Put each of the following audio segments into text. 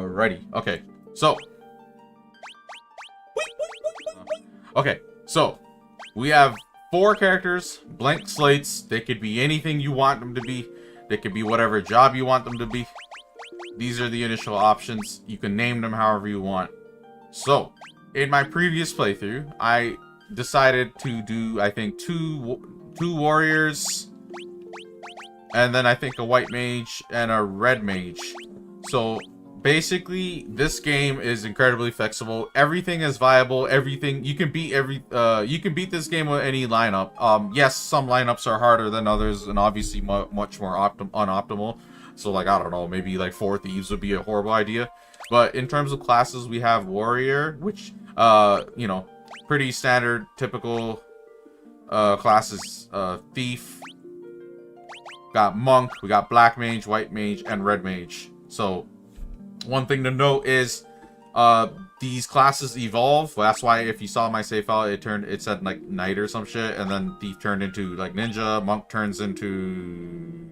Ready. Okay. So. Okay. So. We have 4 characters, blank slates. They could be anything you want them to be. They could be whatever job you want them to be. These are the initial options. You can name them however you want. So, in my previous playthrough, I decided to do, I think, two warriors, and then I think a white mage and a red mage. So basically, this game is incredibly flexible. Everything is viable. Everything you can beat you can beat this game with any lineup. Yes, some lineups are harder than others, and obviously much more unoptimal. So like, I don't know, maybe like 4 thieves would be a horrible idea. But in terms of classes, we have warrior, which you know, pretty standard, typical classes. Thief. Got monk. We got black mage, white mage, and red mage. So one thing to note is these classes evolve. Well, that's why if you saw my save file, it said like knight or some shit, and then thief turned into like ninja, monk turns into,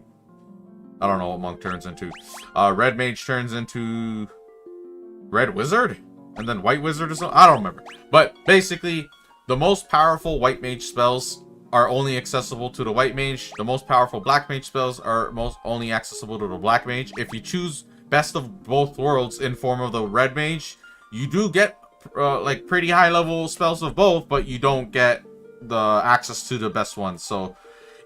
I don't know what monk turns into. Red mage turns into red wizard, and then white wizard or something. I don't remember. But basically, the most powerful white mage spells are only accessible to the white mage. The most powerful black mage spells are only accessible to the black mage. If you choose best of both worlds in form of the red mage, you do get like pretty high level spells of both, but you don't get the access to the best ones. So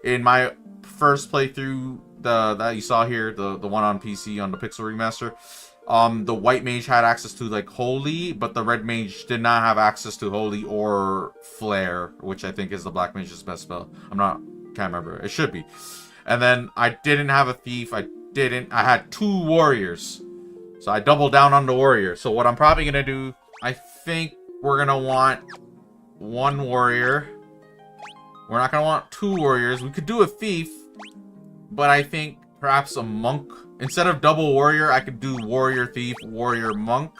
in my first playthrough, that you saw here, the one on PC on the Pixel Remaster, the white mage had access to like holy, but the red mage did not have access to holy or flare, which I think is the black mage's best spell. Can't remember. It should be. And then I didn't have a thief. I had 2 warriors, so I doubled down on the warrior. So what I'm probably gonna do, I think we're gonna want 1 warrior. We're not gonna want 2 warriors. We could do a thief, but I think perhaps a monk. Instead of double warrior, I could do warrior thief, warrior monk.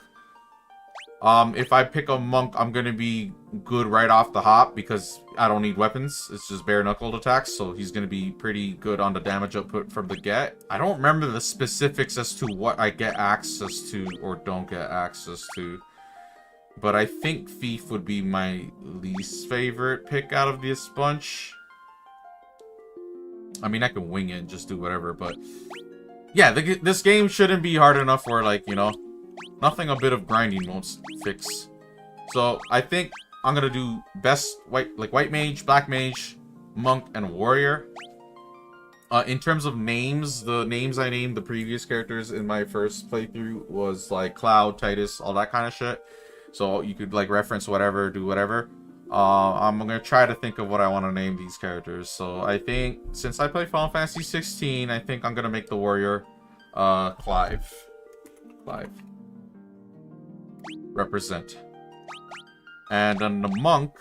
If I pick a monk, I'm gonna be good right off the hop because I don't need weapons. It's just bare knuckled attacks, so he's gonna be pretty good on the damage output from the get. I don't remember the specifics as to what I get access to or don't get access to, but I think thief would be my least favorite pick out of this bunch. I mean, I can wing it and just do whatever, but yeah, this game shouldn't be hard enough where, like, you know, nothing a bit of grinding won't fix. So I think I'm gonna do best white mage, black mage, monk, and warrior. In terms of names, the names I named the previous characters in my first playthrough was like Cloud, Titus, all that kind of shit. So you could like reference whatever, do whatever. I'm gonna try to think of what I want to name these characters. So I think since I play Final Fantasy 16, I think I'm gonna make the warrior Clive. Represent. And then the monk,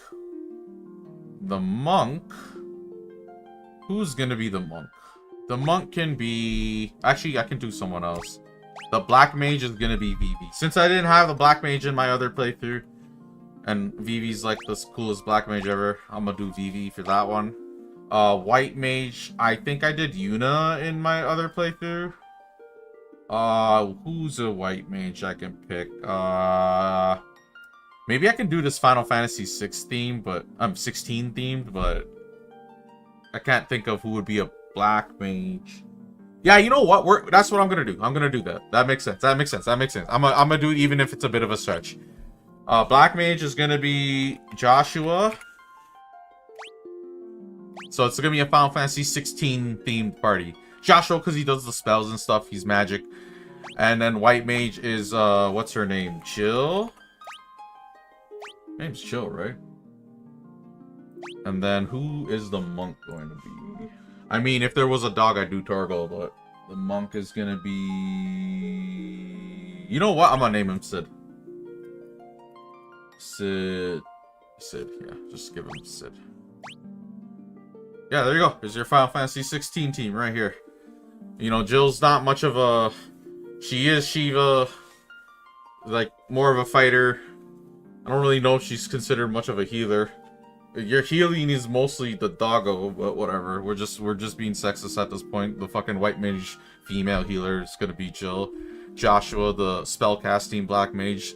who's gonna be the monk? The monk can be, actually I can do someone else. The black mage is gonna be Vivi. Since I didn't have the black mage in my other playthrough, and Vivi's like the coolest black mage ever, I'm gonna do Vivi for that one. White mage, I think I did Yuna in my other playthrough. Who's a white mage I can pick? Maybe I can do this Final Fantasy 6 theme, but 16 themed, but I can't think of who would be a black mage. Yeah, you know what? That's what I'm gonna do. I'm gonna do that. That makes sense. I'm gonna do it even if it's a bit of a stretch. Black mage is gonna be Joshua. So it's gonna be a Final Fantasy 16 themed party. Joshua, because he does the spells and stuff. He's magic. And then white mage is what's her name? Jill. Her name's Jill, right? And then who is the monk going to be? I mean, if there was a dog, I'd do Torgal, but the monk is gonna be. You know what? I'm gonna name him Sid. Sid, yeah, just give him Sid. Yeah, there you go. Here's your Final Fantasy 16 team right here. You know, Jill's not much of a... She is Shiva, like, more of a fighter. I don't really know if she's considered much of a healer. Your healing is mostly the doggo, but whatever. We're just being sexist at this point. The fucking white mage female healer is gonna be Jill. Joshua, the spellcasting black mage.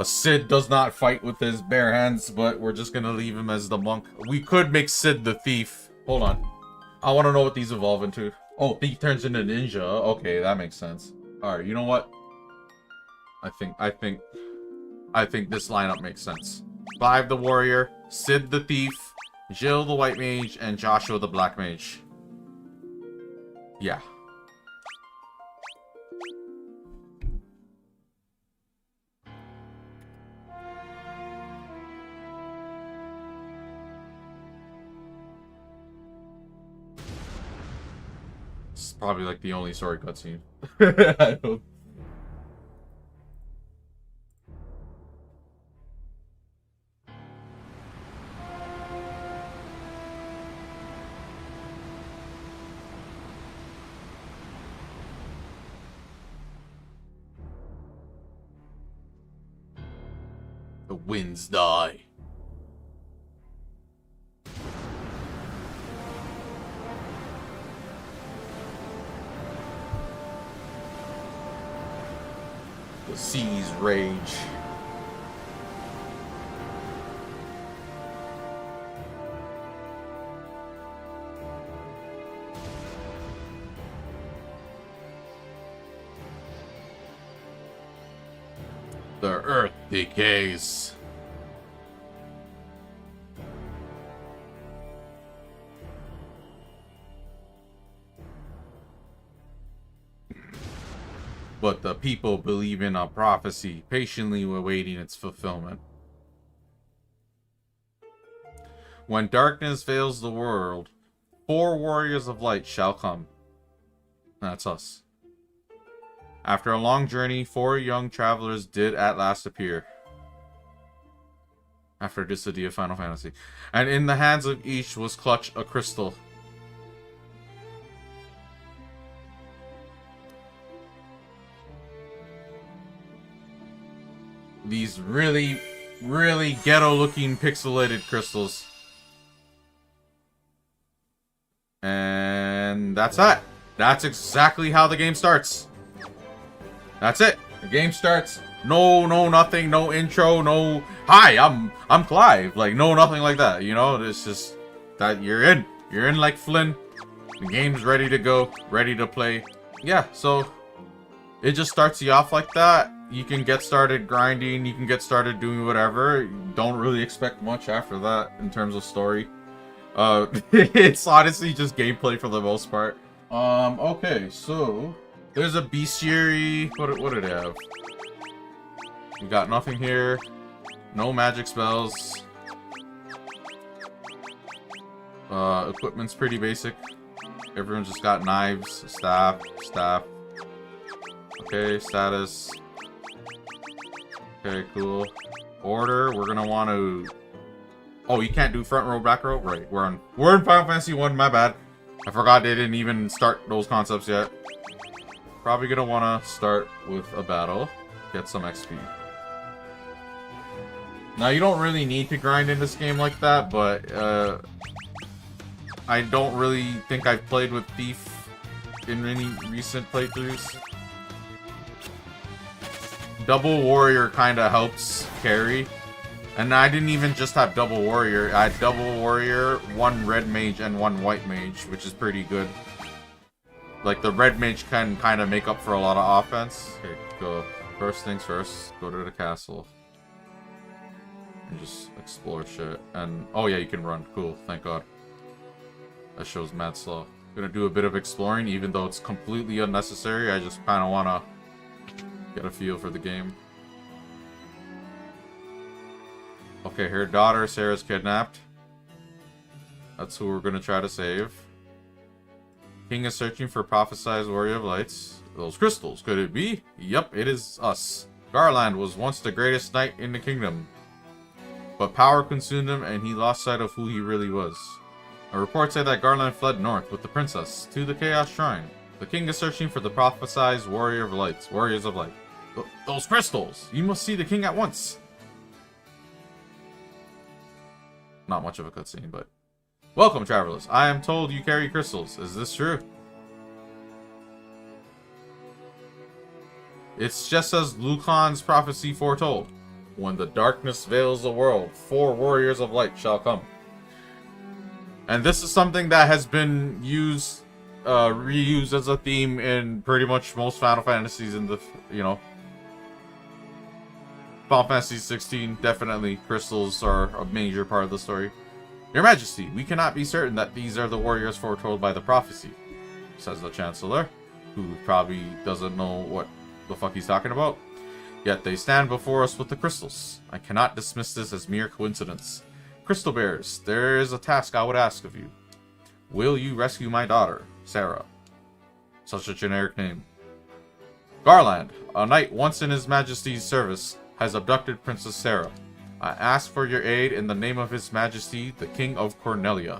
Sid does not fight with his bare hands, but we're just gonna leave him as the monk. We could make Sid the thief. Hold on. I want to know what these evolve into. Oh, thief turns into ninja. Okay, that makes sense. All right, you know what? I think this lineup makes sense. Clive the warrior, Sid the thief, Jill the white mage, and Joshua the black mage. Yeah. It's probably like the only story cutscene. I hope. The winds die. The seas rage. The earth decays. But the people believe in a prophecy, patiently awaiting its fulfillment. When darkness veils the world, 4 warriors of light shall come. That's us. After a long journey, 4 young travelers did at last appear. After this idea of Final Fantasy. And in the hands of each was clutched a crystal. These really, really ghetto-looking pixelated crystals. And that's that. That's exactly how the game starts. That's it. The game starts. No, nothing. No intro. No, hi, I'm Clive. Like, no, nothing like that. You know, it's just that you're in. You're in like Flynn. The game's ready to go. Ready to play. Yeah, so it just starts you off like that. You can get started grinding. You can get started doing whatever. Don't really expect much after that in terms of story. It's honestly just gameplay for the most part. Okay, so there's a bestiary. What did it have? We got nothing here. No magic spells. Equipment's pretty basic. Everyone's just got knives, staff. Okay, status. Okay, cool. Order, we're gonna want to... Oh, you can't do front row, back row? Right, we're in Final Fantasy 1, my bad. I forgot they didn't even start those concepts yet. Probably gonna wanna start with a battle. Get some XP. Now, you don't really need to grind in this game like that, but, I don't really think I've played with Thief in any recent playthroughs. Double Warrior kinda helps carry. And I didn't even just have Double Warrior. I had Double Warrior, 1 Red Mage, and 1 White Mage, which is pretty good. Like, the Red Mage can kinda make up for a lot of offense. Okay, go. First things first, go to the castle. And just explore shit. And, oh yeah, you can run. Cool, thank God. That shows mad slow. Gonna do a bit of exploring, even though it's completely unnecessary. I just kinda wanna get a feel for the game. Okay, her daughter Sarah's kidnapped. That's who we're gonna try to save. King is searching for prophesized warrior of lights. Those crystals, could it be? Yep, it is us. Garland was once the greatest knight in the kingdom, but power consumed him and he lost sight of who he really was. A report said that Garland fled north with the princess to the Chaos Shrine. The king is searching for the prophesized warrior of lights, warriors of light. Those crystals! You must see the king at once! not much of a cutscene, but... Welcome, travelers. I am told you carry crystals. Is this true? It's just as Lucan's prophecy foretold. When the darkness veils the world, 4 warriors of light shall come. And this is something that has been reused as a theme in pretty much most Final Fantasies in the, you know. Final Fantasy 16, definitely crystals are a major part of the story. Your Majesty, we cannot be certain that these are the warriors foretold by the prophecy, says the Chancellor, who probably doesn't know what the fuck he's talking about. Yet they stand before us with the crystals. I cannot dismiss this as mere coincidence. Crystal Bearers, there is a task I would ask of you. Will you rescue my daughter, Sarah? Such a generic name. Garland, a knight once in His Majesty's service, has abducted Princess Sarah. I ask for your aid in the name of His Majesty, the King of Cornelia.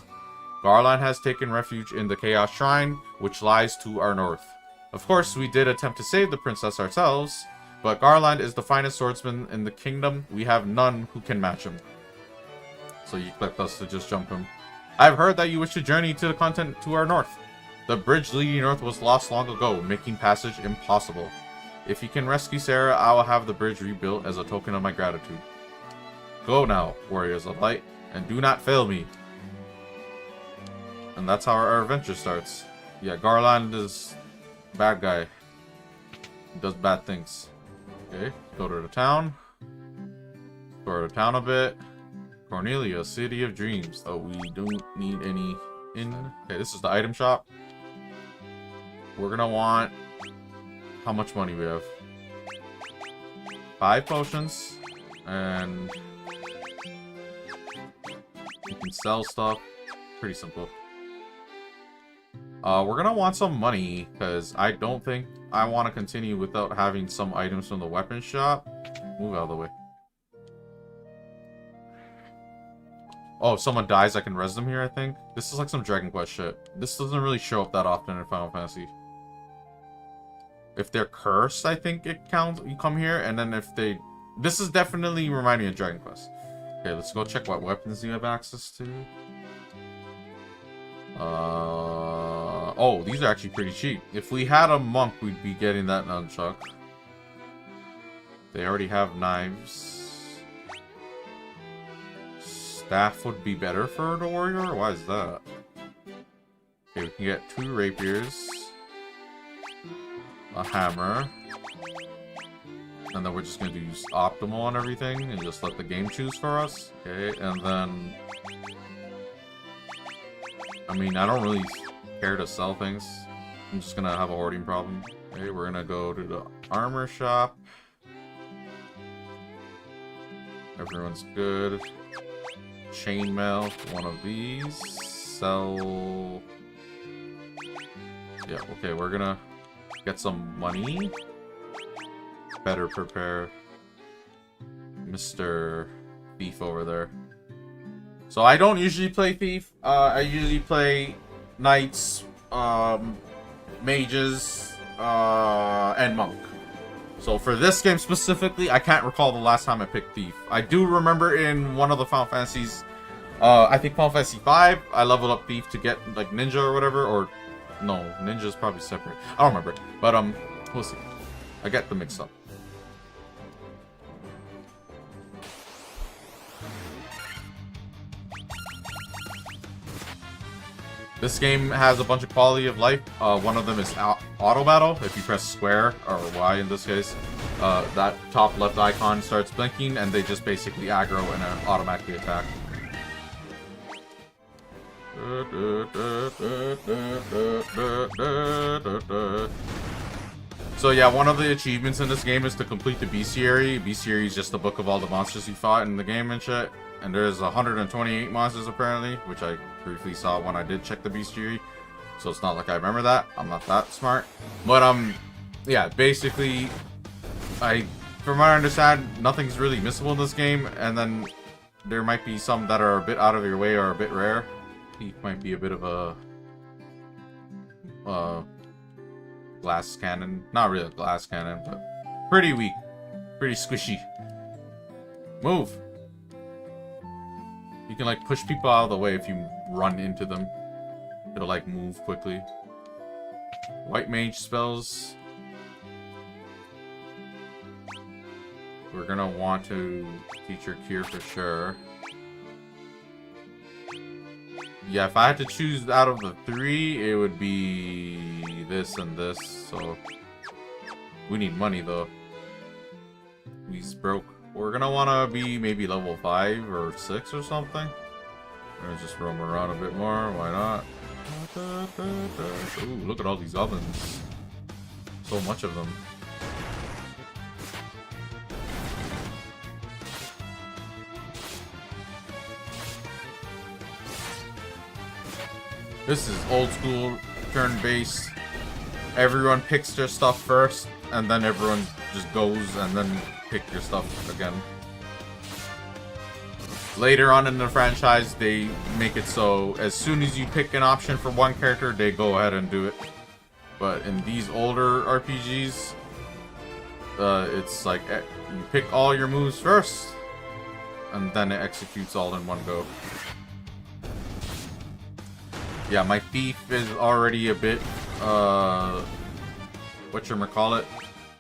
Garland has taken refuge in the Chaos Shrine, which lies to our north. Of course, we did attempt to save the princess ourselves, but Garland is the finest swordsman in the kingdom. We have none who can match him. So you expect us to just jump him. I've heard that you wish to journey to the continent to our north. The bridge leading north was lost long ago, making passage impossible. If you can rescue Sarah, I will have the bridge rebuilt as a token of my gratitude. Go now, warriors of light, and do not fail me. And that's how our adventure starts. Yeah, Garland is a bad guy. He does bad things. Okay, go to the town. Go to the town a bit. Cornelia, City of Dreams. Oh, we don't need any in. Okay, this is the item shop. We're gonna want... How much money we have? 5 potions. And... you can sell stuff. Pretty simple. We're gonna want some money, because I don't think I want to continue without having some items from the weapon shop. Move out of the way. Oh, if someone dies, I can res them here, I think. This is like some Dragon Quest shit. This doesn't really show up that often in Final Fantasy. If they're cursed, I think it counts. You come here, and then if they... This is definitely reminding me of Dragon Quest. Okay, let's go check what weapons you have access to. Oh, these are actually pretty cheap. If we had a monk, we'd be getting that nunchuck. They already have knives. Staff would be better for the warrior? Why is that? Okay, we can get 2 rapiers. A hammer. And then we're just going to use optimal on everything and just let the game choose for us. Okay, and then... I mean, I don't really care to sell things. I'm just going to have a hoarding problem. Okay, we're going to go to the armor shop. Everyone's good. Chainmail, one of these. Sell... Yeah, okay, we're gonna get some money. Better prepare Mr. Thief over there. So I don't usually play Thief. I usually play Knights, Mages, and Monk. So for this game specifically, I can't recall the last time I picked Thief. I do remember in one of the Final Fantasies, I think Final Fantasy V, I leveled up Thief to get like Ninja or whatever, or no, Ninja's probably separate. I don't remember, but we'll see. I get the mix up. This game has a bunch of quality of life. One of them is auto battle. If you press square, or Y in this case, that top left icon starts blinking and they just basically aggro and automatically attack. So yeah, one of the achievements in this game is to complete the bestiary. Bestiary is just the book of all the monsters you fought in the game and shit. And there's 128 monsters apparently, which I briefly saw when I did check the bestiary. So it's not like I remember that. I'm not that smart. But yeah, basically, from what I understand, nothing's really missable in this game. And then there might be some that are a bit out of your way or a bit rare. He might be a bit of a glass cannon. Not really a glass cannon, but pretty weak. Pretty squishy. Move. You can like push people out of the way if you run into them. It'll like move quickly. White mage spells. We're gonna want to teach her cure for sure. Yeah, if I had to choose out of the 3, it would be this and this, so... We need money, though. We's broke. We're gonna wanna be maybe level 5 or 6 or something. We're gonna just roam around a bit more, why not? Ooh, look at all these ovens. So much of them. This is old school, turn-based. Everyone picks their stuff first, and then everyone just goes and then pick your stuff again. Later on in the franchise, they make it so as soon as you pick an option for one character, they go ahead and do it. But in these older RPGs, it's like you pick all your moves first, and then it executes all in one go. Yeah, my thief is already a bit, whatchamacallit,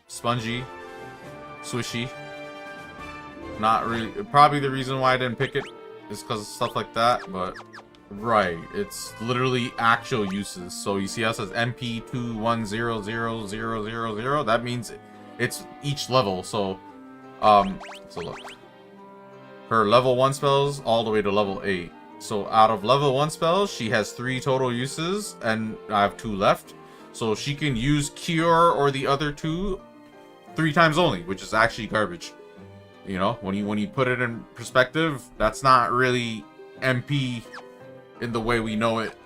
spongy, swishy. Not really, probably the reason why I didn't pick it is because of stuff like that, but right, it's literally actual uses. So you see how it says MP21000000, that means it's each level, so look. Her level 1 spells all the way to level 8. So out of level 1 spells, she has 3 total uses, and I have 2 left. So she can use Cure or the other 2 3 times only, which is actually garbage. You know, when you put it in perspective, that's not really MP in the way we know it.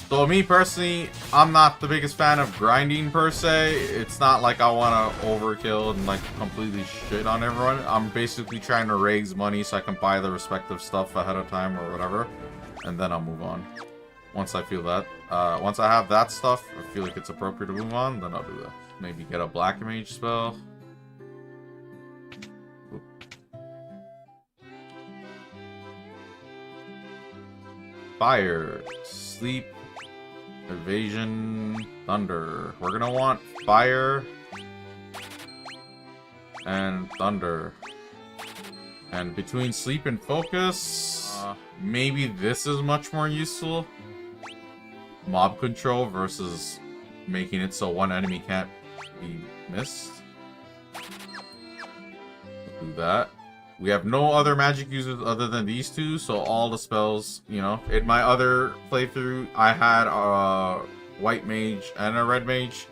So me personally, I'm not the biggest fan of grinding per se. It's not like I want to overkill and like completely shit on everyone. I'm basically trying to raise money so I can buy the respective stuff ahead of time or whatever, and then I'll move on. Once I feel that, once I have that stuff, I feel like it's appropriate to move on, then I'll do that. Maybe get a black mage spell. Oop. Fire, sleep, evasion, thunder. We're gonna want fire and thunder. And between sleep and focus, maybe this is much more useful. Mob control versus making it so one enemy can't be missed. Do that. We have no other magic users other than these 2, so all the spells, you know. In my other playthrough, I had a white mage and a red mage.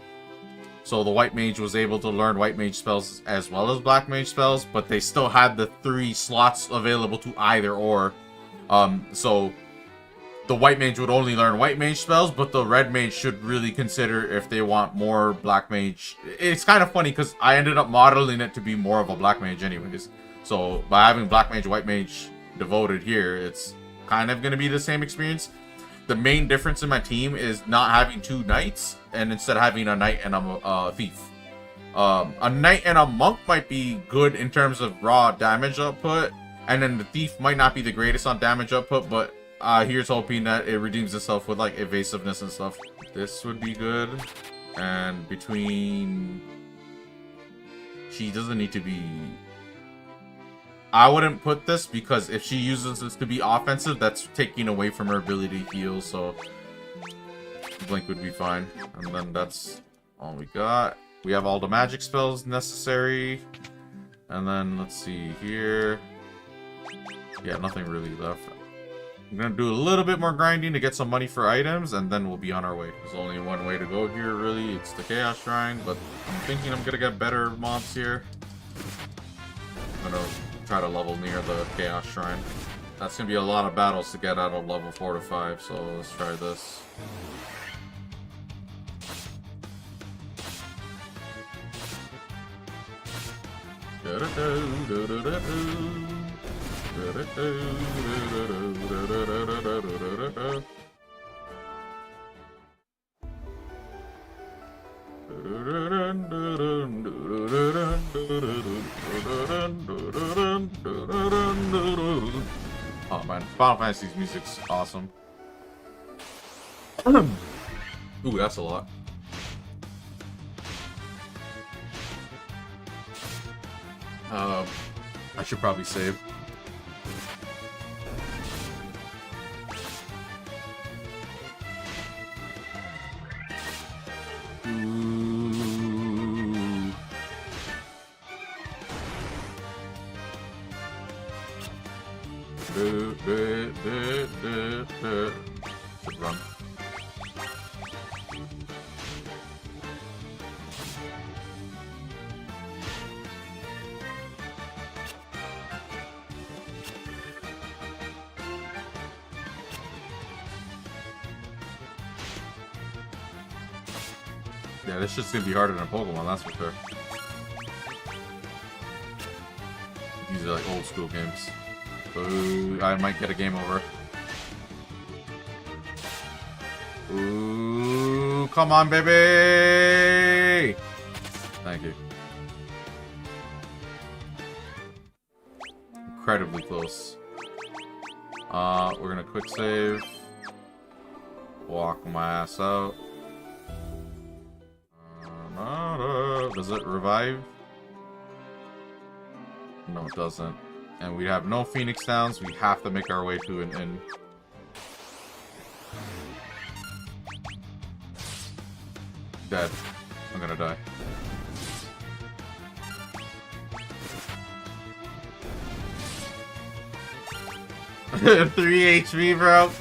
So the white mage was able to learn white mage spells as well as black mage spells, but they still had the 3 slots available to either or. So the white mage would only learn white mage spells, but the red mage should really consider if they want more black mage. It's kind of funny because I ended up modeling it to be more of a black mage anyways. So by having black mage, white mage devoted here, it's kind of going to be the same experience. The main difference in my team is not having 2 knights, and instead having a knight and a thief. A knight and a monk might be good in terms of raw damage output, and then the thief might not be the greatest on damage output, but here's hoping that it redeems itself with like evasiveness and stuff. This would be good. And between... She doesn't need to be... I wouldn't put this because if she uses this to be offensive, that's taking away from her ability to heal, so Blink would be fine. And then that's all we got. We have all the magic spells necessary. And then let's see here. Yeah, nothing really left. I'm gonna do a little bit more grinding to get some money for items, and then we'll be on our way. There's only one way to go here, really. It's the Chaos Shrine, but I'm thinking I'm gonna get better mobs here. I'm gonna try to level near the Chaos Shrine. That's gonna be a lot of battles to get out of level 4 to 5, so let's try this. Oh man, Final Fantasy's music's awesome. Ooh, that's a lot. I should probably save. Should run. Yeah, this shit's gonna be harder than Pokemon, that's for sure. These are like old school games. Ooh, I might get a game over. Ooh, come on, baby! Thank you. Incredibly close. We're gonna quick save. Walk my ass out. Does it revive? No, it doesn't. And we have no Phoenix Downs. We have to make our way to an inn. Dead. I'm gonna die. Three HP, bro.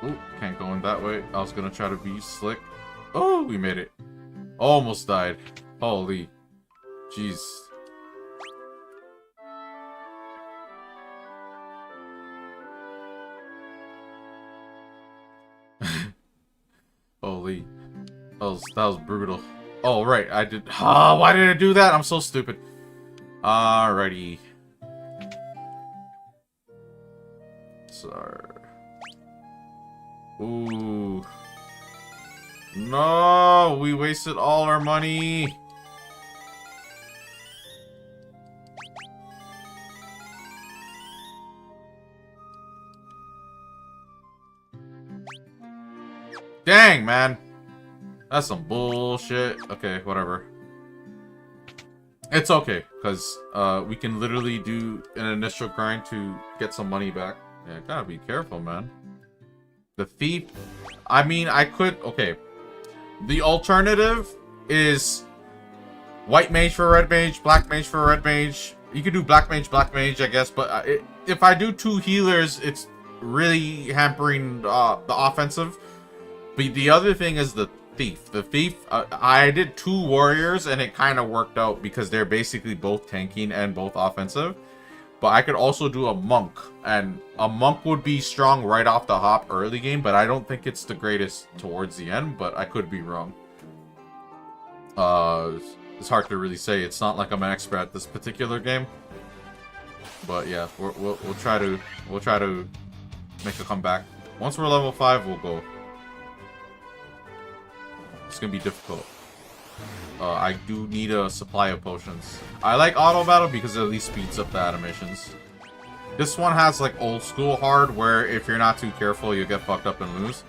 Ooh, can't go in that way. I was gonna try to be slick. Oh, we made it. Almost died. Holy. Jeez. Holy. That was brutal. Oh, right. I did. Oh, why did I do that? I'm so stupid. Alrighty. Sorry. Ooh. No, we wasted all our money. Dang, man. That's some bullshit. Okay, whatever. It's okay, because we can literally do an initial grind to get some money back. Yeah, gotta be careful, man. The thief, I mean, I could, okay. The alternative is white mage for red mage, black mage for red mage. You could do black mage, I guess, but if I do two healers, it's really hampering the offensive. But the other thing is the thief. The thief, I did two warriors and it kind of worked out because they're basically both tanking and both offensive. But I could also do a monk, and a monk would be strong right off the hop early game, but I don't think it's the greatest towards the end, but I could be wrong. It's hard to really say. It's not like I'm an expert at this particular game. But yeah, we'll try to make a comeback. Once we're level 5, we'll go. It's gonna be difficult. I do need a supply of potions. I like auto battle because it at least speeds up the animations. This one has like old school hard where if you're not too careful you get fucked up and lose.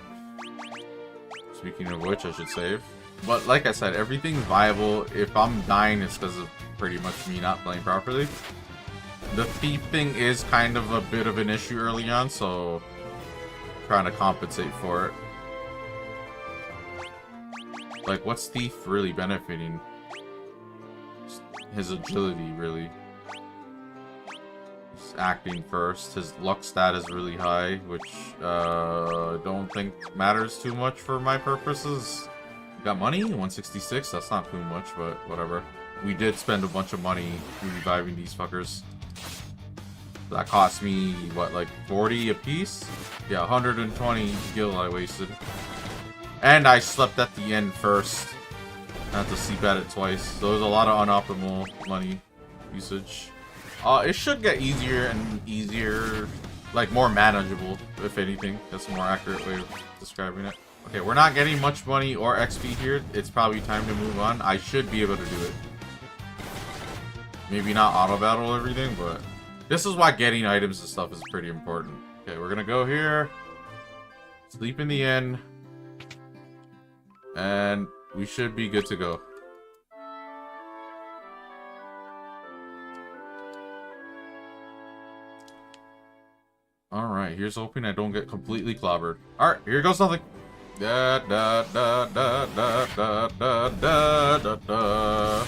Speaking of which, I should save. But like I said, everything's viable. If I'm dying, it's because of pretty much me not playing properly. The thief thing is kind of a bit of an issue early on, so trying to compensate for it. Like, what's Thief really benefiting? Just his agility, really. He's acting first. His luck stat is really high, which I don't think matters too much for my purposes. Got money? 166? That's not too much, but whatever. We did spend a bunch of money reviving these fuckers. That cost me, what, like 40 a piece? Yeah, 120 gil I wasted. And I slept at the end first. I have to sleep at it twice. So there's a lot of unoptimal money usage. It should get easier and easier, like more manageable, if anything. That's a more accurate way of describing it. Okay, we're not getting much money or XP here. It's probably time to move on. I should be able to do it. Maybe not auto battle everything, but this is why getting items and stuff is pretty important. Okay, we're gonna go here, sleep in the inn, and we should be good to go. Alright, here's hoping I don't get completely clobbered. Alright, here goes nothing. Da da da da da da da da da da.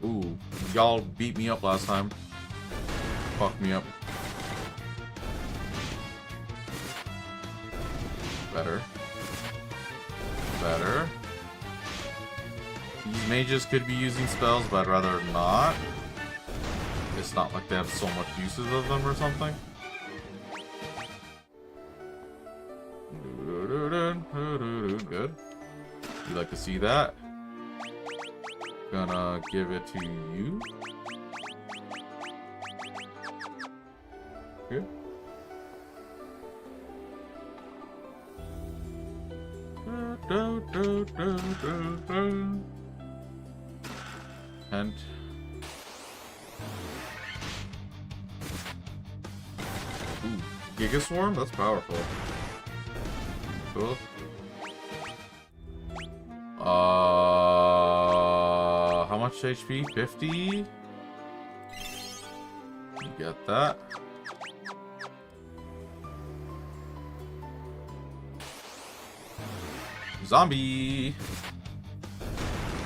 Ooh, y'all beat me up last time. Fucked me up. Better. Better. These mages could be using spells, but I'd rather not. It's not like they have so much uses of them or something. Good. You like to see that? Gonna give it to you. Good. And ooh, Giga Swarm? That's powerful. Cool. How much HP? 50? You get that. Zombie!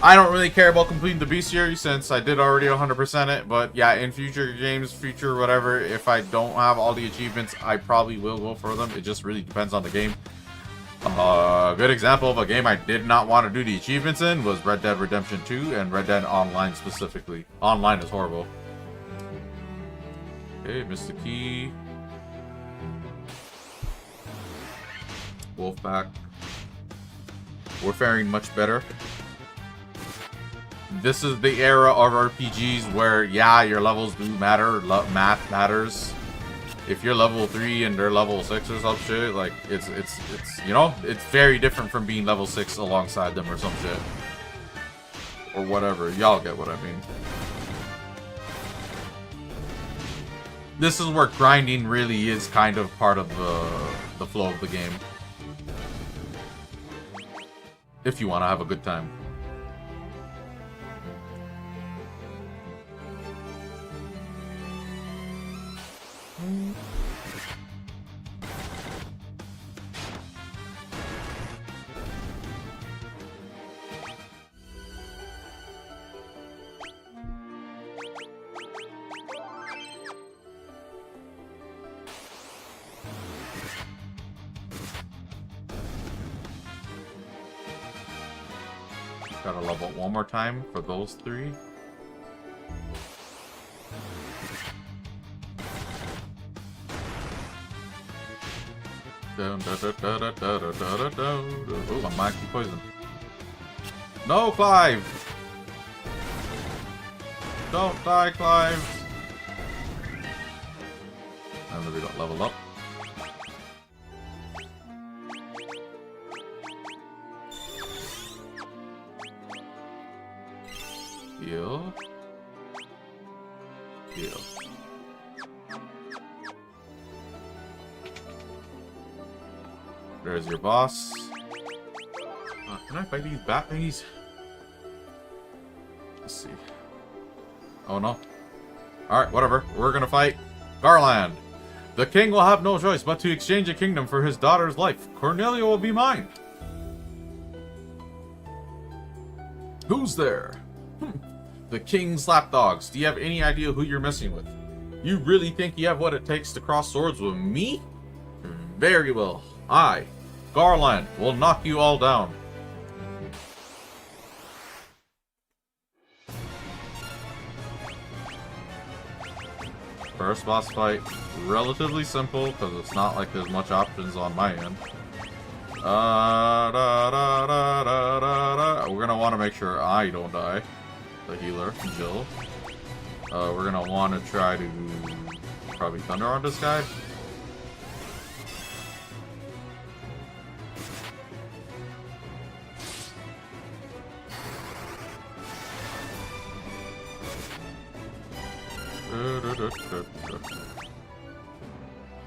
I don't really care about completing the bestiary since I did already 100% it, but yeah, in future games, future whatever, if I don't have all the achievements, I probably will go for them. It just really depends on the game. A good example of a game I did not want to do the achievements in was Red Dead Redemption 2 and Red Dead Online specifically. Online is horrible. Okay, missed the key. Wolfpack. We're faring much better. This is the era of RPGs where, yeah, your levels do matter. Math matters. If you're level 3 and they're level 6 or some shit, like, it's you know, it's very different from being level 6 alongside them or some shit. Or whatever. Y'all get what I mean. This is where grinding really is kind of part of the flow of the game. If you want to have a good time. Gotta level up one more time for those three. Ooh, I'm actually poisoned. No, Clive! Don't die, Clive! And then we got leveled up. Heal. Heal. There's your boss. Can I fight these bat thingies? Let's see. Oh no. Alright, whatever. We're gonna fight Garland. The king will have no choice but to exchange a kingdom for his daughter's life. Cornelia will be mine. Who's there? The king's lapdogs. Do you have any idea who you're messing with? You really think you have what it takes to cross swords with me? Very well. I, Garland, will knock you all down. First boss fight, relatively simple, because it's not like there's much options on my end. We're gonna want to make sure I don't die. The healer, Jill. We're gonna want to try to probably thunder on this guy.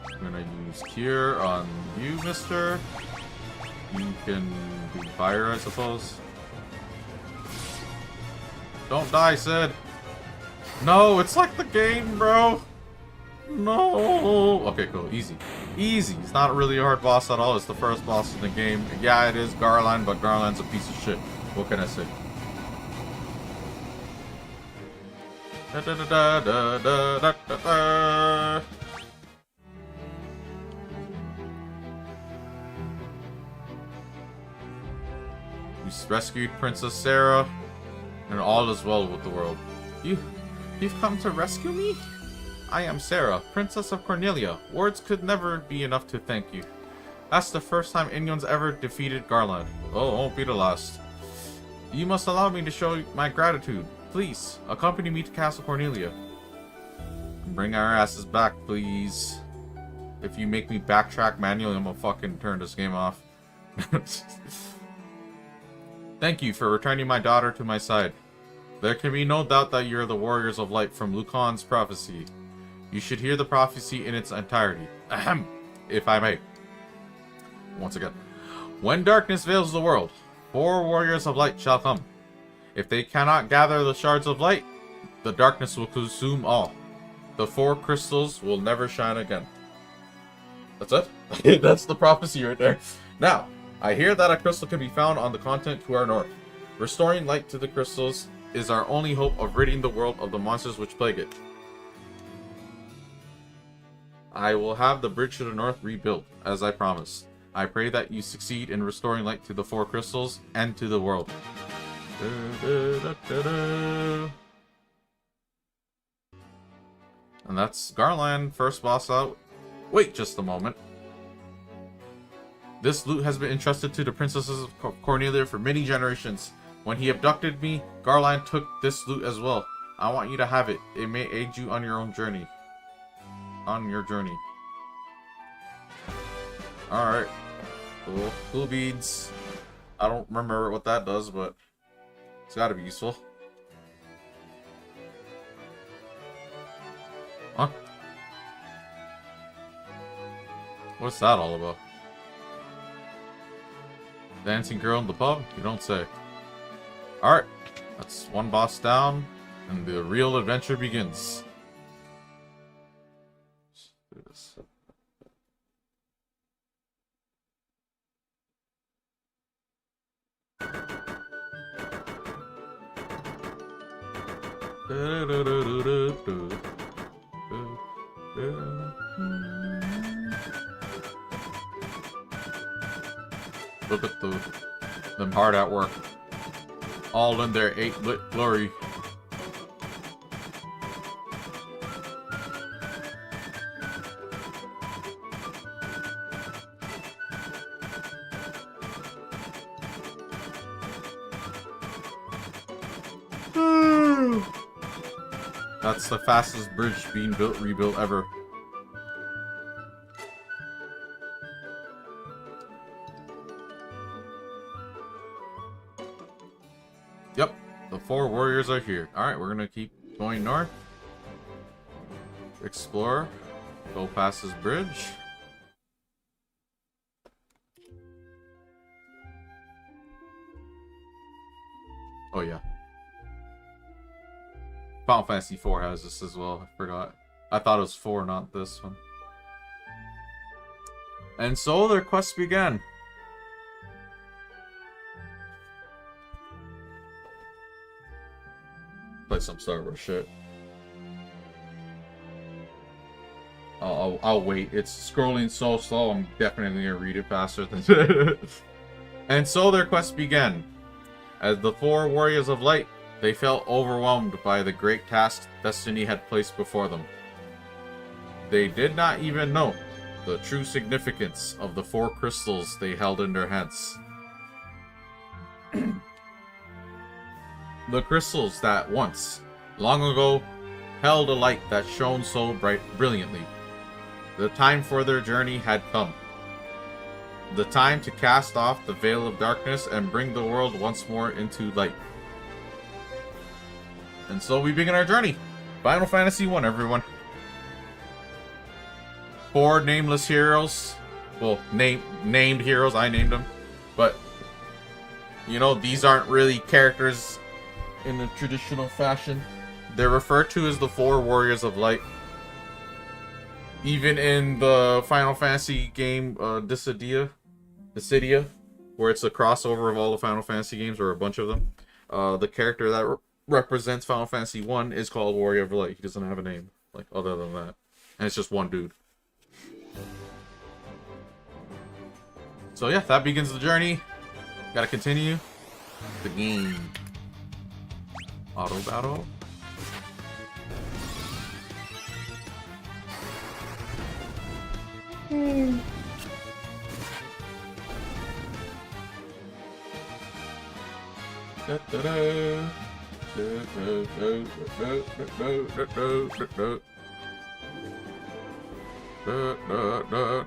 I'm gonna use Cure on you, mister. You can do fire, I suppose. Don't die, Sid! No, it's like the game, bro! No! Okay, cool. Easy. Easy. It's not really a hard boss at all. It's the first boss in the game. Yeah, it is Garland, but Garland's a piece of shit. What can I say? Da, da, da, da, da, da, da, da. We rescued Princess Sarah, and all is well with the world. You've come to rescue me? I am Sarah, Princess of Cornelia. Words could never be enough to thank you. That's the first time anyone's ever defeated Garland. Oh, it won't be the last. You must allow me to show my gratitude. Please, accompany me to Castle Cornelia. Bring our asses back, please. If you make me backtrack manually, I'm gonna fucking turn this game off. Thank you for returning my daughter to my side. There can be no doubt that you're the warriors of light from Lucan's prophecy. You should hear the prophecy in its entirety. Ahem, if I may. Once again. When darkness veils the world, 4 warriors of light shall come. If they cannot gather the shards of light, the darkness will consume all. The 4 crystals will never shine again. That's it? That's the prophecy right there. Now, I hear that a crystal can be found on the continent to our north. Restoring light to the crystals is our only hope of ridding the world of the monsters which plague it. I will have the bridge to the north rebuilt, as I promised. I pray that you succeed in restoring light to the 4 crystals and to the world. And that's Garland, first boss out. Wait just a moment. This loot has been entrusted to the princesses of Cornelia for many generations. When he abducted me, Garland took this loot as well. I want you to have it. It may aid you on your own journey. On your journey. Alright. Cool. Cool beads. I don't remember what that does, but it's gotta be useful. Huh? What's that all about? Dancing girl in the pub? You don't say. Alright. That's one boss down, and the real adventure begins. Let's do this. Look at them hard at work. All in their 8-bit glory. That's the fastest bridge being rebuilt ever. Yep, the 4 warriors are here. Alright, we're gonna keep going north. Explore. Go past this bridge. Oh yeah. Final Fantasy IV has this as well. I forgot. I thought it was 4, not this one. And so their quest began. Play some Star Wars shit. I'll wait. It's scrolling so slow. I'm definitely gonna read it faster than. And so their quest began. As the 4 warriors of light, they felt overwhelmed by the great task destiny had placed before them. they did not even know the true significance of the 4 crystals they held in their hands. The crystals that once, long ago, held a light that shone so brilliantly. The time for their journey had come. The time to cast off the veil of darkness and bring the world once more into light. And so we begin our journey. Final Fantasy 1, everyone. 4 nameless heroes. Well, named heroes. I named them. But, you know, these aren't really characters in the traditional fashion. They're referred to as the 4 Warriors of Light. Even in the Final Fantasy game, Dissidia, where it's a crossover of all the Final Fantasy games, or a bunch of them, the character that represents Final Fantasy 1 is called Warrior of Light. He doesn't have a name, like, other than that. And it's just one dude. So yeah, that begins the journey. Gotta continue the game. Auto battle.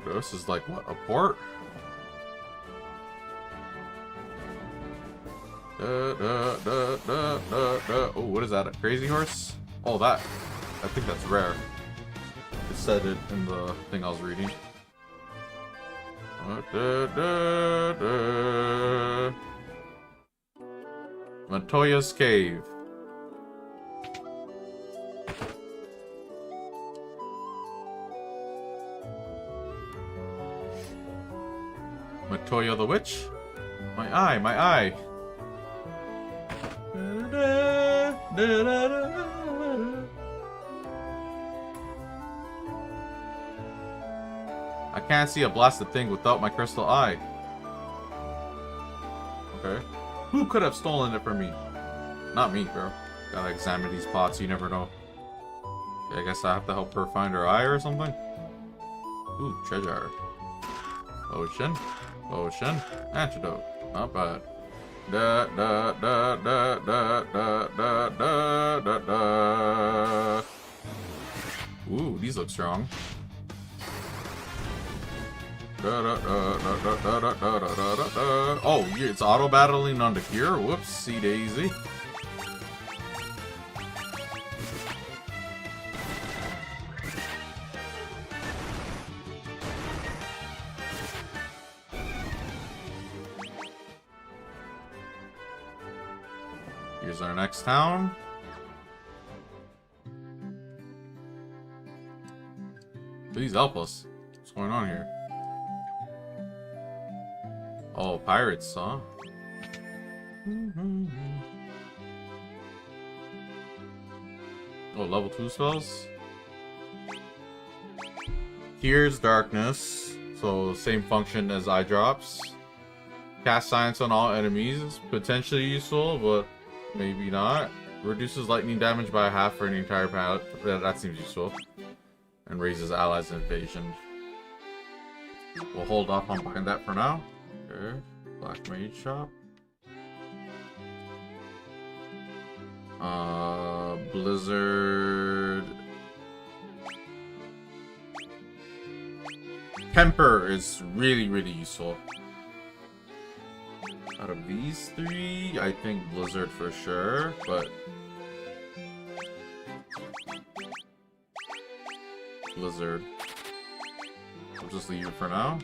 This is like, what, a port? Oh, what is that? A crazy horse? Oh, that. I think that's rare. It said it in the thing I was reading. Montoya's Cave. Montoya the Witch? My eye, my eye. I can't see a blasted thing without my crystal eye. Okay. Who could have stolen it from me? Not me, bro. Gotta examine these pots, you never know. Okay, I guess I have to help her find her eye or something? Ooh, treasure. Potion. Potion. Antidote. Not bad. Da da da da da da da da da da. Ooh, these look strong. Da, da, da, da, da, da, da, da, da, da, da. Oh, it's auto battling on the cure. Whoopsie daisy. Here's our next town. Please help us. What's going on here? Oh, pirates, huh? Oh, level 2 spells? Here's darkness. So, same function as eye drops. Cast silence on all enemies. Potentially useful, but maybe not. Reduces lightning damage by half for an entire palette. That seems useful. And raises allies' invasion. We'll hold off on buying that for now. Okay. Black Mage Shop. Blizzard. Temper is really useful. Out of these 3, I think Blizzard for sure, but Blizzard. I'll just leave it for now.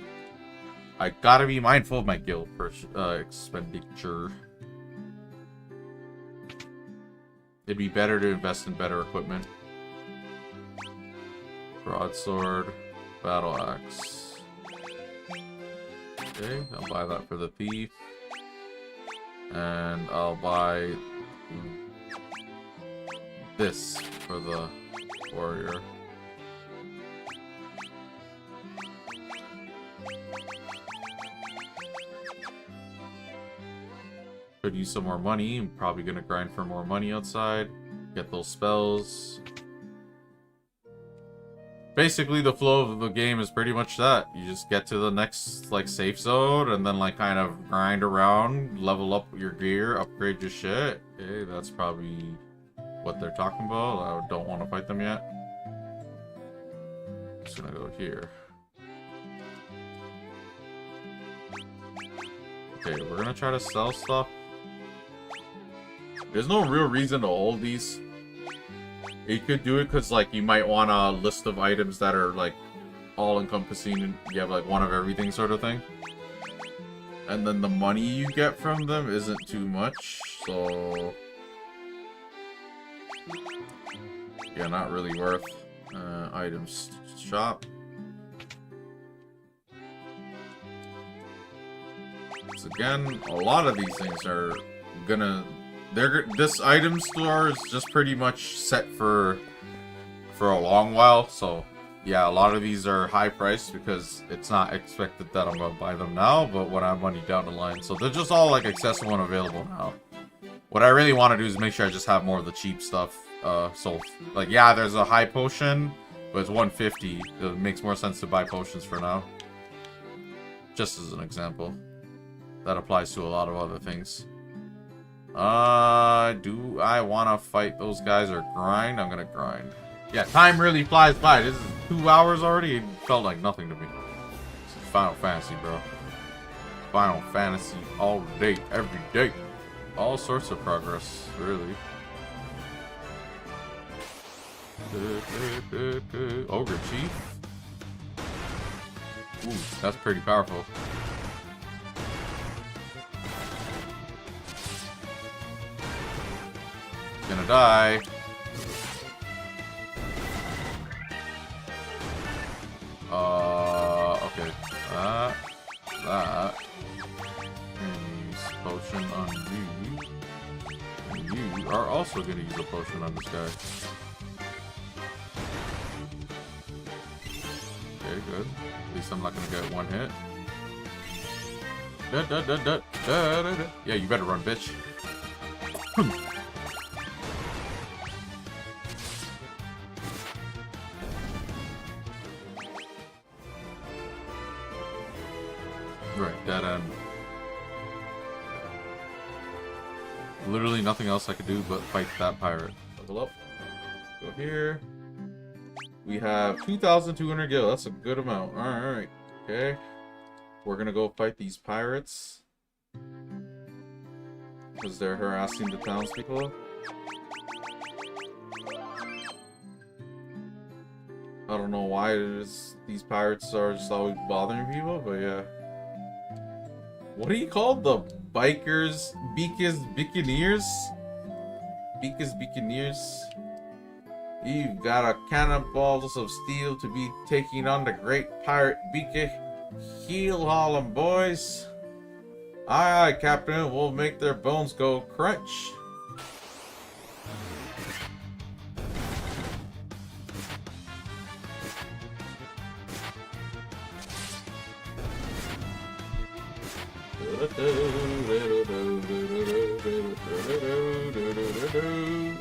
I gotta be mindful of my guild expenditure. It'd be better to invest in better equipment. Broadsword, battle axe. Okay, I'll buy that for the thief. And I'll buy this for the warrior. Could use some more money. I'm probably gonna grind for more money outside. Get those spells. basically the flow of the game is pretty much that. You just get to the next like safe zone and then like kind of grind around, level up your gear, upgrade your shit. Okay, that's probably what they're talking about. I don't want to fight them yet. Just gonna go here. Okay, we're gonna try to sell stuff. There's no real reason to hold these. You could do it because, like, you might want a list of items that are, like, all-encompassing and you have, like, one of everything sort of thing. And then the money you get from them isn't too much, so... yeah, not really worth. Items shop. So again, a lot of these things are gonna... this item store is just pretty much set for a long while, so yeah, a lot of these are high priced because it's not expected that I'm gonna buy them now, but when I have money down the line, so they're just all like accessible and available now. What I really want to do is make sure I just have more of the cheap stuff. So like, yeah, there's a high potion, but it's 150. It makes more sense to buy potions for now. Just as an example, that applies to a lot of other things. Do I want to fight those guys or grind? I'm gonna grind. Yeah, time really flies by. This is 2 hours already. It felt like nothing to me. This is Final Fantasy, bro. Final Fantasy all day, every day. All sorts of progress, really. Ogre Chief. Ooh, that's pretty powerful. Gonna die. Okay. That. And use potion on you. And you are also gonna use a potion on this guy. Okay, good. At least I'm not gonna get one hit. Yeah, you better run, bitch. Right, dead end. Literally nothing else I could do but fight that pirate. Level up. Go here. We have 2,200 gil. That's a good amount. Alright. Okay. We're gonna go fight these pirates. Because they're harassing the townspeople. I don't know why these pirates are just always bothering people, but yeah. What do you call the bikers? Buccaneers? Buccaneers? You've got a cannonballs of steel to be taking on the great pirate Beaker. Heel haul 'em, boys. Aye, aye, Captain. We'll make their bones go crunch.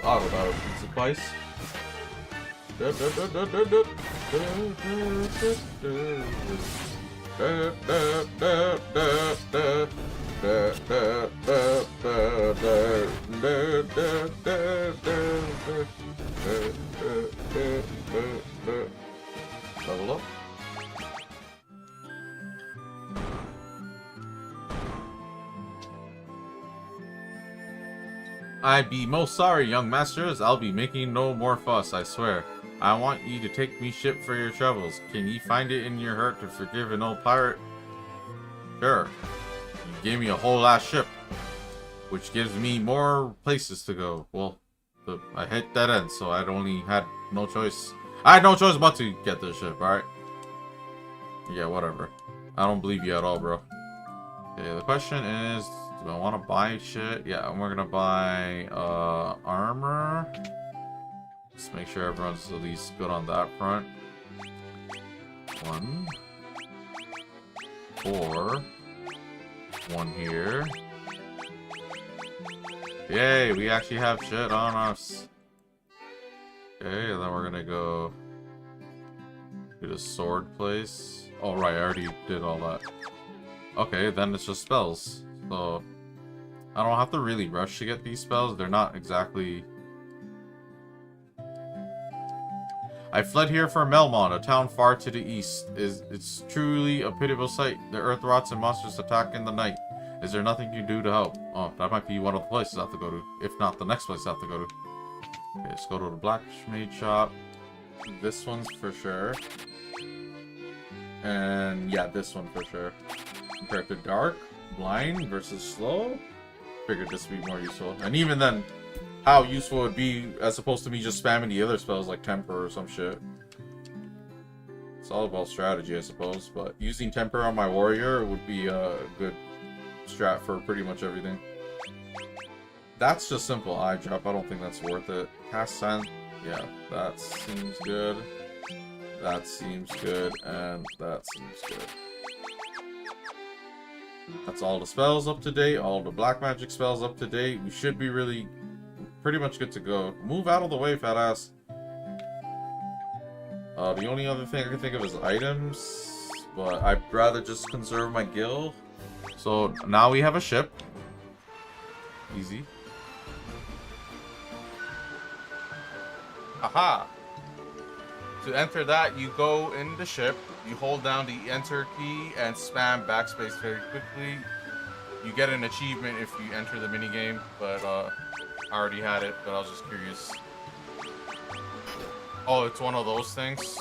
Auto battle should suffice. Level up. I'd be most sorry, young masters. I'll be making no more fuss, I swear. I want ye to take me ship for your troubles. Can ye find it in your heart to forgive an old pirate? Sure. You gave me a whole ass ship, which gives me more places to go. Well, I hit that end, so I'd only had no choice. I had no choice but to get this ship, alright? Yeah, whatever. I don't believe you at all, bro. Okay, the question is, do I want to buy shit? Yeah, and we're gonna buy armor. Just make sure everyone's at least good on that front. 1, 4, 1 here. Yay, we actually have shit on us. Okay, and then we're gonna go Get a sword place. Oh, right, I already did all that. Okay, then it's just spells. So, I don't have to really rush to get these spells. They're not exactly... I fled here for Melmond, a town far to the east. It's truly a pitiable sight. The earth rots and monsters attack in the night. Is there nothing you can do to help? Oh, that might be one of the places I have to go to. If not, the next place I have to go to. Okay, let's go to the blacksmith shop. This one's for sure. And yeah, this one for sure. Compared to dark, blind versus slow. Figured this would be more useful. And even then, how useful it would be as opposed to me just spamming the other spells like temper or some shit. It's all about strategy, I suppose. But using temper on my warrior would be a good strat for pretty much everything. That's just simple eye drop. I don't think that's worth it. Cast silence. Yeah, that seems good. That seems good. And that seems good. That's all the spells up to date. All the black magic spells up to date. We should be really pretty much good to go. Move out of the way, fat ass. The only other thing I can think of is items. But I'd rather just conserve my gil. So now we have a ship. Easy. Aha! To enter that, you go in the ship, you hold down the enter key and spam backspace very quickly. You get an achievement if you enter the minigame, but I already had it, but I was just curious. Oh, it's one of those things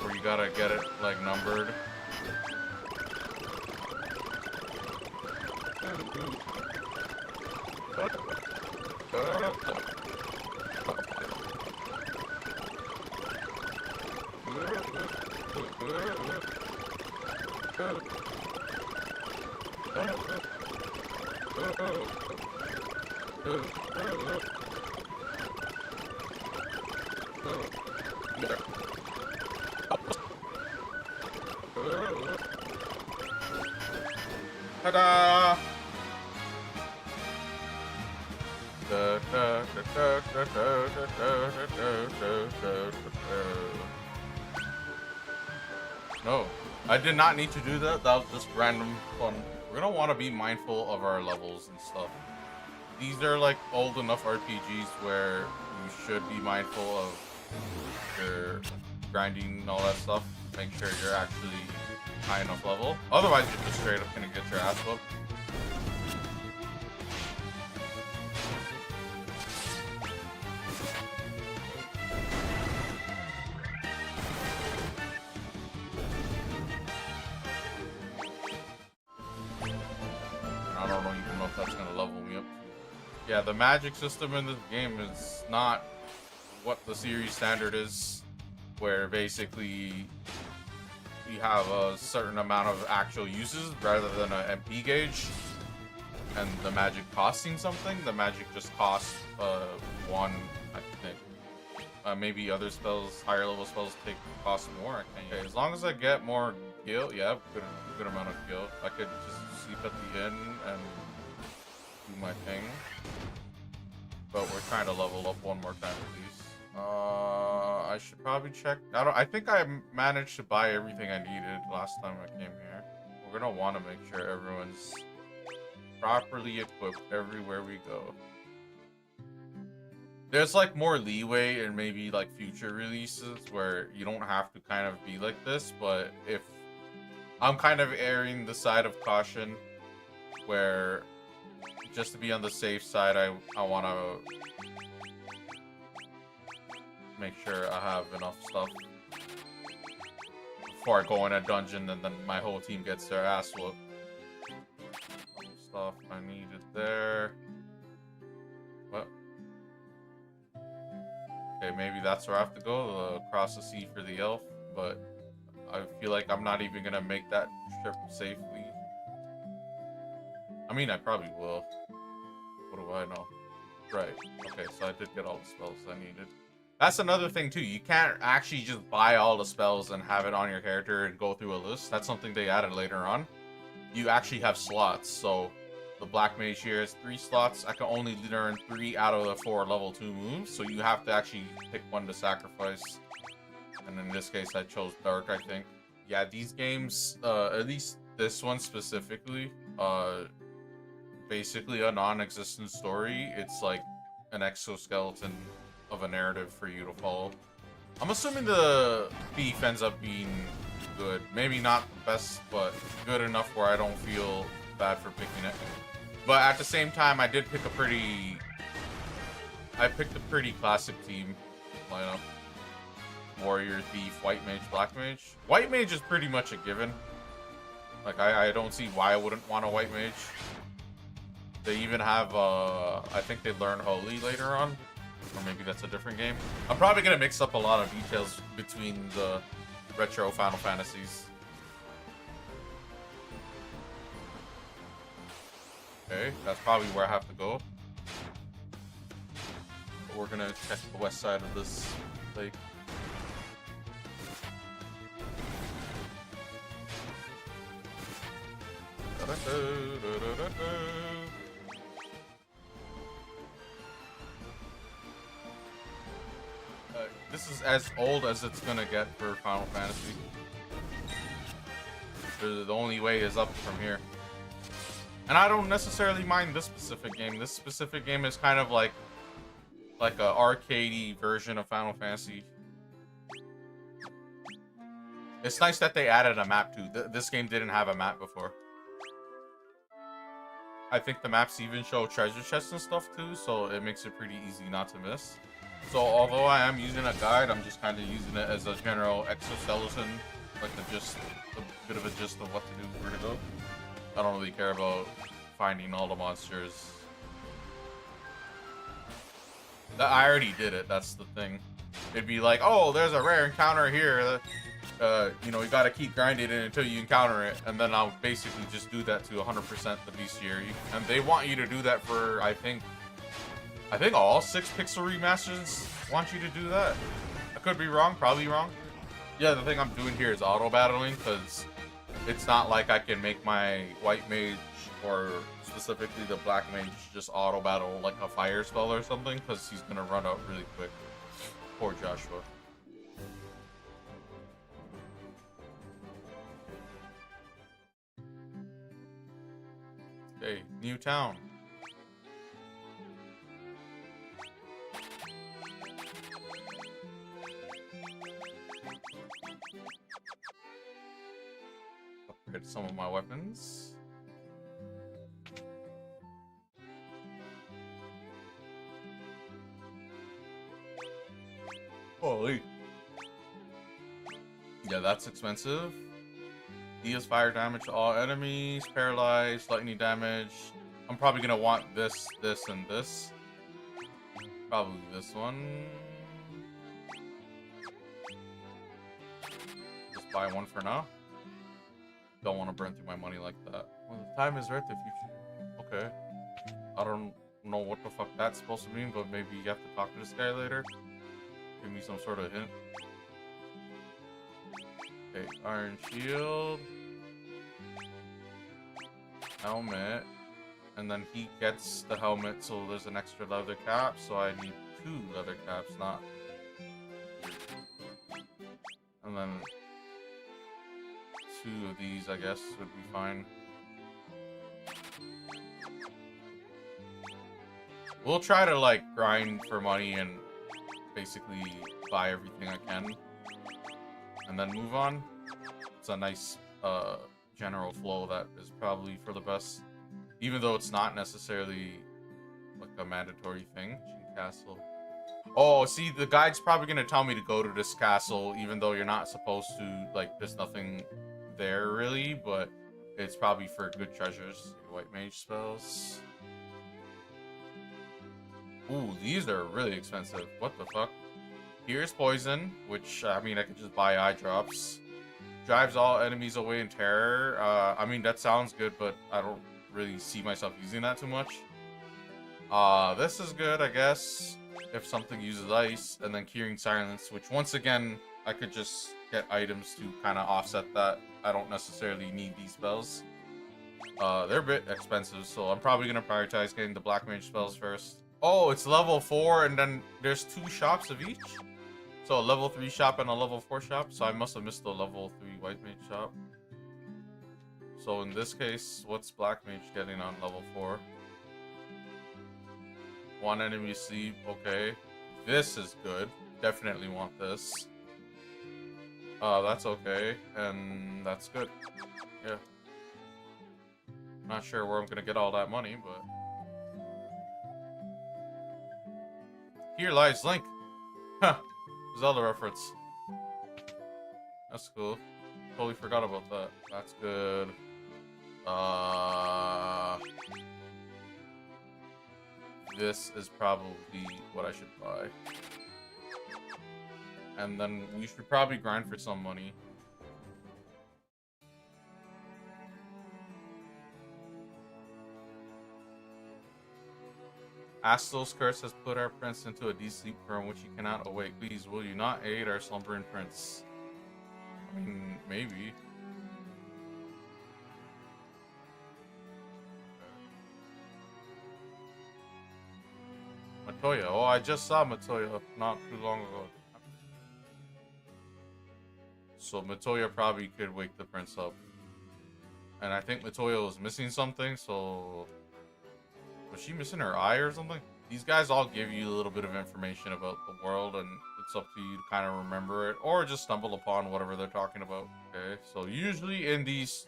where you gotta get it like numbered. Ta-da! No, I did not need to do that. That was just random fun. We're gonna want to be mindful of our levels and stuff. These are like old enough RPGs where you should be mindful of your grinding and all that stuff. Make sure you're actually high enough level. Otherwise, you're just straight up gonna get your ass whooped. I don't know even know if that's gonna level me up. Yeah, the magic system in this game is not what the series standard is, where basically you have a certain amount of actual uses rather than an MP gauge, and the magic costing something. The magic just costs one, I think. Maybe other spells, higher level spells, cost more. I can't. Okay, as long as I get more gil, yeah, good amount of gil. I could just sleep at the inn and do my thing. But we're trying to level up one more time at least. I should probably check. I think I managed to buy everything I needed last time I came here. We're gonna want to make sure everyone's properly equipped everywhere we go. There's like more leeway in maybe like future releases where you don't have to kind of be like this, but if I'm kind of erring the side of caution, where just to be on the safe side, I want to make sure I have enough stuff before I go in a dungeon and then my whole team gets their ass whooped. Stuff I needed there. What? Okay, maybe that's where I have to go, across the sea for the elf, but I feel like I'm not even gonna make that trip safely. I mean, I probably will. What do I know? Right. Okay, so I did get all the spells I needed. That's another thing too. You can't actually just buy all the spells and have it on your character and go through a list. That's something they added later on. You actually have slots. So the Black Mage here has 3 slots. I can only learn 3 out of the 4 level 2 moves. So you have to actually pick one to sacrifice. And in this case, I chose Dark, I think. Yeah, these games, at least this one specifically, basically a non-existent story. It's like an exoskeleton of a narrative for you to follow. I'm assuming the thief ends up being good. Maybe not the best, but good enough where I don't feel bad for picking it. But at the same time, I picked a pretty classic team lineup. Warrior, Thief, White Mage, Black Mage. White Mage is pretty much a given. Like, I don't see why I wouldn't want a White Mage. They even have, I think they learn Holy later on. Or maybe that's a different game. I'm probably going to mix up a lot of details between the retro Final Fantasies. Okay, that's probably where I have to go. But we're going to check the west side of this lake. This is as old as it's gonna get for Final Fantasy. The only way is up from here. And I don't necessarily mind this specific game. This specific game is kind of like a arcadey version of Final Fantasy. It's nice that they added a map too. This game didn't have a map before. I think the maps even show treasure chests and stuff too, so it makes it pretty easy not to miss. So although I am using a guide, I'm just kind of using it as a general exoskeleton, like a bit of a gist of what to do, where to go. I don't really care about finding all the monsters. I already did it, that's the thing. It'd be like, oh, there's a rare encounter here. You know, you gotta keep grinding it until you encounter it, and then I'll basically just do that to 100% the bestiary. And they want you to do that for, I think all 6 pixel remasters want you to do that. I could be wrong, probably wrong. Yeah, the thing I'm doing here is auto battling, because it's not like I can make my white mage or specifically the black mage just auto battle like a fire spell or something, because he's gonna run out really quick. Poor Joshua. Okay, new town. Upgrade some of my weapons. Holy. Yeah, that's expensive. Deals fire damage to all enemies, paralyzed, lightning damage. I'm probably gonna want this, this, and this. Probably this one. Just buy one for now. Don't want to burn through my money like that. When the time is right, the future. Okay. I don't know what the fuck that's supposed to mean, but maybe you have to talk to this guy later. Give me some sort of hint. Okay, iron shield. Helmet. And then he gets the helmet, so there's an extra leather cap, so I need 2 leather caps, not... And then 2 of these, I guess, would be fine. We'll try to, like, grind for money and basically buy everything I can. And then move on. It's a nice, general flow that is probably for the best. Even though it's not necessarily, like, a mandatory thing. Castle. Oh, see, the guide's probably gonna tell me to go to this castle, even though you're not supposed to, like, there's nothing there, really, but it's probably for good treasures. White mage spells. Ooh, these are really expensive. What the fuck? Here's poison, which, I mean, I could just buy eye drops. Drives all enemies away in terror. I mean, that sounds good, but I don't really see myself using that too much. This is good, I guess, if something uses ice, and then Curing Silence, which once again, I could just get items to kind of offset that. I don't necessarily need these spells. They're a bit expensive, so I'm probably going to prioritize getting the Black Mage spells first. Oh, it's level 4, and then there's 2 shops of each? So a level 3 shop and a level 4 shop. So I must have missed the level 3 white mage shop. So in this case, what's black mage getting on level 4? One enemy sleep. Okay. This is good. Definitely want this. That's okay. And that's good. Yeah. Not sure where I'm gonna get all that money, but... Here lies Link! Huh. Zelda reference. That's cool. Totally forgot about that. That's good. This is probably what I should buy. And then we should probably grind for some money. Astel's curse has put our prince into a deep sleep from which he cannot awake. Please, will you not aid our slumbering prince? I mean, maybe. Matoya. Oh, I just saw Matoya not too long ago. So Matoya probably could wake the prince up. And I think Matoya was missing something, so... Was she missing her eye or something? These guys all give you a little bit of information about the world, and it's up to you to kind of remember it, or just stumble upon whatever they're talking about. Okay, so usually in these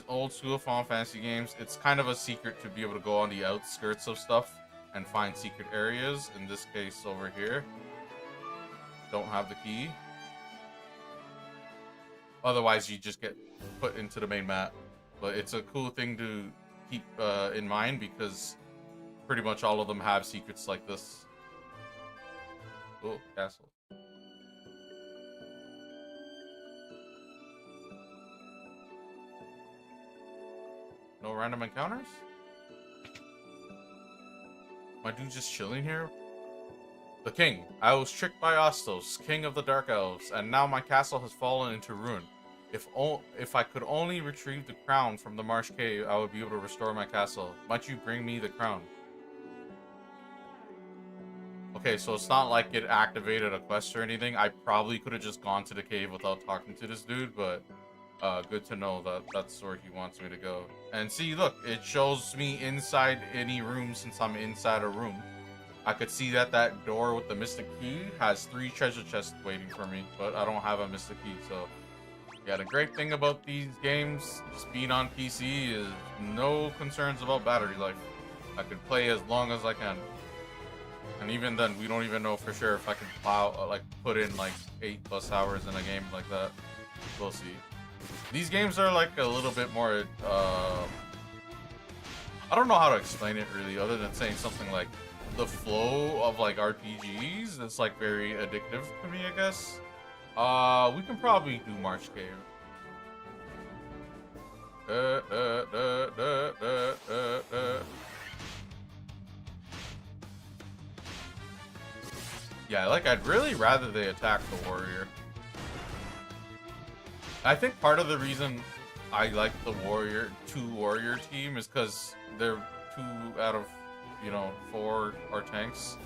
old school Final Fantasy games, it's kind of a secret to be able to go on the outskirts of stuff and find secret areas. In this case over here, don't have the key. Otherwise, you just get put into the main map. But it's a cool thing to keep in mind because pretty much all of them have secrets like this. Oh, castle. No random encounters? My dude just chilling here? The king. I was tricked by Ostos, king of the Dark Elves, and now my castle has fallen into ruin. If I could only retrieve the crown from the Marsh Cave, I would be able to restore my castle. Might you bring me the crown? Okay, so it's not like it activated a quest or anything. I probably could have just gone to the cave without talking to this dude, but good to know that that's where he wants me to go. And see, look, it shows me inside any room since I'm inside a room. I could see that that door with the Mystic Key has 3 treasure chests waiting for me, but I don't have a Mystic Key, so... Yeah, the great thing about these games, just being on PC, is no concerns about battery life. I could play as long as I can. And even then, we don't even know for sure if I can put in like 8+ hours in a game like that. We'll see. These games are like a little bit more, I don't know how to explain it really, other than saying something like the flow of like RPGs. It's like very addictive to me, I guess. We can probably do Marsh Cave. Yeah, like I'd really rather they attack the warrior. I think part of the reason I like the two warrior team is because they're 2 out of, 4 are tanks.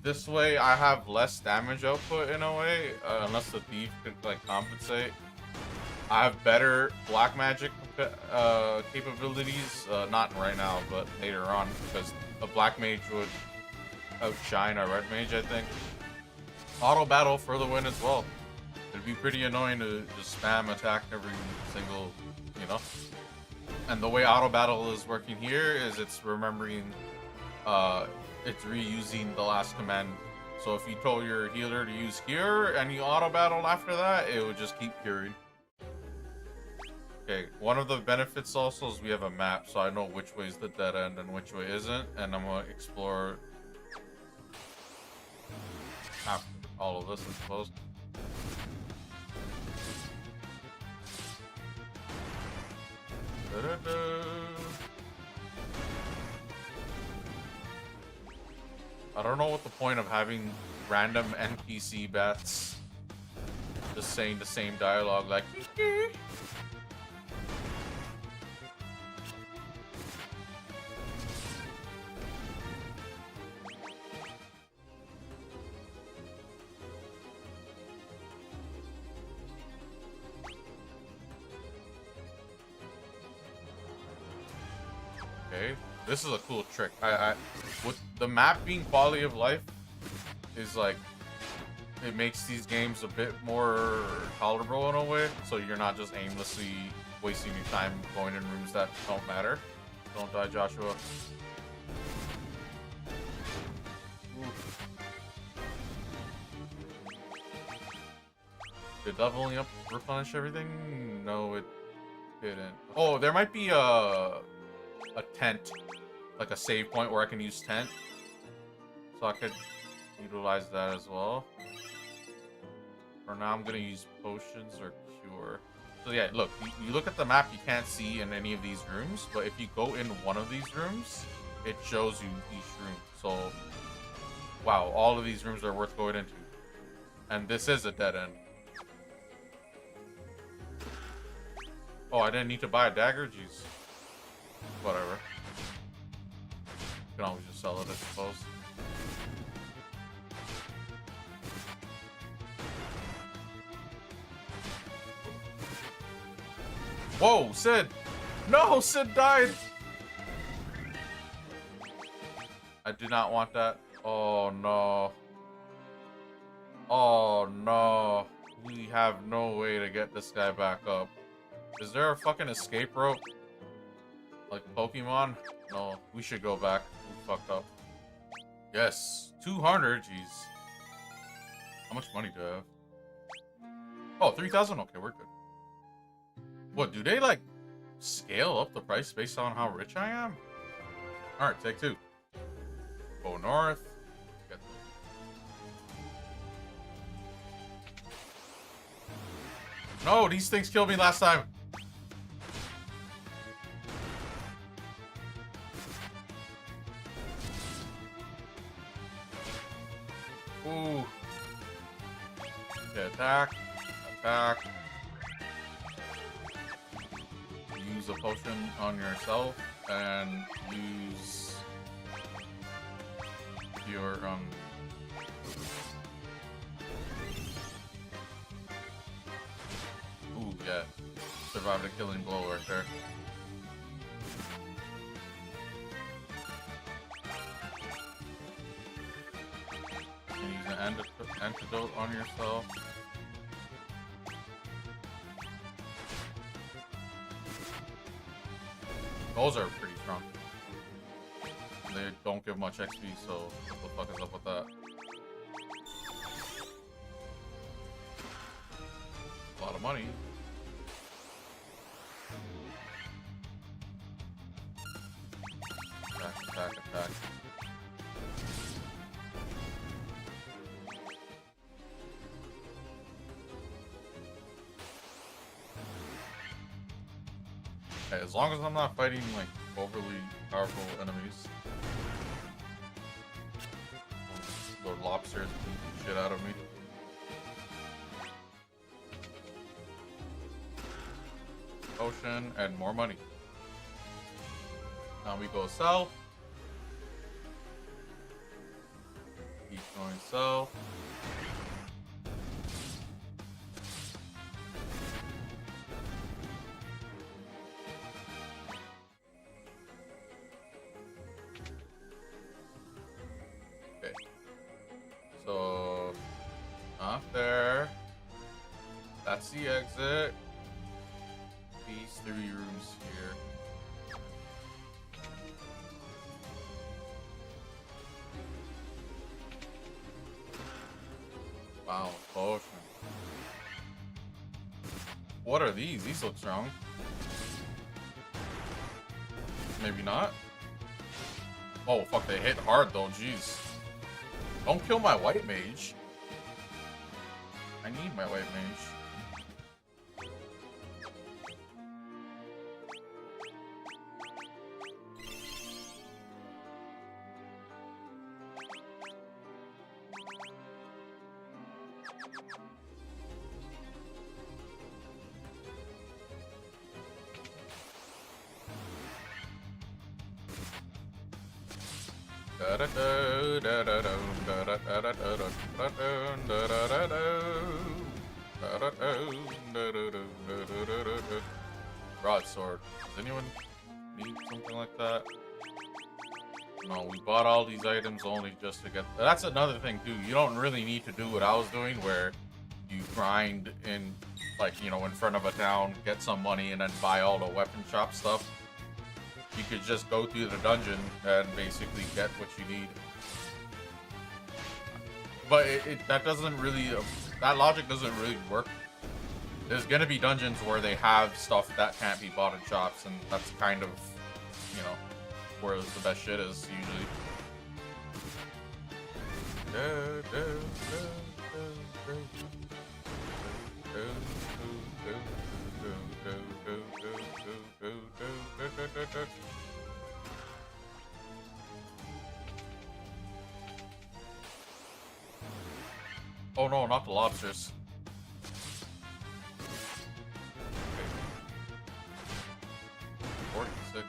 This way, I have less damage output in a way, unless the thief can like compensate. I have better black magic capabilities, not right now, but later on, because a black mage would outshine a red mage, I think. Auto battle for the win as well. It'd be pretty annoying to just spam attack every single, And the way auto battle is working here is it's remembering, it's reusing the last command. So if you told your healer to use cure and you auto battled after that, it would just keep curing. Okay, one of the benefits also is we have a map, so I know which way is the dead end and which way isn't, and I'm gonna explore after all of this, I suppose. I don't know what the point of having random NPC bats just saying the same dialogue like Okay, this is a cool trick. I with the map being quality of life is like it makes these games a bit more tolerable in a way, so you're not just aimlessly wasting your time going in rooms that don't matter. Don't die, Joshua. Oof. Did leveling up replenish everything? No, it didn't. Oh, there might be a tent, like a save point where I can use tent, so I could utilize that as well. For now, I'm gonna use potions or cure. So yeah, look, you look at the map, you can't see in any of these rooms, but if you go in one of these rooms, it shows you each room. So, wow, all of these rooms are worth going into. And this is a dead end. Oh, I didn't need to buy a dagger? Jeez. Whatever. You can always just sell it, I suppose. Whoa, Sid! No, Sid died! I do not want that. Oh, no. Oh, no. We have no way to get this guy back up. Is there a fucking escape rope? Like Pokemon? No, we should go back. We fucked up. Yes, 200, jeez. How much money do I have? Oh, 3,000? Okay, we're good. What, do they, like, scale up the price based on how rich I am? Alright, take 2. Go north. Get... No, these things killed me last time. Ooh. Okay, attack. Attack. Use a potion on yourself and use your ooh, yeah. Survived a killing blow right there. You can use an antidote on yourself. Those are pretty strong. They don't give much XP, so what the fuck is up with that? A lot of money. Attack, attack, attack. Okay, as long as I'm not fighting like overly powerful enemies. The lobsters beat the shit out of me. Potion and more money. Now we go south. Keep going south. Okay. So, not there. That's the exit. These 3 rooms here. Wow, potion. What are these? These look strong. Maybe not. Oh, fuck, they hit hard though, jeez. Don't kill my white mage. I need my white mage. Broadsword. Does anyone feet, something like that. No, we bought all these items only just to get... That's another thing, too. You don't really need to do what I was doing, where you grind in, like, you know, in front of a town, get some money, and then buy all the weapon shop stuff. You could just go through the dungeon and basically get what you need. But that doesn't really... that logic doesn't really work. There's gonna be dungeons where they have stuff that can't be bought in shops, and that's kind of, you know, where the best shit is, usually. Oh no, not the lobsters. 46.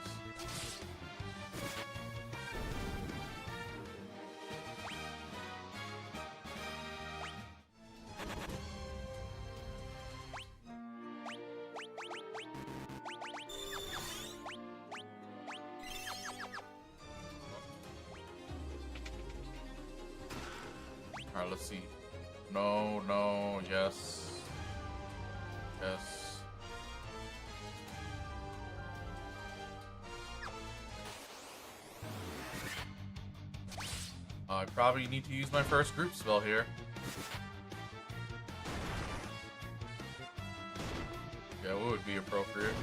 Alright, let's see. No, no, yes. Yes. I probably need to use my first group spell here. Yeah, what would be appropriate?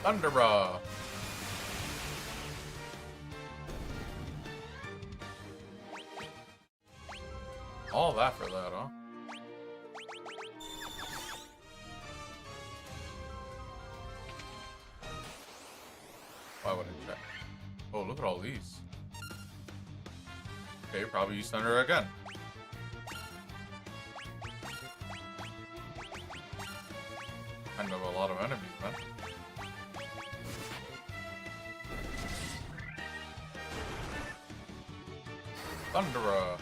Thunderbra! All that for that, huh? Why would I check? Oh, look at all these. Okay, probably use Thunder again. Kind of a lot of enemies, man. Thundera.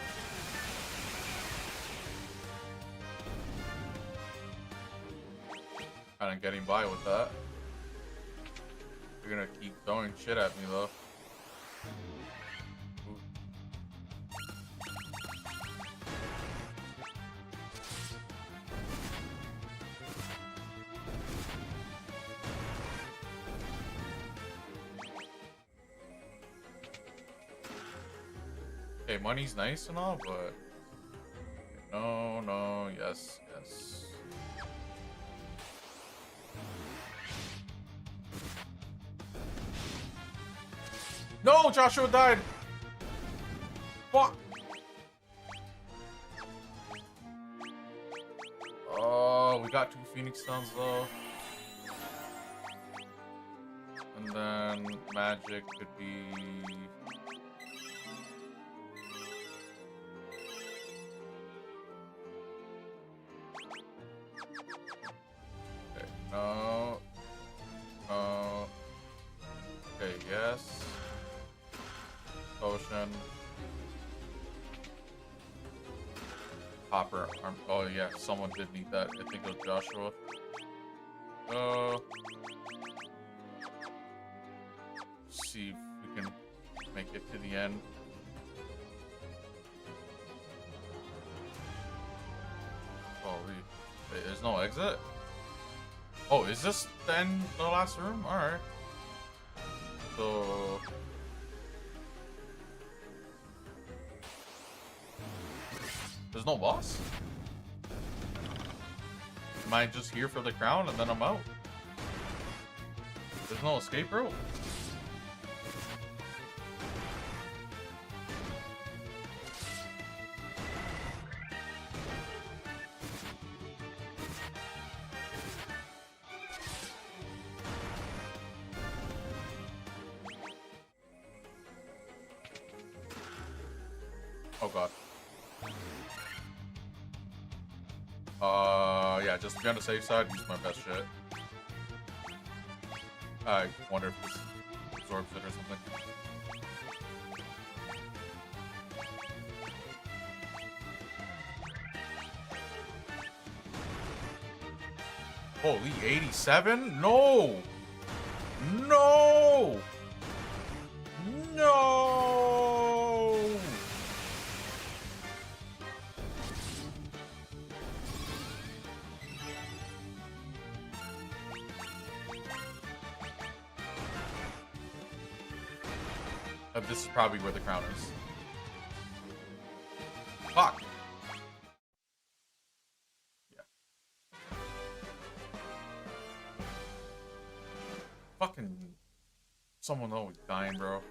Kind of getting by with that. You're gonna keep throwing shit at me though. Ooh. Okay, money's nice and all, but no, no, yes, yes. No, Joshua died. Fuck. Oh, we got 2 Phoenix Stones though. And then magic could be. Okay, no. No. Okay, yes. Potion. Hopper arm. Oh yeah, someone did need that. I think it was Joshua. See if we can make it to the end. Oh, wait, there's no exit? Oh, is this then the last room? Alright. So... there's no boss? Am I just here for the crown and then I'm out? There's no escape route? Oh god. Yeah, just to be on the safe side, use my best shit. I wonder if this absorbs it or something. Holy, 87? No! No! No! This is probably where the crown is. Fuck! Yeah. Fucking... Someone always dying, bro.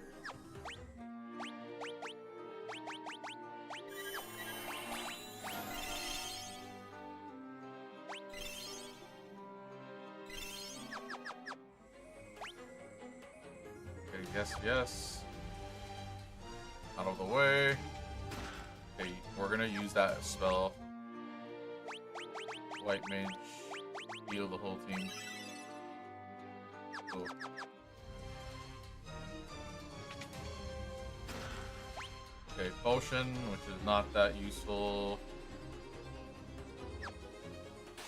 Okay, yes. Out of the way. Okay, we're gonna use that spell. White mage. Heal the whole team. Cool. Okay, potion, which is not that useful.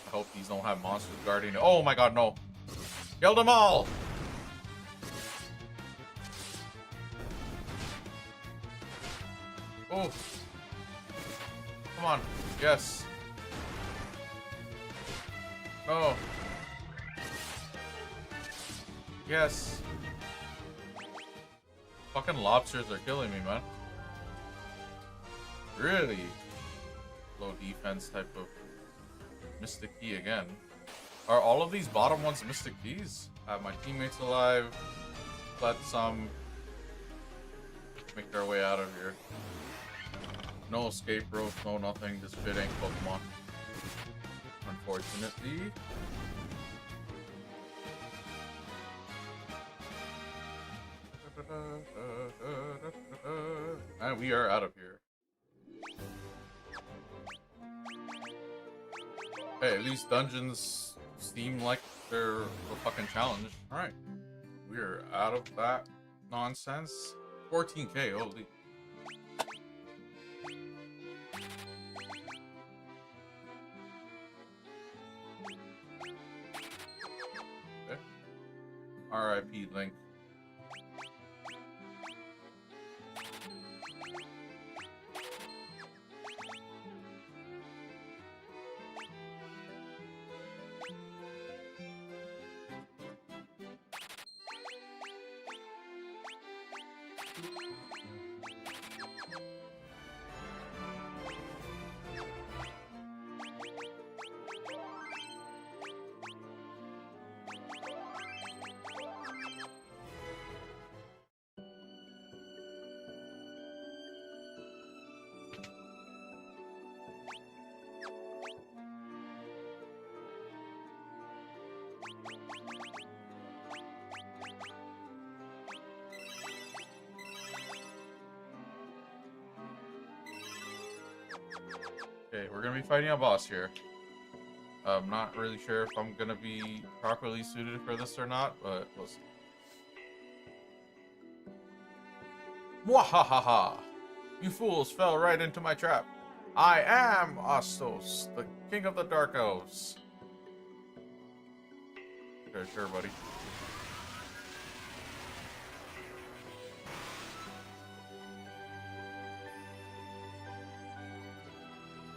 I hope these don't have monsters guarding it. Oh my god, no! Kill them all! Oh! Come on. Yes. No. Yes. Fucking lobsters are killing me, man. Really? Low defense type of Mystic Key again. Are all of these bottom ones Mystic Keys? I have my teammates alive. Let some make their way out of here. No escape rope, no nothing. This shit ain't Pokemon. Unfortunately. And we are out of here. Hey, at least dungeons seem like they're a fucking challenge. Alright. We're out of that nonsense. 14k, holy. Okay. R.I.P. Link. Okay, we're gonna be fighting a boss here. I'm not really sure if I'm gonna be properly suited for this or not, but we'll see. Mwahaha! You fools fell right into my trap. I am Astos, the king of the Dark Elves. Okay, sure, buddy.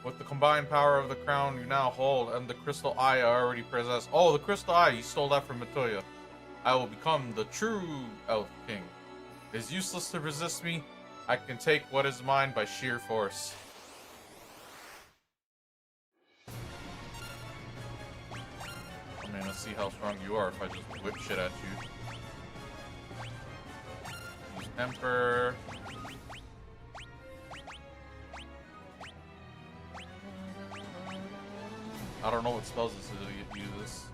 With the combined power of the crown you now hold and the crystal eye I already possess. Oh, the crystal eye! You stole that from Matoya. I will become the true elf king. It is useless to resist me. I can take what is mine by sheer force. I mean, let's see how strong you are if I just whip shit at you. Use Temper. I don't know what spells this uses.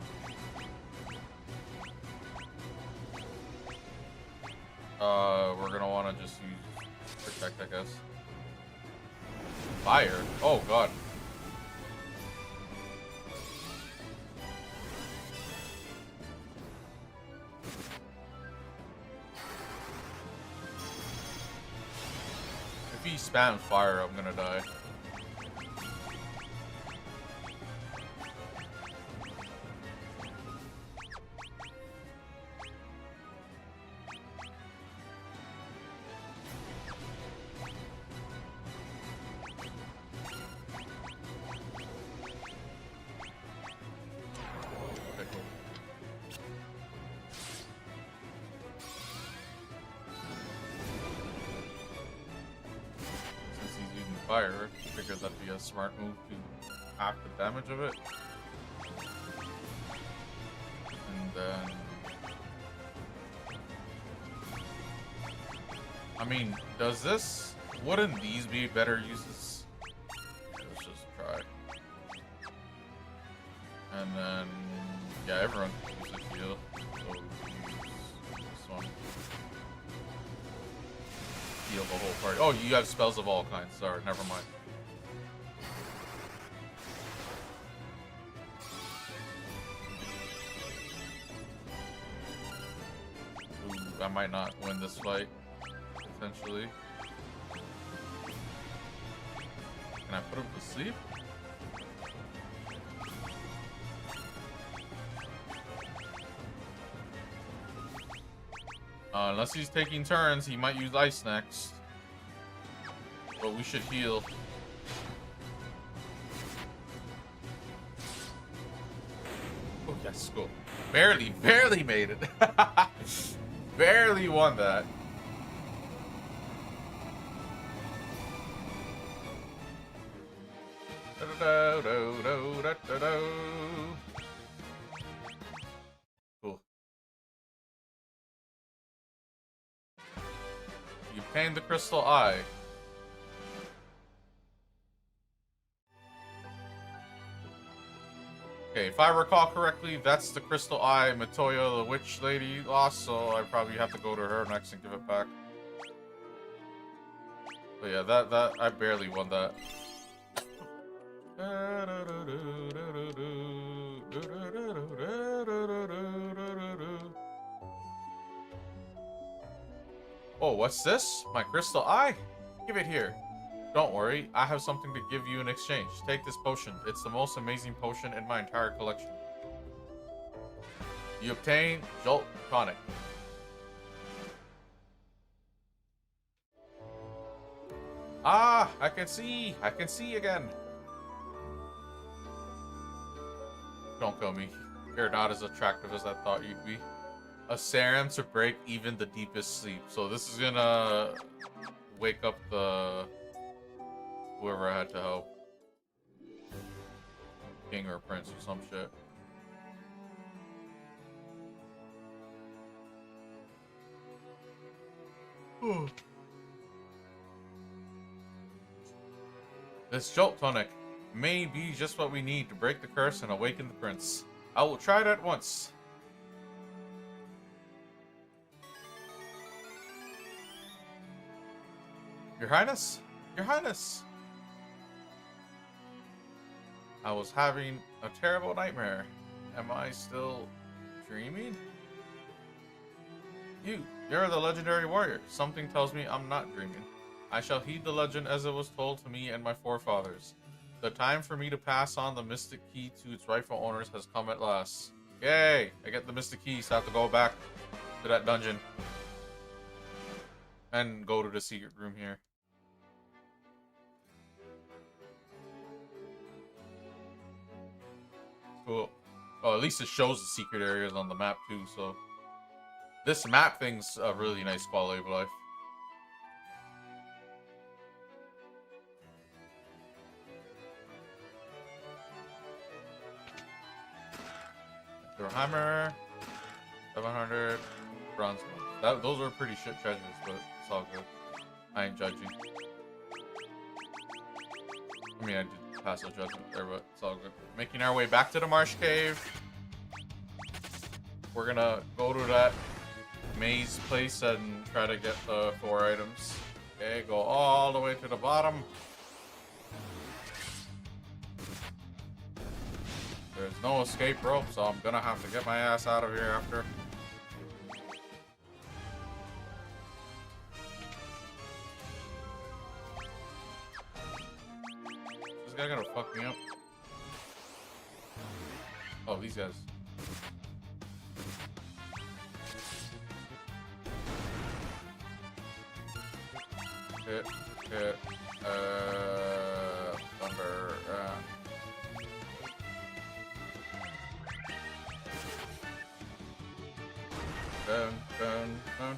We're gonna want to just use Protect, I guess. Fire? Oh god. If he spams fire, I'm gonna die. fire. I figured that'd be a smart move to half the damage of it. And then... I mean, does this... Wouldn't these be better uses? Let's just try. And then... Yeah, everyone can use a heal. So we use this one. Heal the whole party. Oh, you have spells of all kinds. Sorry, never mind. Ooh, I might not win this fight. Potentially. Can I put him to sleep? Unless he's taking turns, he might use ice next. But we should heal. Oh yes, go. Barely made it. Barely won that. Cool. You obtained the crystal eye. Okay, if I recall correctly, that's the crystal eye Matoya, the witch lady, lost, so I probably have to go to her next and give it back. But yeah, that I barely won that. Oh, what's this? My crystal eye? Give it here. Don't worry, I have something to give you in exchange. Take this potion. It's the most amazing potion in my entire collection. You obtain Jolt Tonic. Ah, I can see again. Don't kill me. You're not as attractive as I thought you'd be. A serum to break even the deepest sleep. So this is gonna wake up the whoever I had to help. King or prince or some shit. This Jolt Tonic may be just what we need to break the curse and awaken the prince. I will try it at once. Your Highness? Your Highness! I was having a terrible nightmare. Am I still dreaming? You're the legendary warrior. Something tells me I'm not dreaming. I shall heed the legend as it was told to me and my forefathers. The time for me to pass on the mystic key to its rightful owners has come at last. Yay! I get the mystic key, so I have to go back to that dungeon. And go to the secret room here. Cool. Oh, at least it shows the secret areas on the map too, so... This map thing's a really nice quality of life. Hammer, 700, bronze. Those were pretty shit treasures, but it's all good. I ain't judging. I mean, I did pass a judgment there, but it's all good. Making our way back to the Marsh Cave. We're gonna go to that maze place and try to get the 4 items. Okay, go all the way to the bottom. There's no escape rope, so I'm gonna have to get my ass out of here after. This guy gonna fuck me up. Oh, these guys. Hit, thunder, dun, dun, dun.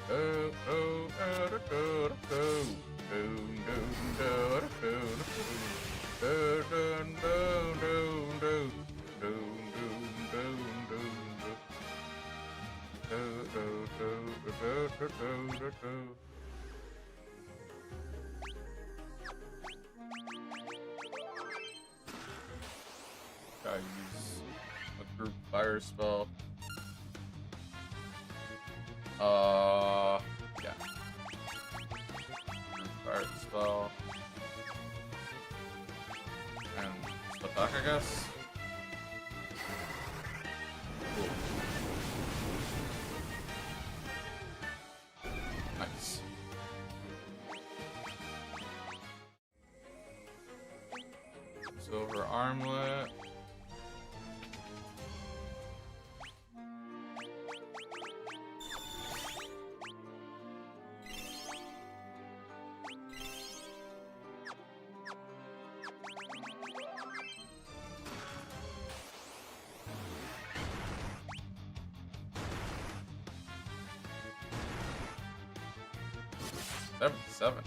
Go. Gotta use a group fire spell. Yeah. Group fire spell. And step back, I guess. Cool. Nice. Silver armlet. Seven.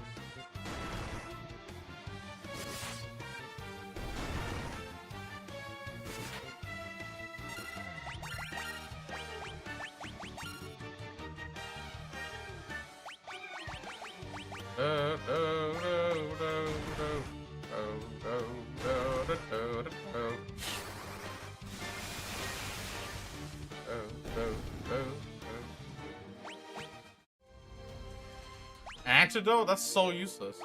Antidote? That's so useless.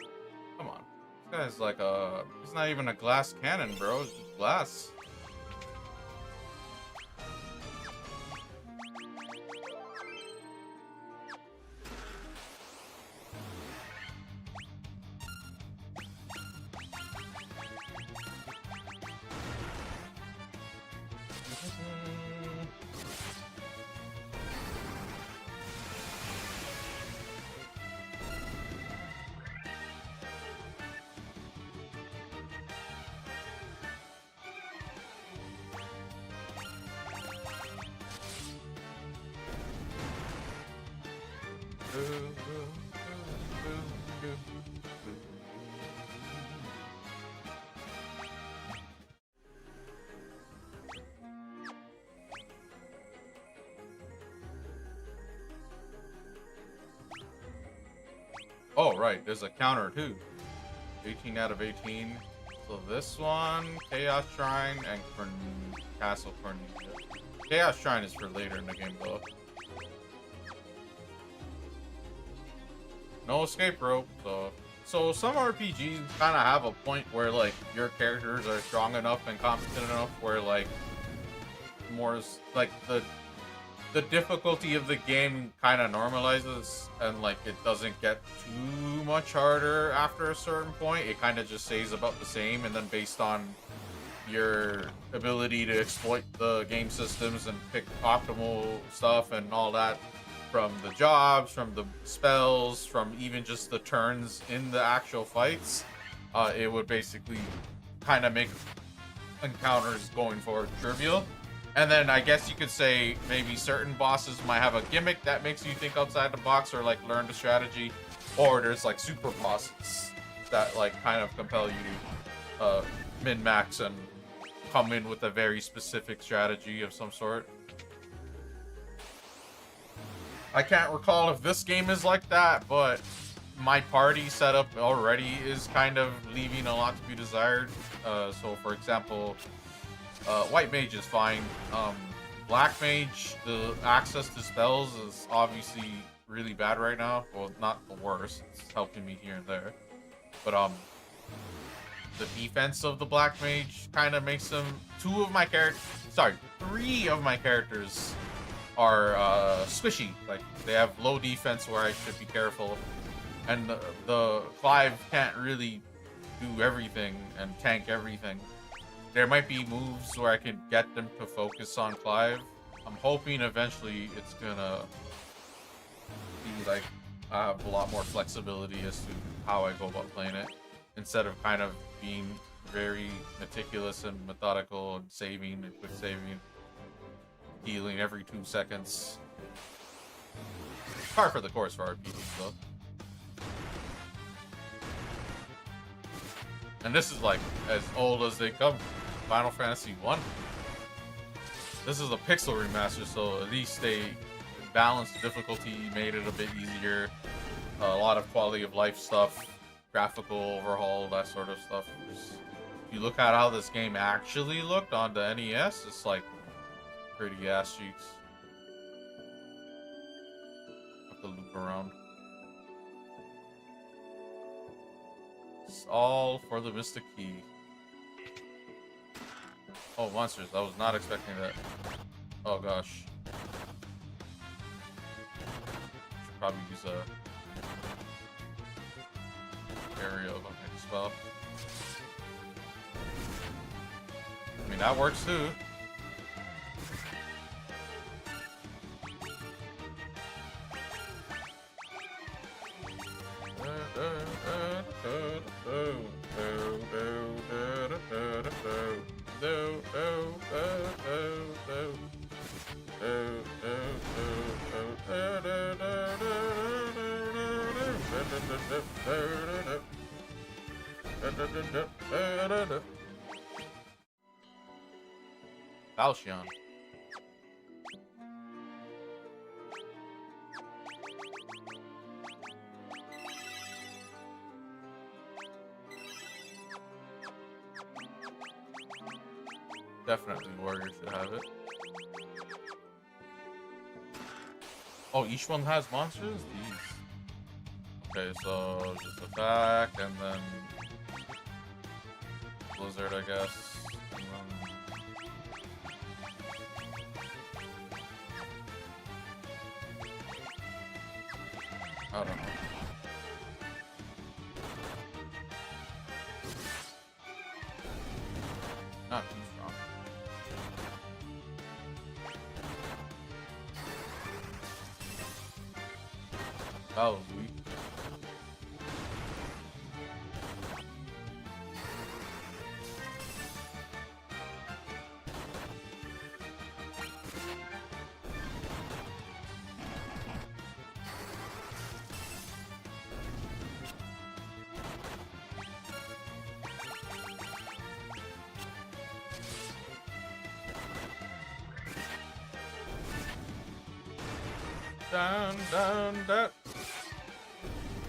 Come on. This guy's like a... He's not even a glass cannon, bro. It's just glass. Oh, right. There's a counter, too. 18 out of 18. So this one, Chaos Shrine, and Castle Cornelia. Chaos Shrine is for later in the game, though. No escape rope, so some RPGs kind of have a point where, like, your characters are strong enough and competent enough where, like, more, like, the difficulty of the game kind of normalizes and, like, it doesn't get too much harder after a certain point. It kind of just stays about the same, and then based on your ability to exploit the game systems and pick optimal stuff and all that, from the jobs, from the spells, from even just the turns in the actual fights, it would basically kind of make encounters going forward trivial. And then I guess you could say maybe certain bosses might have a gimmick that makes you think outside the box or like learn the strategy, or there's like super bosses that like kind of compel you to min-max and come in with a very specific strategy of some sort. I can't recall if this game is like that, but my party setup already is kind of leaving a lot to be desired. So for example, White Mage is fine. Black Mage, the access to spells is obviously really bad right now. Well, not the worst. It's helping me here and there. But the defense of the Black Mage kind of makes them... 3 of my characters are squishy. Like, they have low defense where I should be careful. And the Clive can't really do everything and tank everything. There might be moves where I can get them to focus on Clive. I'm hoping eventually it's gonna be like I have a lot more flexibility as to how I go about playing it, instead of kind of being very meticulous and methodical and saving and quick saving, healing every 2 seconds. Par for the course for RPGs though. And this is like as old as they come. Final Fantasy 1. This is a pixel remaster, so at least they balanced the difficulty, made it a bit easier. A lot of quality of life stuff, graphical overhaul, that sort of stuff. If you look at how this game actually looked on the NES, it's like pretty ass cheeks. Have to loop around. It's all for the Mystic Key. Oh, monsters. I was not expecting that. Oh, gosh. Should probably use a area of a mix spell. I mean, that works too. Falchion. Definitely warrior should have it. Oh, each one has monsters? Jeez. Okay, so just attack and then Blizzard, I guess. And then... I don't know. Not too strong. That was weak. Down, down, down.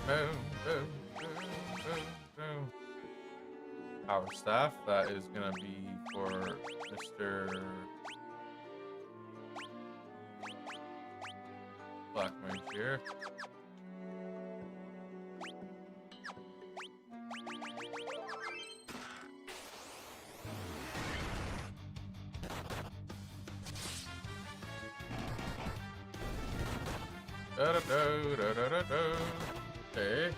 Down, down, down, down. Power staff, that is gonna be for Mr. Black Mage here. Okay.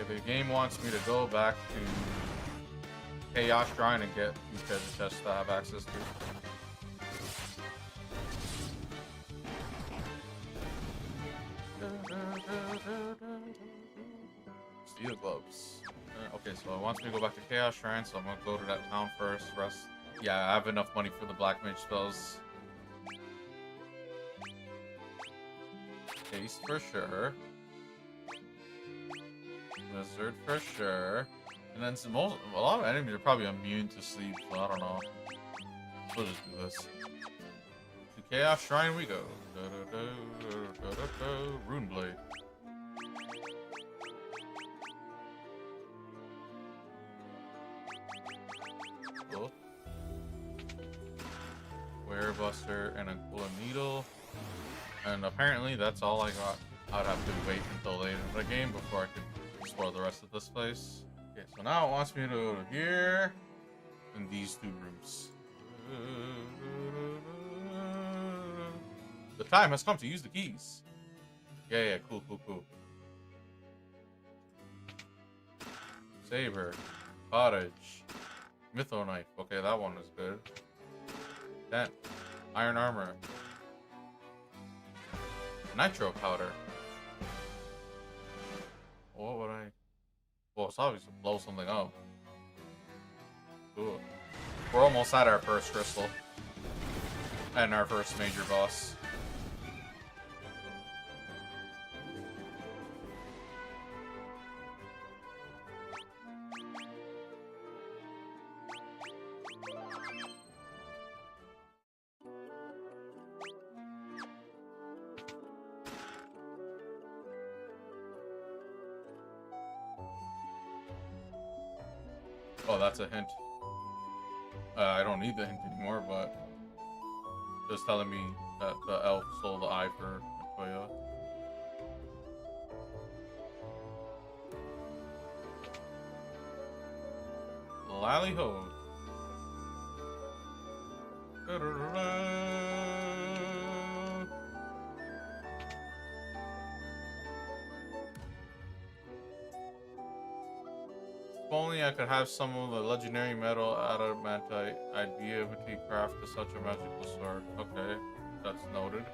The game wants me to go back to Chaos Shrine and get these treasure chests to have access to. Steel gloves. Okay, so it wants me to go back to Chaos Shrine, so I'm gonna go to that town first. Rest. Yeah, I have enough money for the Black Mage spells. Haste for sure. Wizard for sure. And then a lot of enemies are probably immune to sleep, so I don't know. We'll just do this. To Chaos Shrine we go. Rune Blade. Cool. Werebuster and a Golden Needle. And apparently that's all I got. I'd have to wait until later in the game before I could explore the rest of this place. Okay, so now it wants me to go to here in these two rooms. The time has come to use the keys. Yeah, cool. Saber, cottage, mytho knife. Okay, that one is good. Dent, iron armor, nitro powder. What would I? Well, it's obviously blow something up. Cool. We're almost at our first crystal. And our first major boss. Oh, that's a hint. I don't need the hint anymore, but just telling me that the elf stole the eye for Toya. Lally-ho. If only I could have some of the legendary metal adamantite, I'd be able to craft such a magical sword. Okay, that's noted.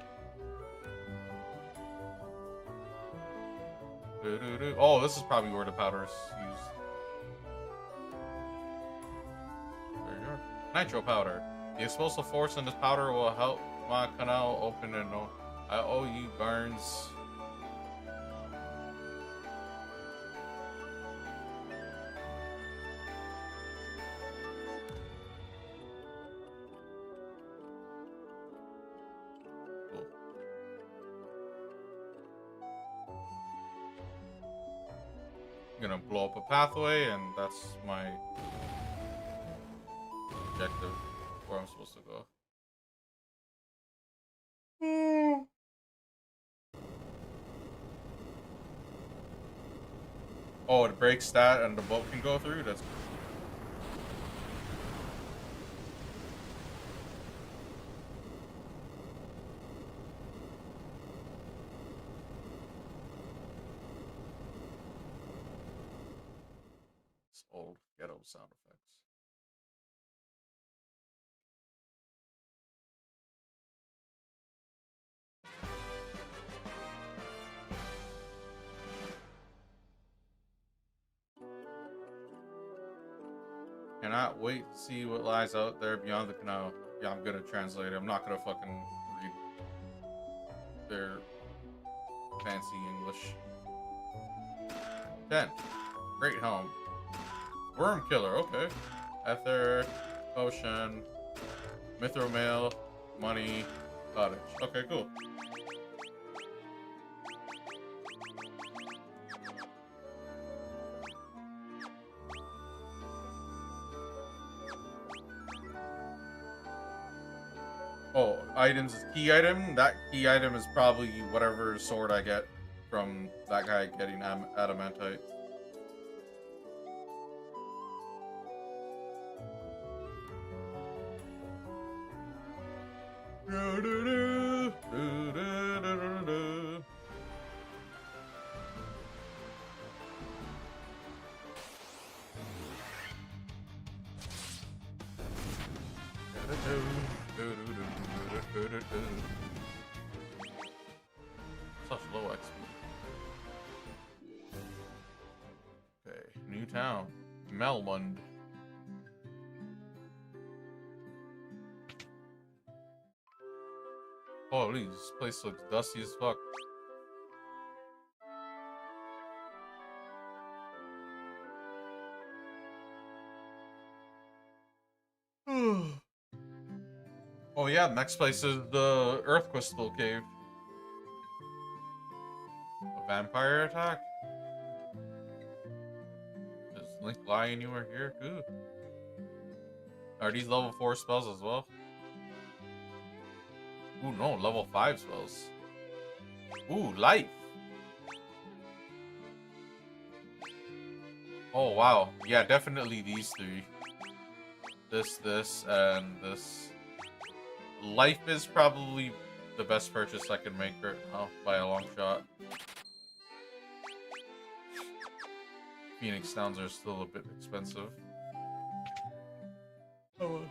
Oh, this is probably where the powder is used. There you are. Nitro powder. The explosive force in this powder will help my canal open and I owe you, Burns. Gonna blow up a pathway, and that's my objective where I'm supposed to go. Oh, it breaks that and the boat can go through? That's old ghetto sound effects. Cannot wait to see what lies out there beyond the canal. Yeah, I'm gonna translate it. I'm not gonna fucking read their fancy English. 10. Great Helm. Worm Killer, okay. Ether, Potion, Mithril Mail, Money, Cottage. Okay, cool. Oh, items is key item. That key item is probably whatever sword I get from that guy getting adamantite. Such low XP. Okay, new town, Melmund. Holy, this place looks dusty as fuck. Oh yeah, next place is the Earth Crystal Cave. A vampire attack? Does Link lie anywhere here? Ooh. Are these level 4 spells as well? Ooh, no, level 5 spells. Ooh, life. Oh, wow. Yeah, definitely these three. This, and this. Life is probably the best purchase I can make right now, by a long shot. Phoenix Downs are still a bit expensive. Oh.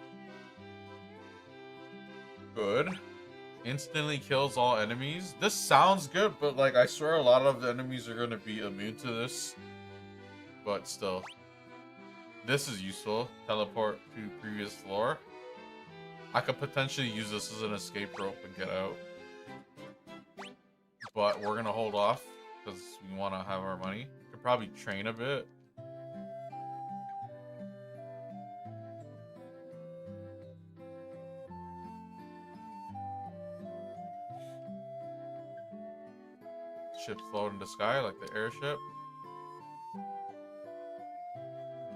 Good. Instantly kills all enemies. This sounds good, but like I swear a lot of the enemies are gonna be immune to this. But still. This is useful. Teleport to previous floor. I could potentially use this as an escape rope and get out. But we're gonna hold off because we want to have our money. Could probably train a bit. Ships float in the sky like the airship.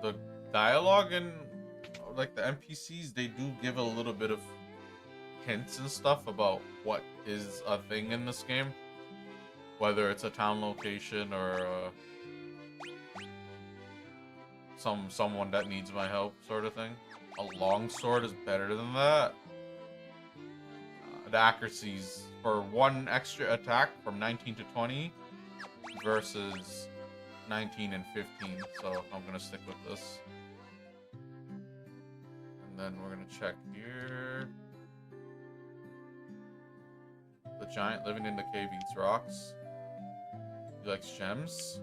The dialogue and like the NPCs, they do give a little bit of hints and stuff about what is a thing in this game, whether it's a town location or someone that needs my help sort of thing. A long sword is better than that. The accuracies for one extra attack from 19 to 20 versus 19 and 15, so I'm gonna stick with this. And then we're gonna check here. The giant living in the cave eats rocks. He likes gems.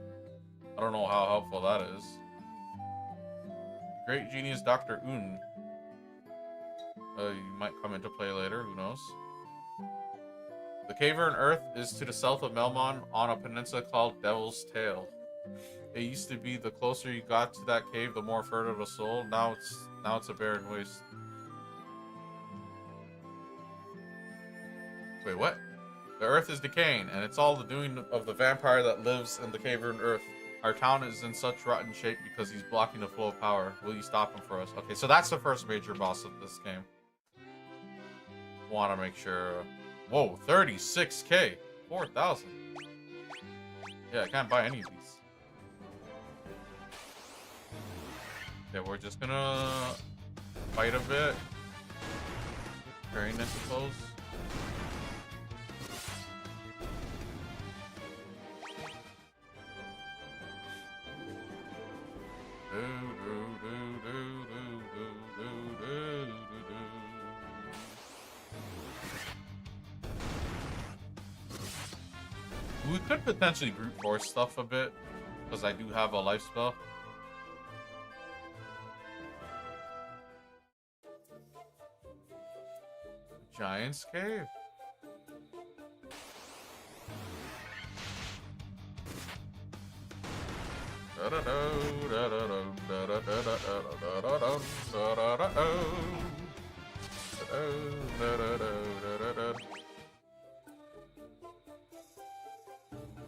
I don't know how helpful that is. Great genius Dr. Un. You might come into play later, who knows? The Cavern of Earth is to the south of Melmon on a peninsula called Devil's Tail. It used to be the closer you got to that cave, the more fertile the soul. Now it's a barren waste. Wait, what? The earth is decaying, and it's all the doing of the vampire that lives in the Cavern of Earth. Our town is in such rotten shape because he's blocking the flow of power. Will you stop him for us? Okay, so that's the first major boss of this game. Want to make sure. Whoa, 36k, 4,000. Yeah, I can't buy any of these. Yeah, we're just gonna fight a bit. Very nice close. We could potentially brute force stuff a bit, because I do have a life spell. Giant's Cave.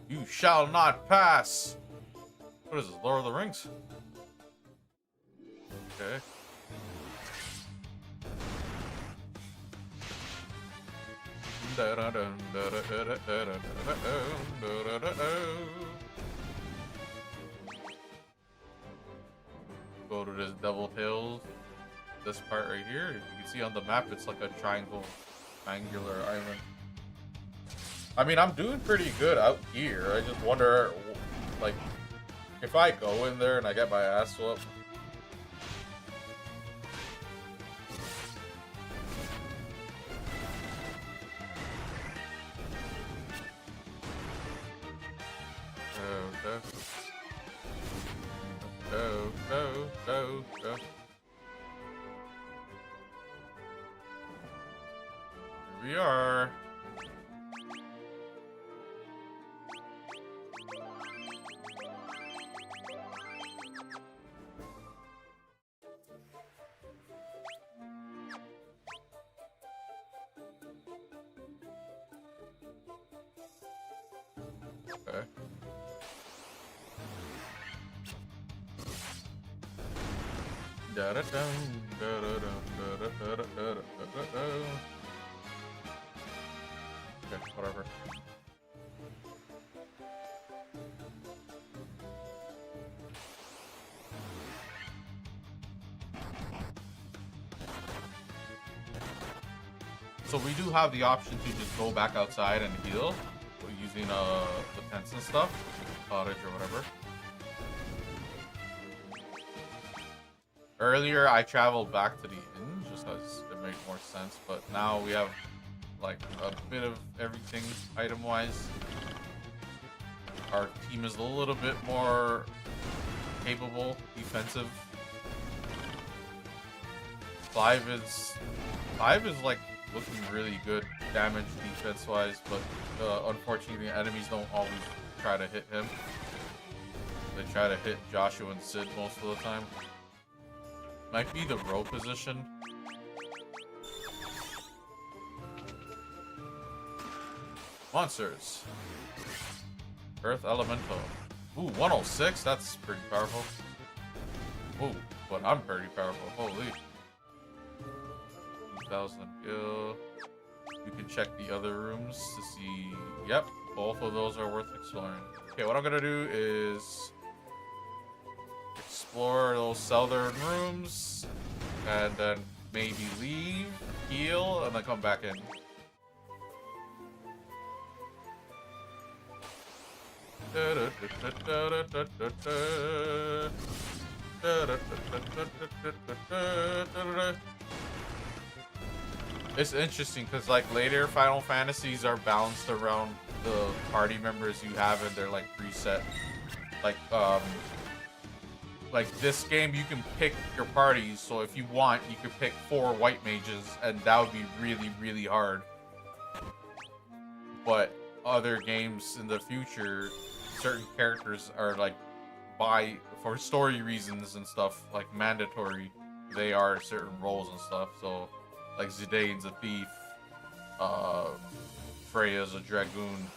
You shall not pass. What is this, Lord of the Rings? Okay. Go to this Devil Hills. This part right here. If you can see on the map, it's like a triangular island. I mean, I'm doing pretty good out here. I just wonder, like, if I go in there and I get my ass whooped. Go. Here we are. Okay. Okay, whatever. So we do have the option to just go back outside and heal using the tents and stuff, cottage or whatever. Earlier, I traveled back to the inn just because it made more sense, but now we have like a bit of everything item-wise. Our team is a little bit more capable, defensive. 5 is like looking really good damage defense wise, but unfortunately the enemies don't always try to hit him. They try to hit Joshua and Sid most of the time. Might be the row position. Monsters. Earth Elemental. Ooh, 106? That's pretty powerful. Ooh, but I'm pretty powerful. Holy. 2,000 gil. We can check the other rooms to see. Yep, both of those are worth exploring. Okay, what I'm gonna do is explore those southern rooms and then maybe leave, heal, and then come back in. It's interesting because like later Final Fantasies are balanced around the party members you have and they're like preset. Like this game you can pick your parties, so if you want you could pick 4 white mages and that would be really, really hard. But other games in the future, certain characters are like for story reasons and stuff, like mandatory, they are certain roles and stuff. So like Zidane's a thief, Freya's a dragoon.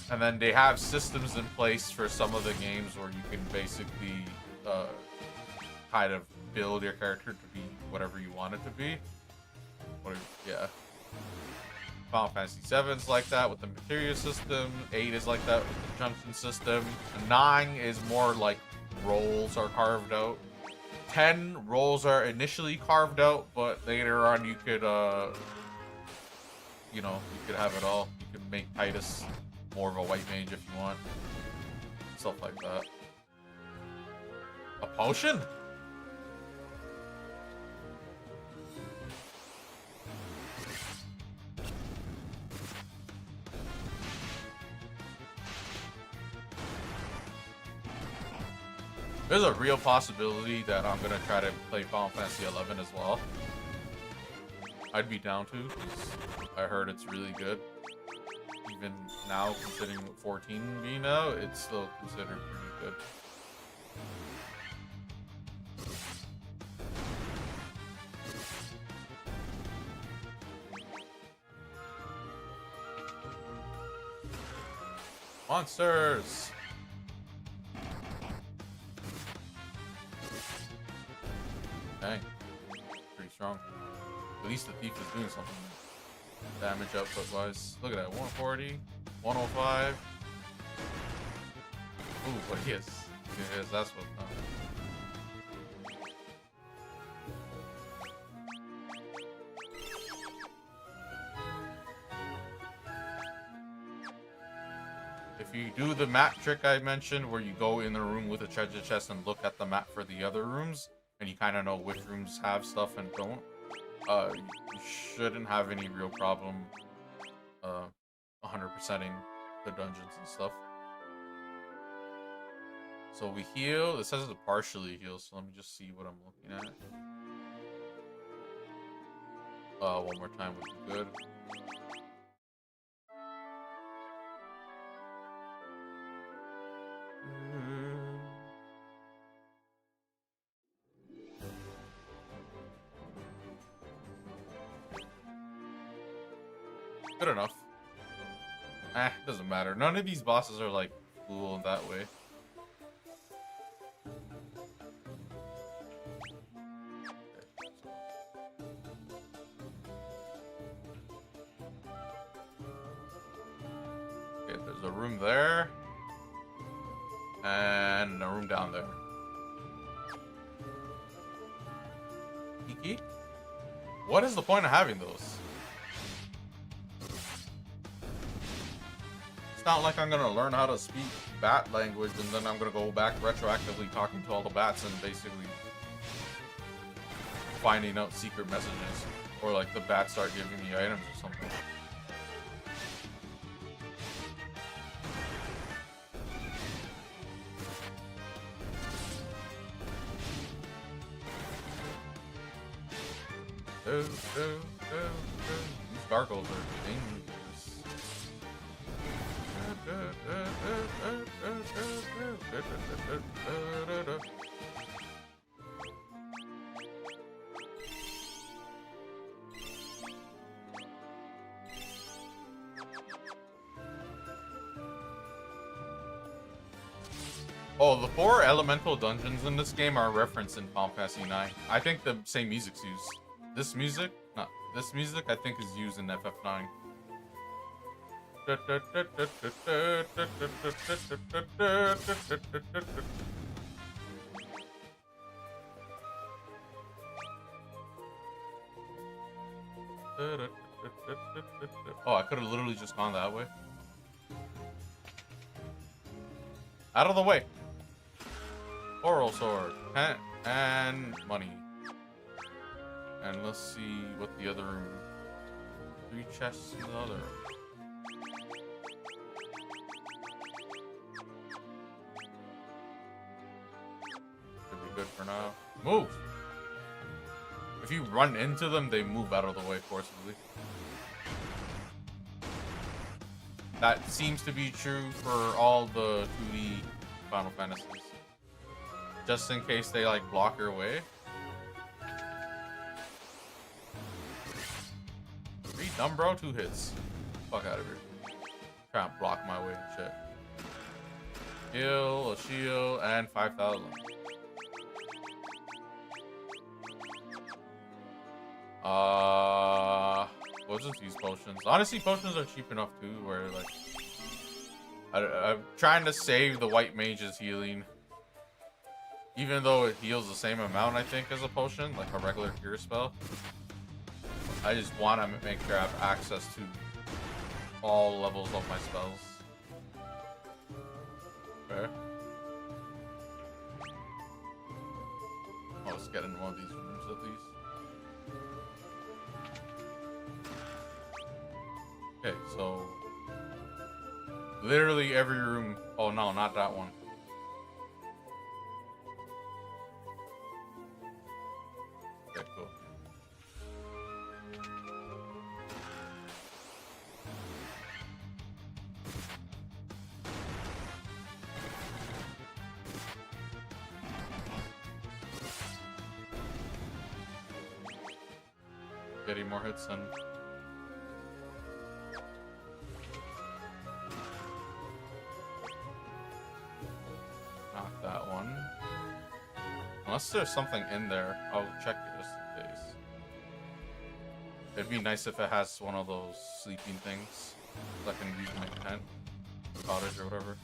And then they have systems in place for some of the games where you can basically kind of build your character to be whatever you want it to be. Yeah. Final Fantasy 7's like that with the materia system. 8 is like that with the junction system. 9 is more like roles are carved out. 10 roles are initially carved out, but later on you could, you know, you could have it all. You could make Titus more of a white mage if you want. Stuff like that. A potion? There's a real possibility that I'm gonna try to play Final Fantasy 11 as well. I'd be down to, because I heard it's really good. Even now, considering 14 being out, it's still considered pretty good. Monsters! Dang. Pretty strong. At least the thief is doing something. Damage output wise. Look at that. 140, 105. Ooh, but he is. Yes, that's what. If you do the map trick I mentioned, where you go in the room with a treasure chest and look at the map for the other rooms, and you kind of know which rooms have stuff and don't, you shouldn't have any real problem 100%ing the dungeons and stuff. So we heal. It says it's partially heal, so let me just see what I'm looking at. One more time would be good. Good enough. Doesn't matter. None of these bosses are like cool in that way. Okay, there's a room there. And a room down there. Kiki? What is the point of having those? It's not like I'm gonna learn how to speak bat language and then I'm gonna go back retroactively talking to all the bats and basically finding out secret messages. Or like the bats start giving me items or something. These gargoyles are dangerous. Oh, the 4 elemental dungeons in this game are referenced in Final Fantasy IX. I think the same music's used. This music, I think is used in FF9. Oh, I could have literally just gone that way. Out of the way. Oral sword. And money. And let's see what the other room. 3 chests in the other room. Should be good for now. Move! If you run into them, they move out of the way forcibly. That seems to be true for all the 2D Final Fantasies. Just in case they like block your way. Are you dumb, bro? 2 hits. Fuck out of here. Trying to block my way and shit. Heal, a shield, and 5,000. We'll just use potions. Honestly, potions are cheap enough too, where like I'm trying to save the white mage's healing. Even though it heals the same amount, I think, as a potion, like a regular cure spell. I just want to make sure I have access to all levels of my spells. Okay. Oh, let's get into one of these rooms at least. Okay, so literally every room. Oh no, not that one. Okay, cool. Getting more hits than. Not that one. Unless there's something in there, I'll check it just in case. It'd be nice if it has one of those sleeping things that I can use in my tent, cottage, or whatever.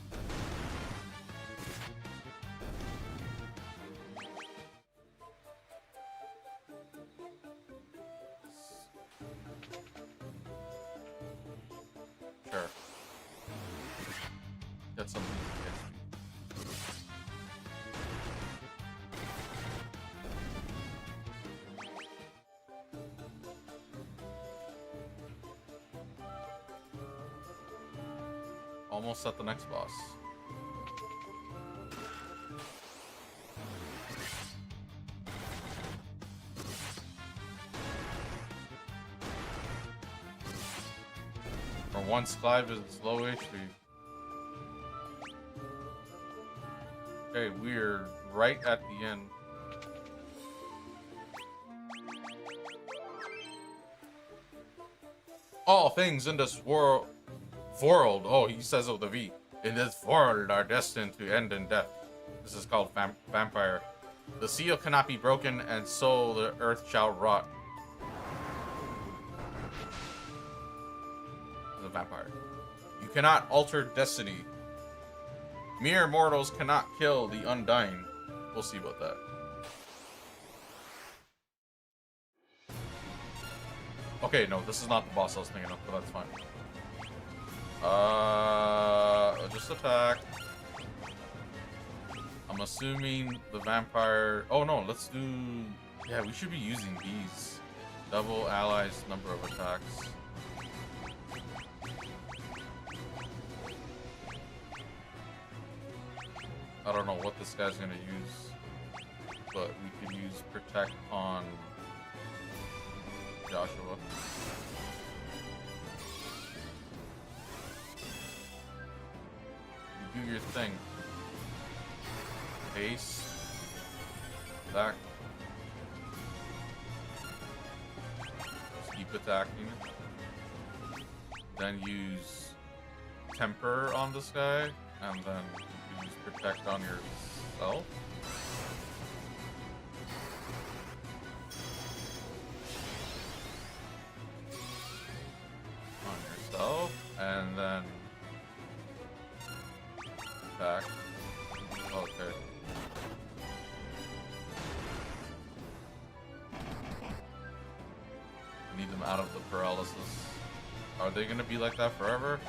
Sure. Get something to get me. Almost at the next boss. For once, Clive is low HP. Okay, we're right at the end. All things in this world, oh, he says it with a V. In this world are destined to end in death. This is called vampire. The seal cannot be broken, and so the earth shall rot. The vampire. You cannot alter destiny. Mere mortals cannot kill the undying. We'll see about that. Okay, no, this is not the boss I was thinking of, but that's fine. Just attack. I'm assuming the vampire. Oh no, let's do. Yeah, we should be using these. Double allies number of attacks. I don't know what this guy's gonna use, but we could use protect on Joshua. You do your thing. Base. Back. Just keep attacking. Then use Temper on this guy, and then use Protect on yourself. And then back. Okay. Need them out of the paralysis. Are they gonna be like that forever?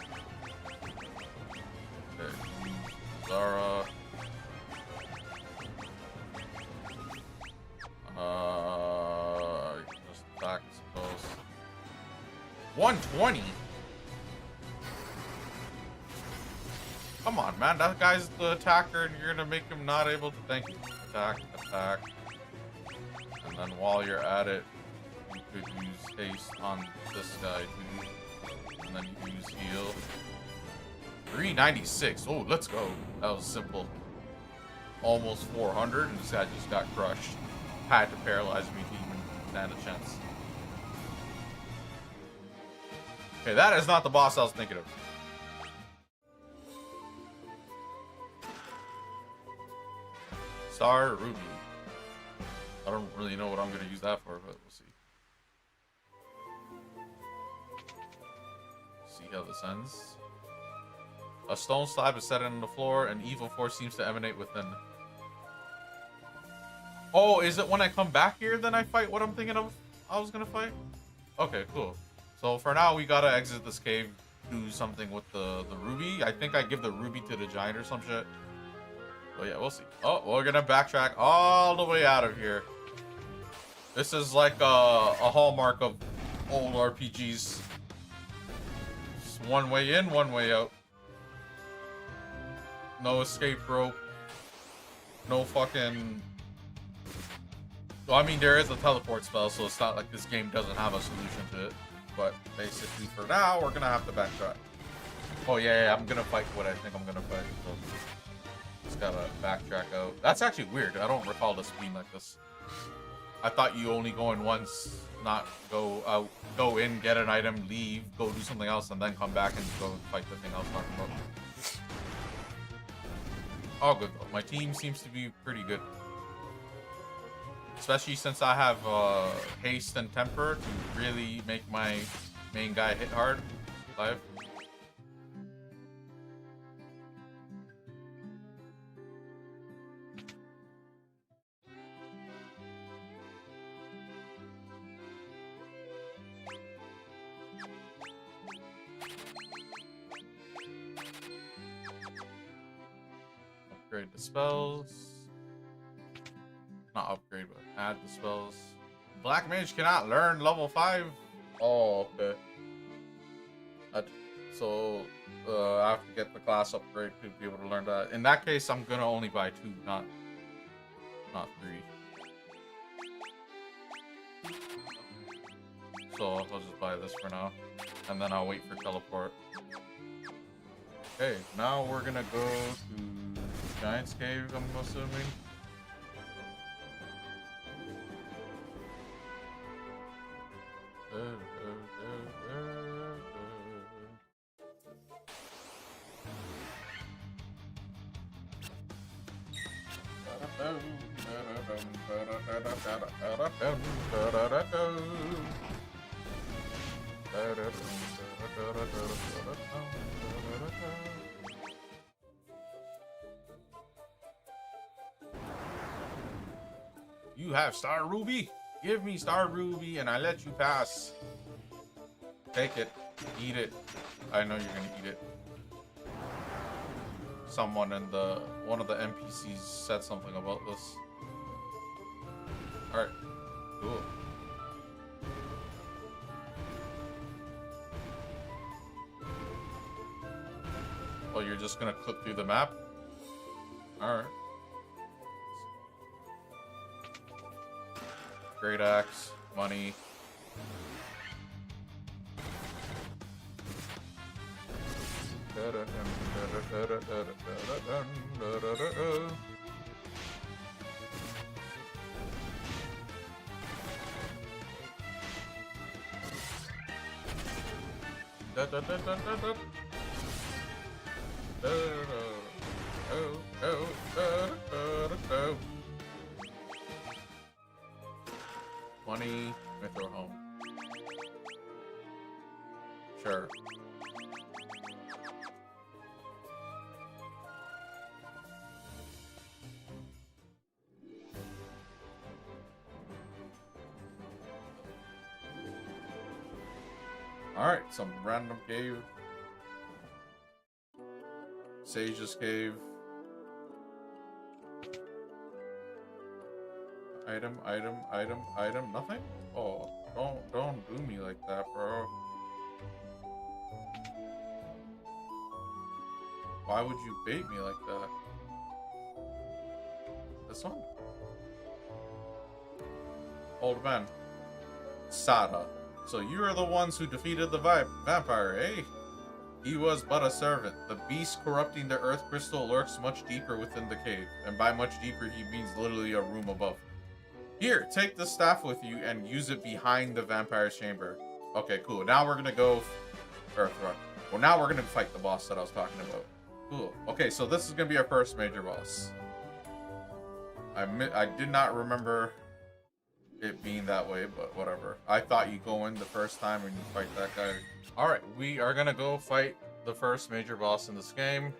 Okay. Zara. Just attack, I suppose. 120. Come on, man. That guy's the attacker, and you're gonna make him not able to. Thank you. Attack, attack. And then while you're at it, you could use haste on this guy too. And then you use heal. 396. Oh, let's go. That was simple. Almost 400, and this guy just got crushed. Had to paralyze me to even stand a chance. Okay, that is not the boss I was thinking of. Star Ruby. I don't really know what I'm going to use that for, but we'll see. See how this ends. A stone slab is set in the floor, and evil force seems to emanate within. Oh, is it when I come back here then I fight what I'm thinking of I was going to fight? Okay, cool. So for now, we got to exit this cave, do something with the ruby. I think I give the ruby to the giant or some shit. But yeah, we'll see. Oh, we're gonna backtrack all the way out of here. This is like a hallmark of old RPGs. Just one way in, one way out. No escape rope. No fucking... Well, I mean, there is a teleport spell, so it's not like this game doesn't have a solution to it. But basically, for now, we're gonna have to backtrack. Oh yeah, I'm gonna fight what I think I'm gonna fight. So. Just gotta backtrack out. That's actually weird. I don't recall this being like this. I thought you only go in once, not go out, go in, get an item, leave, go do something else, and then come back and go fight the thing I was talking about. All good though. My team seems to be pretty good. Especially since I have haste and temper to really make my main guy hit hard. Live. Upgrade the spells. Not upgrade, but add the spells. Black Mage cannot learn level 5. Oh, okay. So I have to get the class upgrade to be able to learn that. In that case, I'm gonna only buy 2, not 3. So I'll just buy this for now, and then I'll wait for teleport. Okay, now we're gonna go to Giant's Cave, I'm assuming. You have Star Ruby? Give me Star Ruby and I let you pass. Take it. Eat it. I know you're gonna eat it. Someone in one of the NPCs said something about this. Alright. Cool. Oh, you're just gonna clip through the map? Alright. Great axe, money. Money, I throw home. Sure. Alright, some random cave. Sage's cave. Item, nothing? Oh, don't do me like that, bro. Why would you bait me like that? This one? Old man. Sada. So you are the ones who defeated the vampire, eh? He was but a servant. The beast corrupting the earth crystal lurks much deeper within the cave. And by much deeper, he means literally a room above. Here, take the staff with you and use it behind the vampire's chamber. Okay, cool. Now we're gonna go Earthrun. Well, now we're gonna fight the boss that I was talking about. Cool. Okay, so this is gonna be our first major boss. I did not remember it being that way, but whatever. I thought you go in the first time and you fight that guy. Alright, we are gonna go fight the first major boss in this game.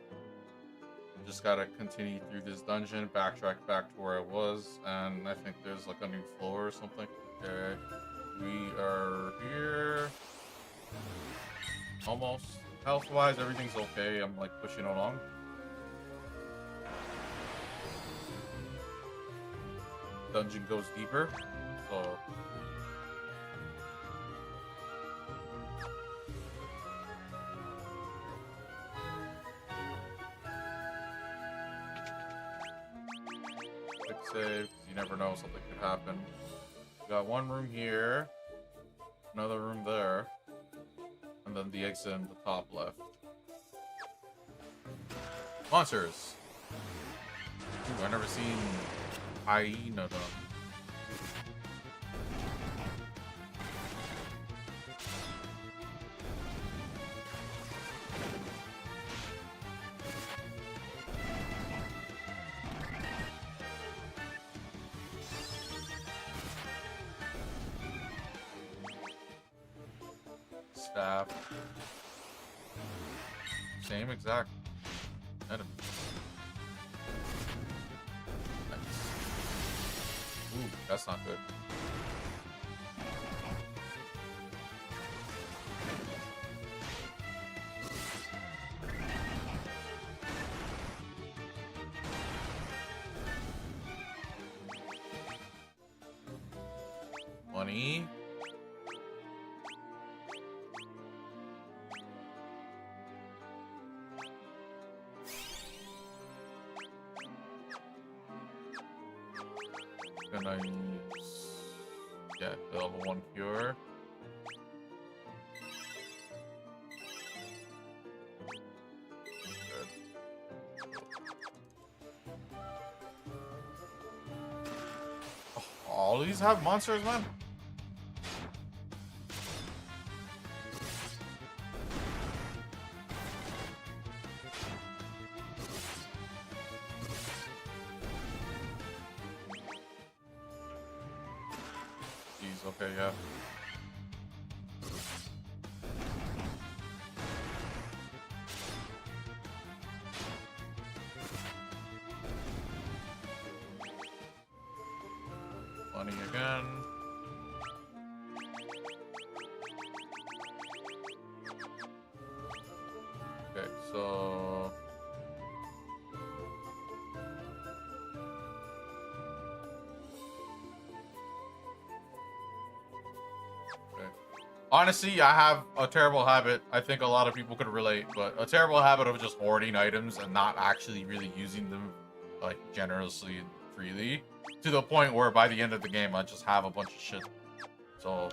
Just gotta continue through this dungeon, backtrack back to where I was, and I think there's like a new floor or something. Okay, we are here. Almost. Health-wise, everything's okay. I'm like pushing along. Dungeon goes deeper, so... Quick save, you never know, something could happen. We got one room here, another room there, and then the exit in the top left. Monsters! Ooh, I've never seen hyena done. Staff. Same exact enemy. Nice. Ooh, that's not good. Money. Gonna use, yeah, the level 1 cure. Good. Oh, all these have monsters, man? Okay, yeah. Money again. Okay, so... Honestly, I have a terrible habit. I think a lot of people could relate, but a terrible habit of just hoarding items and not actually really using them, like, generously and freely. To the point where by the end of the game, I just have a bunch of shit. So...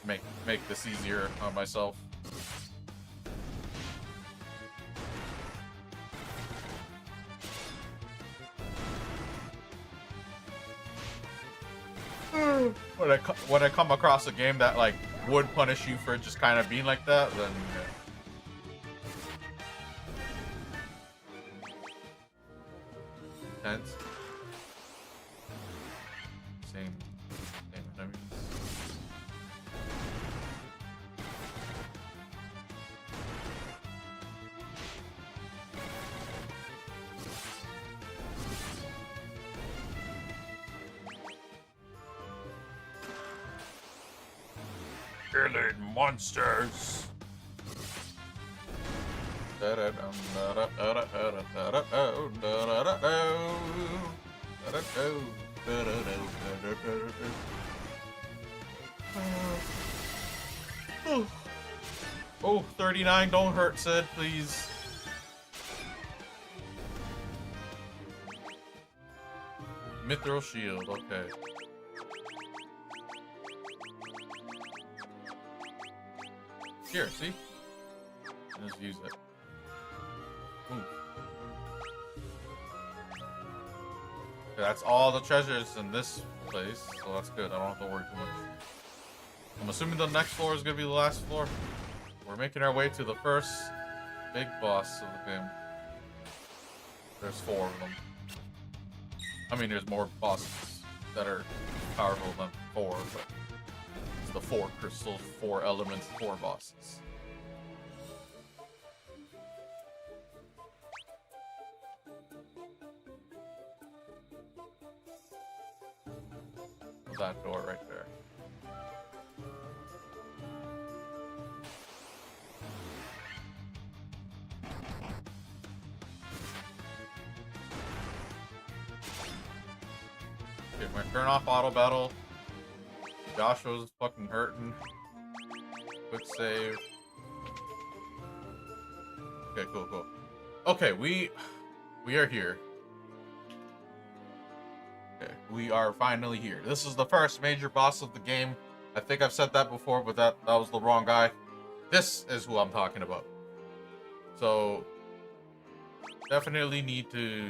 make this easier on myself. when I come across a game that like would punish you for just kind of being like that, then tense. Same enemies. Alien monsters. Oh, 39, don't hurt, Sid, please. Mithril shield, okay. Here, see? Just use it. Ooh. Okay, that's all the treasures in this place, so that's good. I don't have to worry too much. I'm assuming the next floor is gonna be the last floor. We're making our way to the first big boss of the game. There's 4 of them. I mean, there's more bosses that are powerful than 4, but it's the 4 crystals, 4 elements, 4 bosses. That door right there. Okay, I'm gonna turn off auto battle. Joshua's fucking hurting. Quick save. Okay, cool. Okay, we are here. Okay, we are finally here. This is the first major boss of the game. I think I've said that before, but that was the wrong guy. This is who I'm talking about. So, definitely need to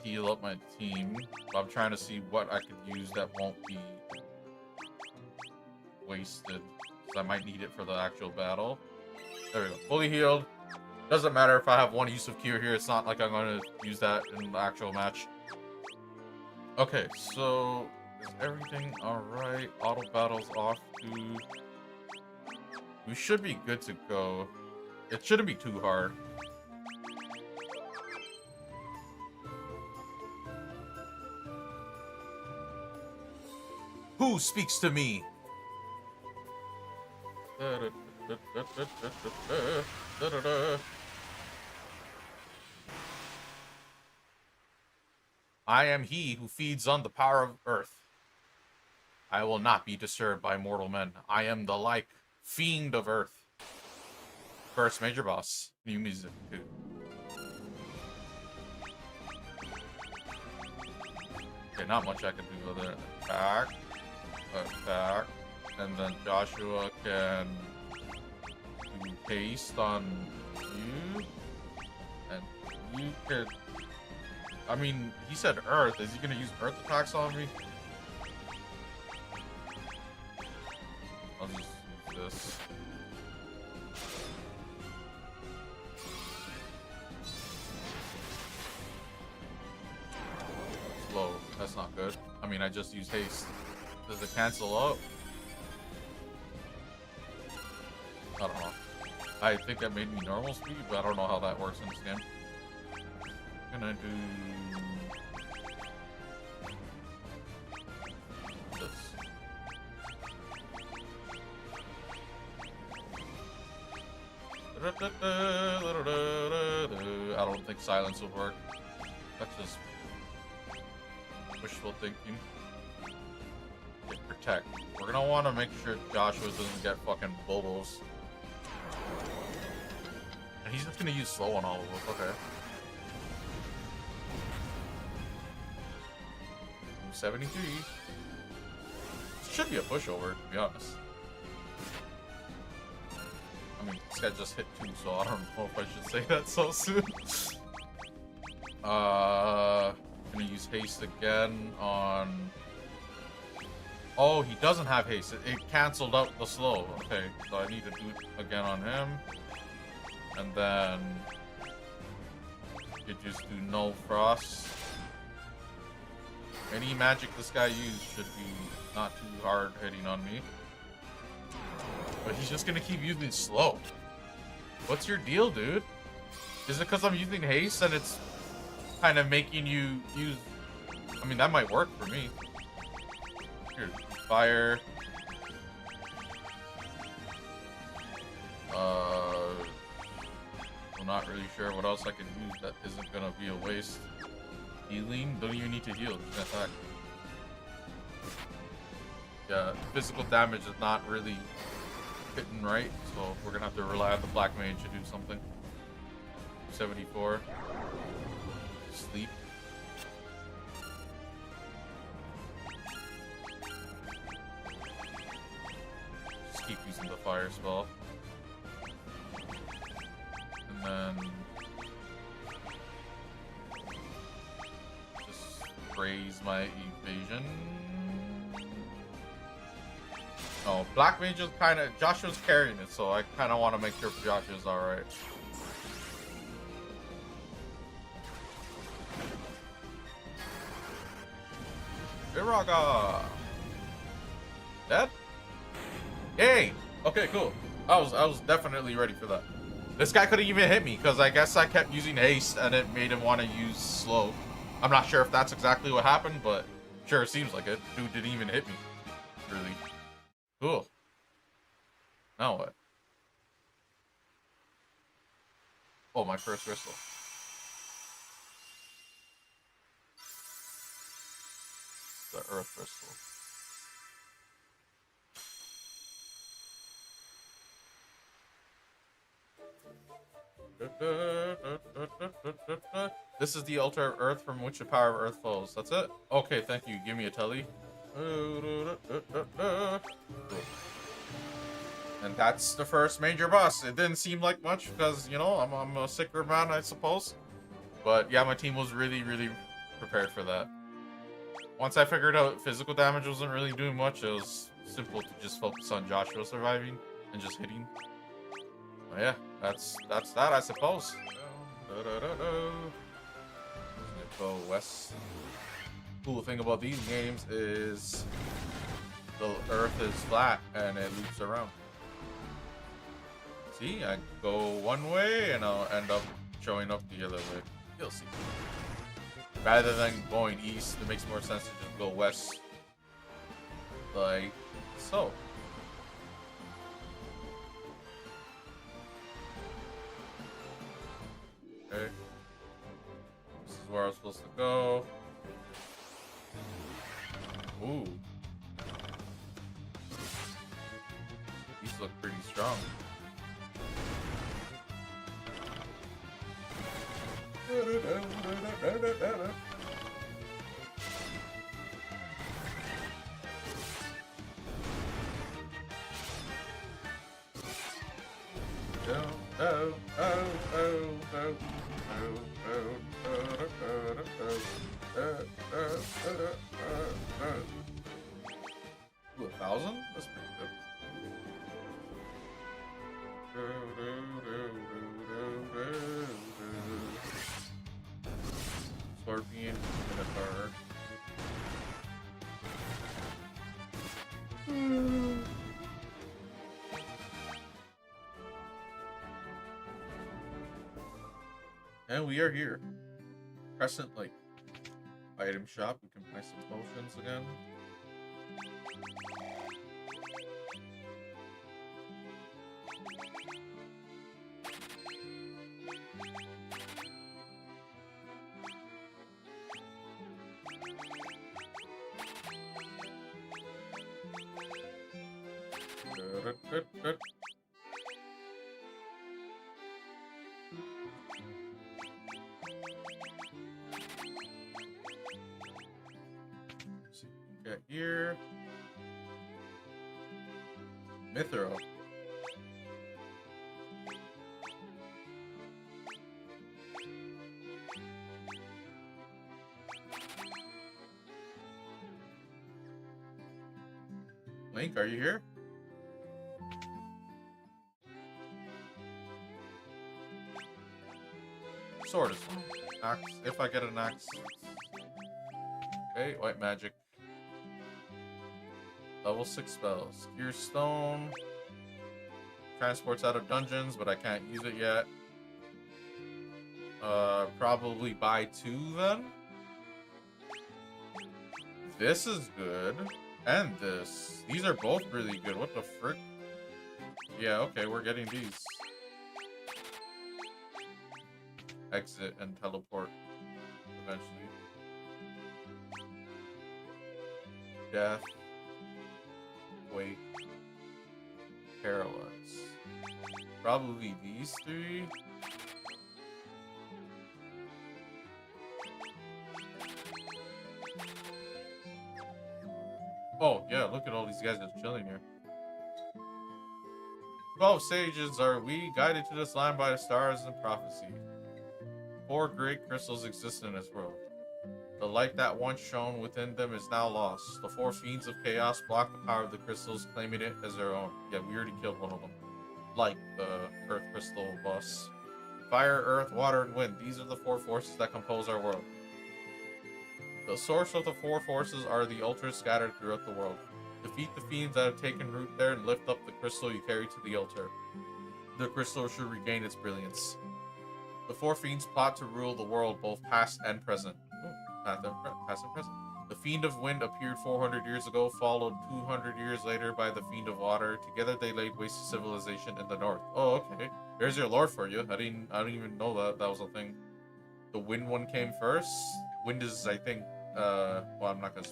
heal up my team. I'm trying to see what I could use that won't be wasted, because I might need it for the actual battle. There we go. Fully healed. Doesn't matter if I have 1 use of cure here. It's not like I'm going to use that in the actual match. Okay, so is everything alright? Auto battle's off too. We should be good to go. It shouldn't be too hard. Who speaks to me? I am he who feeds on the power of earth. I will not be disturbed by mortal men. I am the like fiend of earth. First major boss. New music too. Okay, not much I can do with it. Attack. And then Joshua can do haste on you. And you can... I mean, he said earth. Is he gonna use earth attacks on me? I'll just use this. Slow. That's not good. I mean, I just use haste. Does it cancel out? I don't know. I think that made me normal speed, but I don't know how that works in this game. I'm gonna do this. I don't think silence would work. That's just wishful thinking. Okay, protect. We're gonna want to make sure Joshua doesn't get fucking bubbles. And he's just gonna use slow on all of us. Okay. 73. This should be a pushover, to be honest. I mean, this guy just hit 2, so I don't know if I should say that so soon. I'm gonna use haste again on Oh, he doesn't have haste. It canceled out the slow. Okay, so I need to do it again on him. And then you just do no frost. Any magic this guy used should be not too hard hitting on me. But he's just gonna keep using slow. What's your deal, dude? Is it because I'm using haste and it's kind of making you use... I mean, that might work for me. Here, fire. I'm not really sure what else I can use that isn't gonna be a waste. Healing? Don't even need to heal, just attack. Yeah, physical damage is not really hitting right, so we're gonna have to rely on the Black Mage to do something. 74. Sleep. Just keep using the fire spell. And then just raise my evasion. Oh, Black Mage is kind of... Joshua's carrying it, so I kind of want to make sure Joshua's alright. Viraga! Dead? Yay! Okay, cool. I was definitely ready for that. This guy couldn't even hit me, because I guess I kept using haste, and it made him want to use slow. I'm not sure if that's exactly what happened, but sure, it seems like it. Dude didn't even hit me. Really. Cool. Now what? Oh, my first crystal. The Earth crystal. This is the altar of Earth from which the power of Earth flows. That's it? Okay, thank you. Give me a telly. And that's the first major boss. It didn't seem like much because, you know, I'm a sicker man, I suppose. But yeah, my team was really, really prepared for that. Once I figured out physical damage wasn't really doing much, it was simple to just focus on Joshua surviving and just hitting. But yeah, that's that, I suppose. Go west. Cool thing about these games is the Earth is flat and it loops around. See, I go one way and I'll end up showing up the other way. You'll see. Rather than going east, it makes more sense to just go west. Like so. Okay. This is where I was supposed to go. Ooh. These look pretty strong. Ooh, 1,000? That's pretty good. Scorpion, Minotaur. And we are here. Crescent Lake. Item shop. We can buy some potions again. So you get here. Mithril. Link, are you here? Sword is fine. Axe, if I get an axe. Okay, white magic. Level 6 spells. Gear Stone. Transports out of dungeons, but I can't use it yet. Probably buy 2 then. This is good. And this. These are both really good. What the frick? Yeah, okay, we're getting these. Exit and teleport eventually. Death. Wait. Paralyze. Probably these 3. Oh, yeah, look at all these guys just chilling here. 12 sages are we, guided to this land by the stars and prophecy. 4 great crystals exist in this world. The light that once shone within them is now lost. The 4 fiends of chaos block the power of the crystals, claiming it as their own. Yeah, we already killed one of them. Like the Earth Crystal boss. Fire, Earth, Water, and Wind. These are the 4 forces that compose our world. The source of the 4 forces are the altars scattered throughout the world. Defeat the fiends that have taken root there and lift up the crystal you carry to the altar. The crystal should regain its brilliance. The 4 fiends plot to rule the world, both past and present. Past and present. The Fiend of Wind appeared 400 years ago, followed 200 years later by the Fiend of Water. Together they laid waste to civilization in the north. Oh, okay. There's your lore for you. I didn't even know that was a thing. The Wind one came first. Wind is, I think, well, I'm not gonna.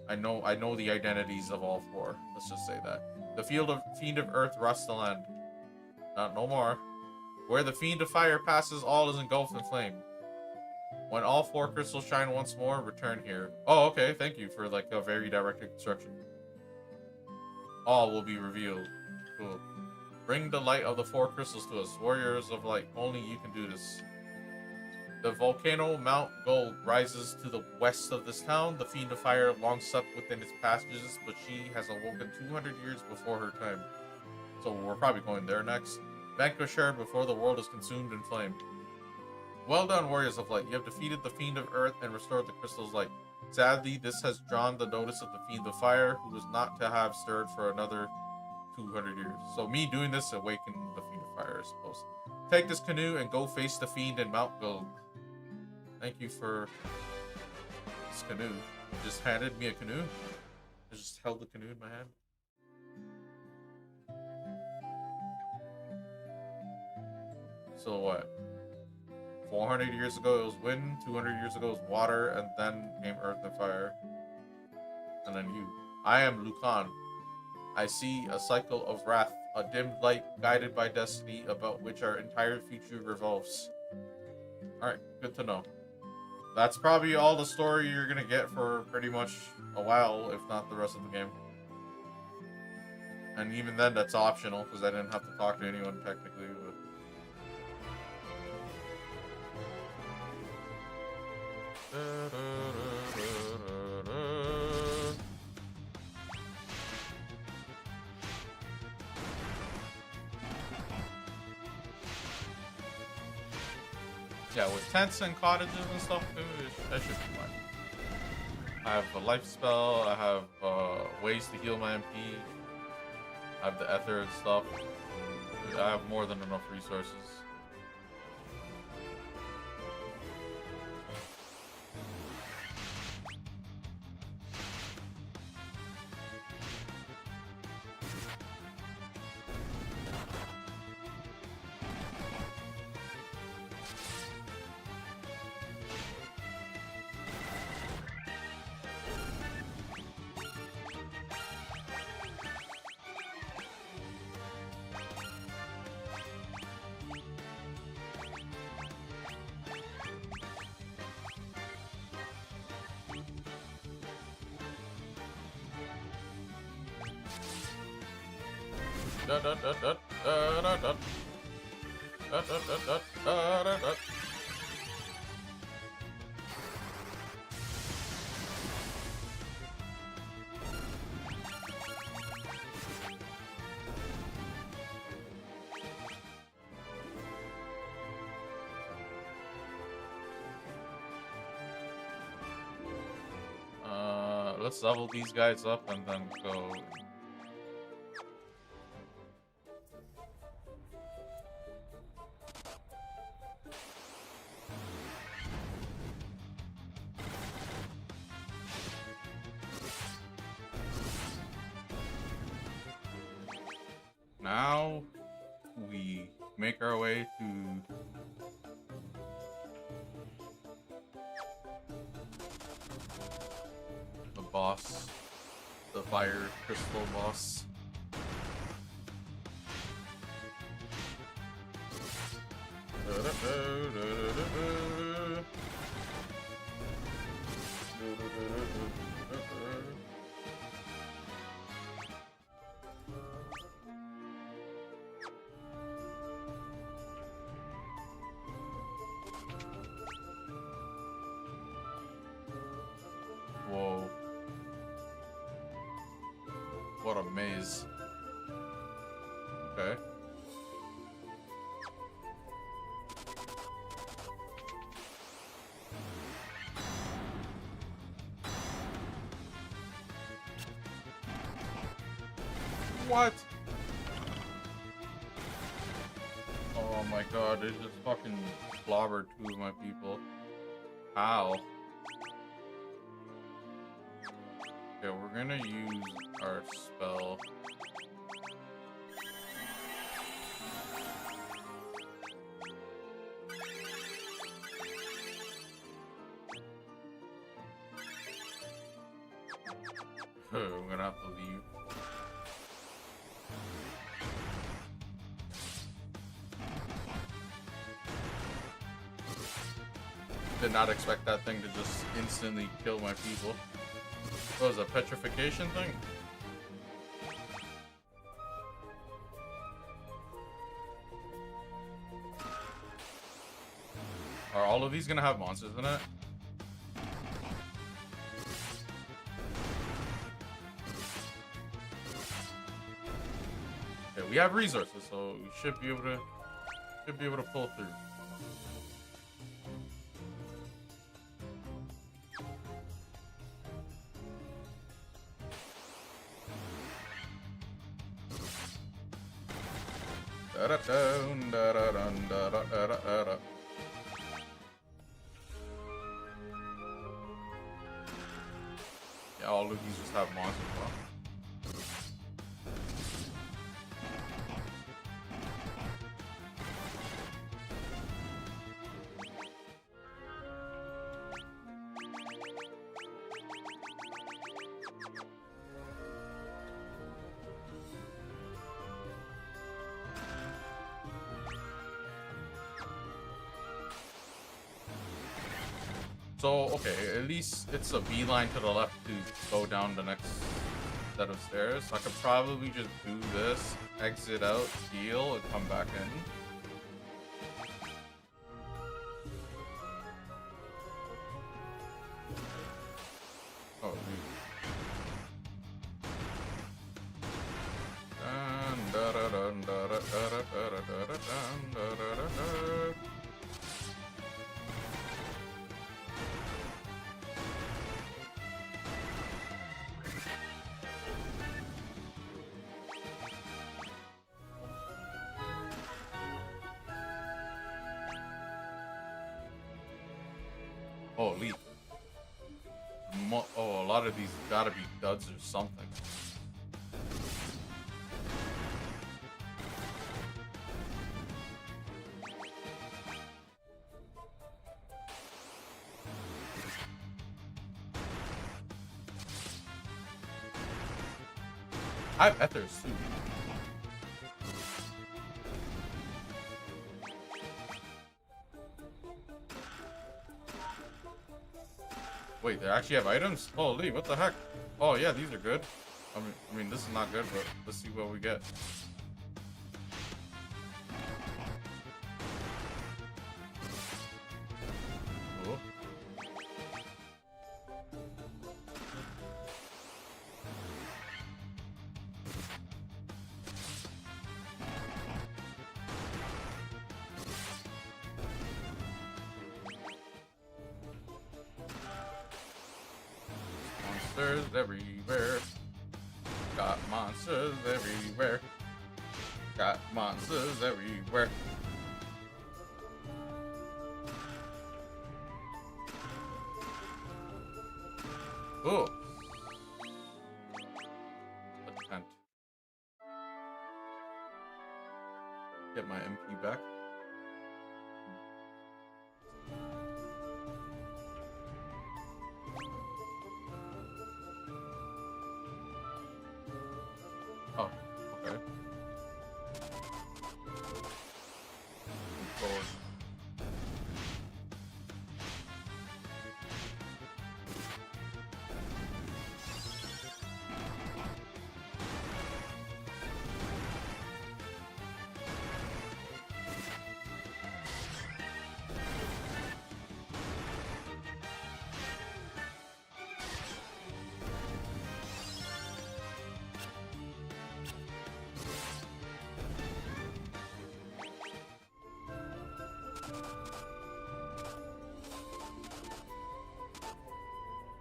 I know the identities of all 4. Let's just say that. The Fiend of Earth rusts the land. No more. Where the Fiend of Fire passes, all is engulfed in flame. When all 4 crystals shine once more, return here. Oh, okay. Thank you for like a very direct instruction. All will be revealed. Cool. Bring the light of the 4 crystals to us, warriors of light. Only you can do this. The volcano Mount Gulg rises to the west of this town. The Fiend of Fire long slept within its passages, but she has awoken 200 years before her time. So we're probably going there next. Vanquish her before the world is consumed in flame. Well done, warriors of light. You have defeated the Fiend of Earth and restored the crystal's light. Sadly, this has drawn the notice of the Fiend of Fire, who is not to have stirred for another 200 years. So me doing this awakened the Fiend of Fire, I suppose. Take this canoe and go face the Fiend in Mount Gulg. Thank you for this canoe. You just handed me a canoe. I just held the canoe in my hand. So what? 400 years ago it was wind, 200 years ago it was water, and then came earth and fire. And then you. I am Lucan. I see a cycle of wrath, a dim light guided by destiny about which our entire future revolves. Alright, good to know. That's probably all the story you're gonna get for pretty much a while, if not the rest of the game. And even then, that's optional, because I didn't have to talk to anyone technically. But... yeah, with tents and cottages and stuff, that should be fine. I have a life spell, I have ways to heal my MP, I have the ether and stuff. I have more than enough resources. let's level these guys up and then go. Now we make our way to the boss, the fire crystal boss. Whoa. What a maze. Okay. What? Oh my god, they just fucking clobbered two of my people. How? Okay, we're gonna use our spell. I'm gonna have to leave. Did not expect that thing to just instantly kill my people. What was a petrification thing? Are all of these gonna have monsters in it? Okay, we have resources, so we should be able to pull through. Yeah, all of these just have monsters. Huh? So, okay, at least it's a beeline to the left to go down the next set of stairs. So I could probably just do this, exit out, heal, and come back in. Oh, dude. Holy. Oh, a lot of these gotta be duds or something. I have ethers too. Wait, they actually have items? Holy, what the heck? Oh yeah, these are good. I mean, this is not good, but let's see what we get. Cool. monsters everywhere. Got monsters everywhere. Got monsters everywhere. Oh. A tent. Get my MP back. Oh, okay. Move forward.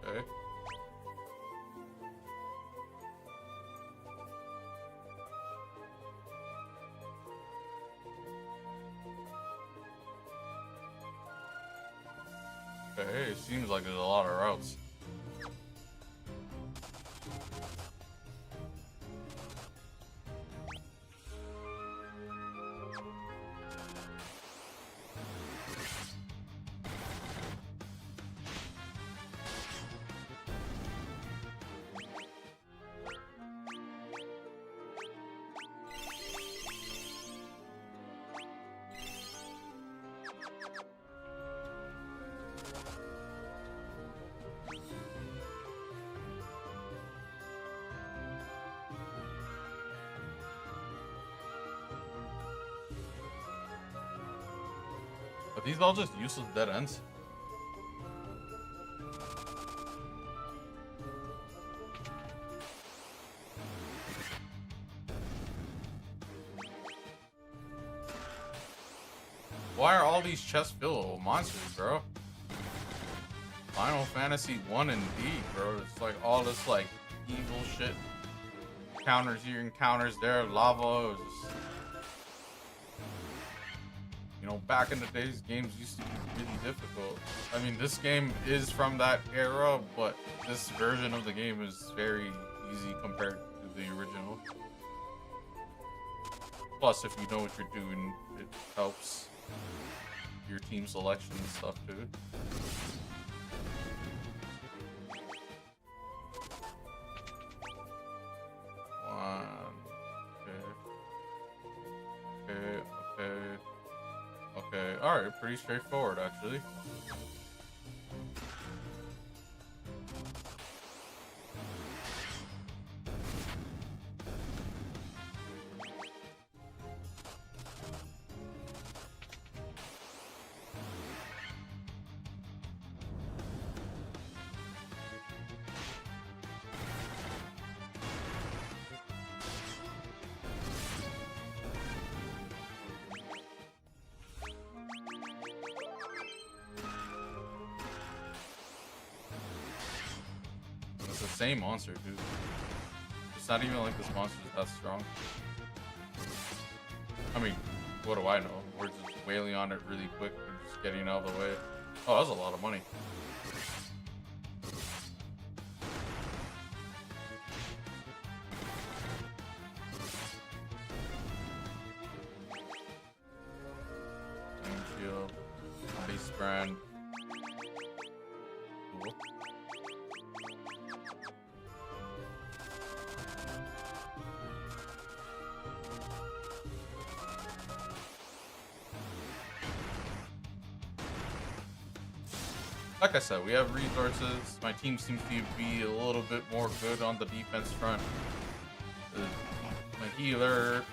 Okay. Okay, it seems like there's a lot of routes. Are these all just useless dead ends? Why are all these chests filled with monsters, bro? Final Fantasy 1 and D, bro. It's like all this like evil shit. Encounters here, encounters there, lava. It was just... You know, back in the days, games used to be really difficult. I mean, this game is from that era, but this version of the game is very easy compared to the original. Plus, if you know what you're doing, it helps your team selection and stuff too. One. Okay, alright, pretty straightforward actually. It's the same monster, dude. It's not even like this monster is that strong. I mean, what do I know? We're just wailing on it really quick and just getting out of the way. Oh, that's a lot of money. Shield, Ice Brand. Cool. Like I said, we have resources. My team seems to be a little bit more good on the defense front. My healer,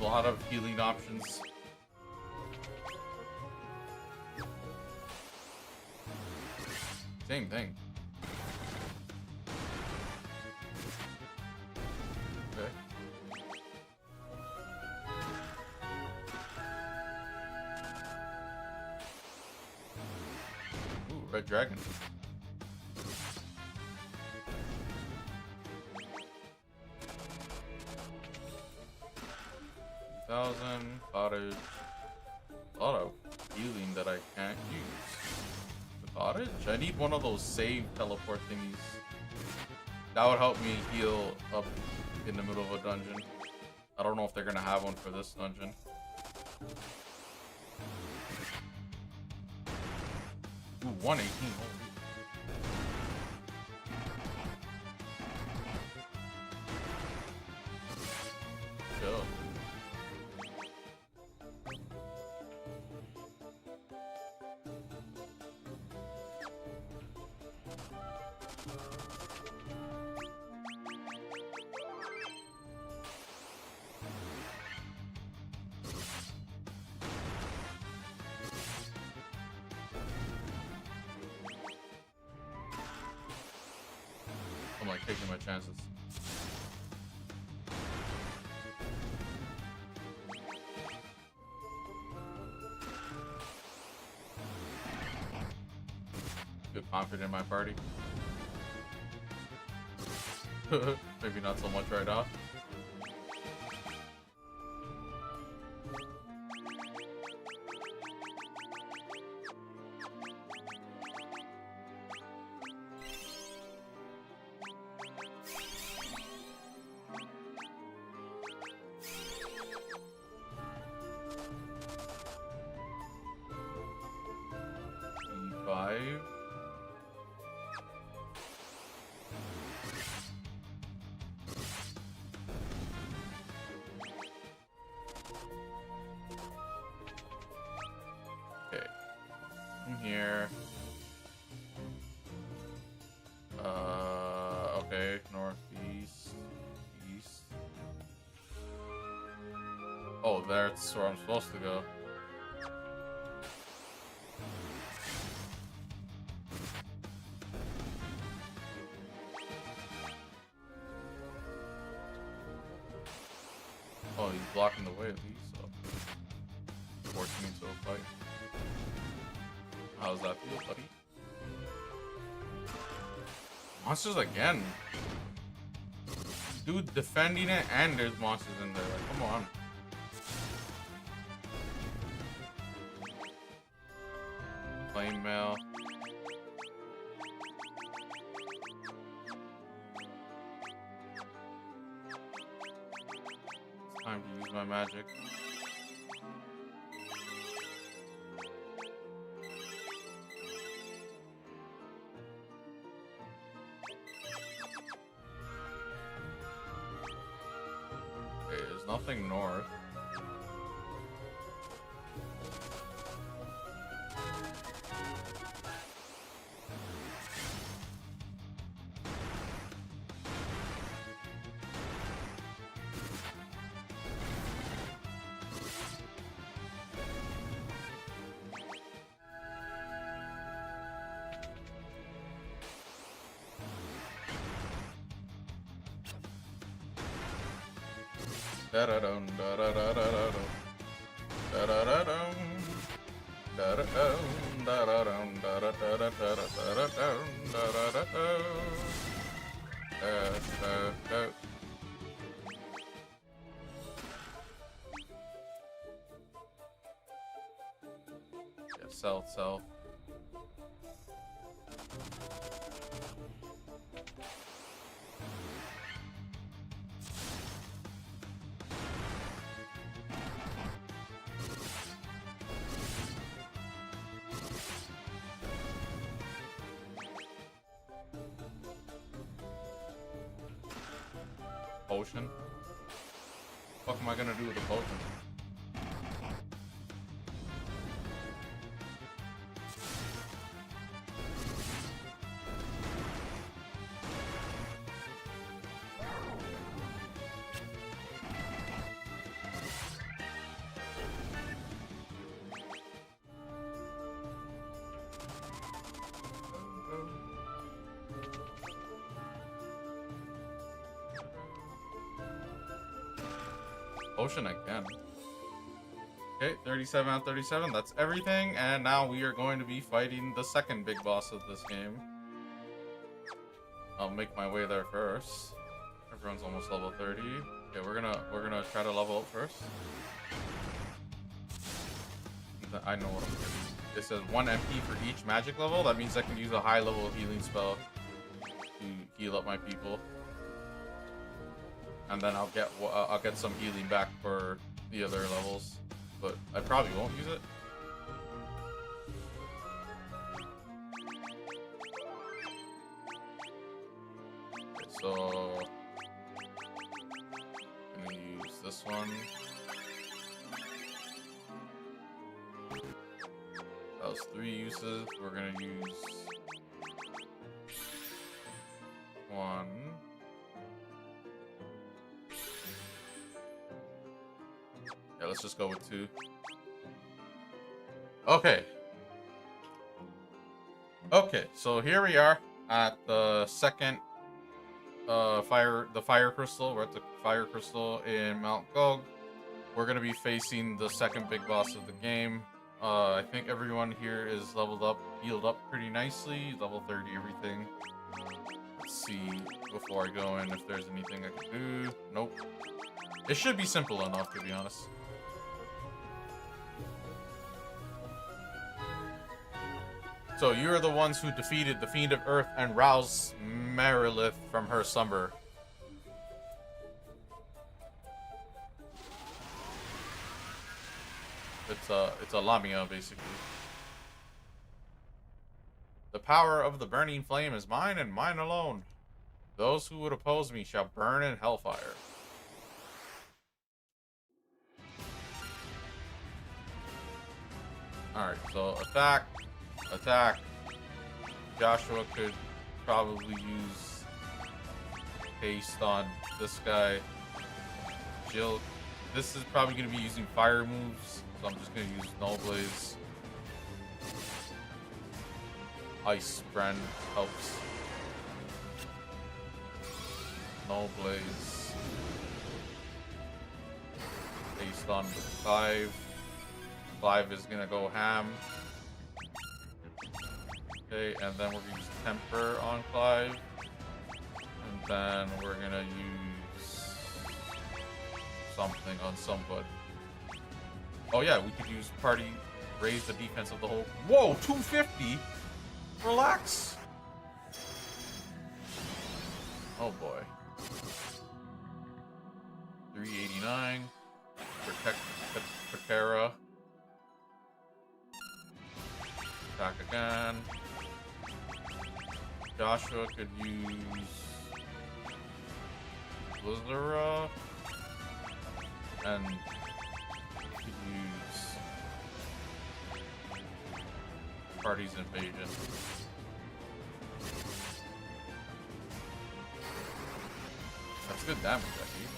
a lot of healing options. Same thing. Okay. Ooh, red dragon. 30,000 cottage. A lot of healing that I can't use. The cottage? I need one of those save teleport thingies. That would help me heal up in the middle of a dungeon. I don't know if they're gonna have one for this dungeon. Ooh, 118. Holy. Chill. I'm like taking my chances. Feel confident in my party. Maybe not so much right now. E5. Okay. From here. Okay, northeast, east. Oh, that's where I'm supposed to go. Oh, he's blocking the way at least, so forcing me into a fight. How's that feel, buddy? Monsters again. Dude, defending it and there's monsters in there. Like, come on. Flame mail. It's time to use my magic. Okay, there's nothing north. Da-da-dum, da-da-da-da-da-dum. Da-da-da-dum. Da-da-dum, da-da-dum, da-da-da-da-da-da-da-dum, da-da-da-dum. Da-da-da. Yeah, south. Potion? What am I gonna do with a potion? Potion again. Okay, 37 out of 37. That's everything. And now we are going to be fighting the second big boss of this game. I'll make my way there first. Everyone's almost level 30. Okay, we're gonna try to level up first. I know what I'm doing. It says 1 MP for each magic level. That means I can use a high level healing spell to heal up my people, and then I'll get some healing back for the other levels. But I probably won't use it. Okay, so I'm gonna use this one. That was 3 uses. We're gonna use 1. Yeah, let's just go with 2. Okay. Okay, so here we are at the second fire crystal. We're at the fire crystal in Mount Gulg. We're gonna be facing the second big boss of the game. I think everyone here is leveled up, healed up pretty nicely. Level 30, everything. Let's see before I go in if there's anything I can do. Nope. It should be simple enough, to be honest. So you're the ones who defeated the Fiend of Earth and roused Marilith from her slumber. It's a Lamia, basically. The power of the burning flame is mine and mine alone. Those who would oppose me shall burn in hellfire. Alright, so attack. Attack. Joshua could probably use haste on this guy. Jill, this is probably going to be using fire moves, so I'm just going to use Null Blaze. Ice Brand helps. Null Blaze. Haste on Clive. Clive is going to go ham. Okay, and then we're going to use Temper on Clive. And then we're going to use something on somebody. Oh yeah, we could use Party, raise the defense of the whole... Whoa, 250? Relax. Oh boy. 389. Protect Patera. Attack again. Joshua could use Blizzara. And could use Party's Invasion. That's good damage, actually.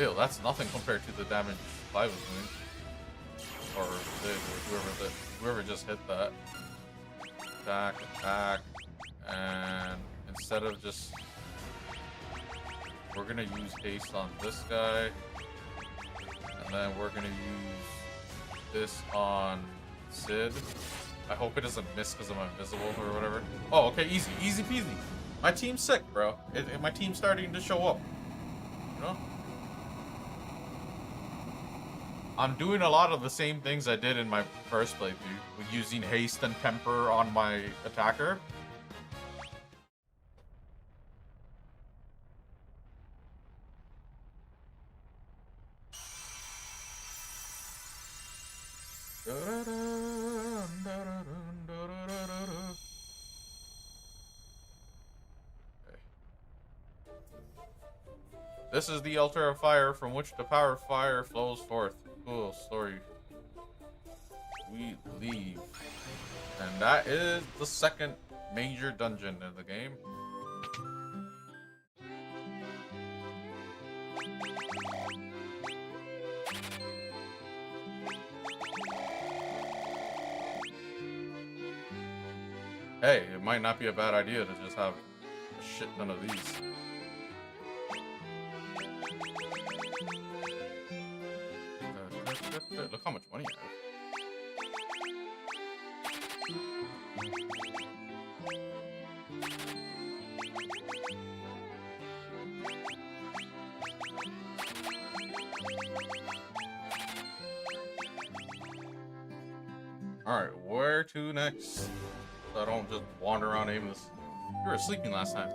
Ew, that's nothing compared to the damage Clive was doing. Or whoever just hit that. Attack, attack, and instead of just... We're gonna use haste on this guy. And then we're gonna use this on Sid. I hope it doesn't miss because I'm invisible or whatever. Oh, okay, easy. Easy peasy. My team's sick, bro. My team's starting to show up. You know? I'm doing a lot of the same things I did in my first playthrough, with using haste and temper on my attacker. This is the altar of fire from which the power of fire flows forth. Cool story. We leave. And that is the second major dungeon in the game. Hey, it might not be a bad idea to just have a shit ton of these. Look how much money I have. Alright, where to next? So I don't just wander around aimless. You were sleeping last time.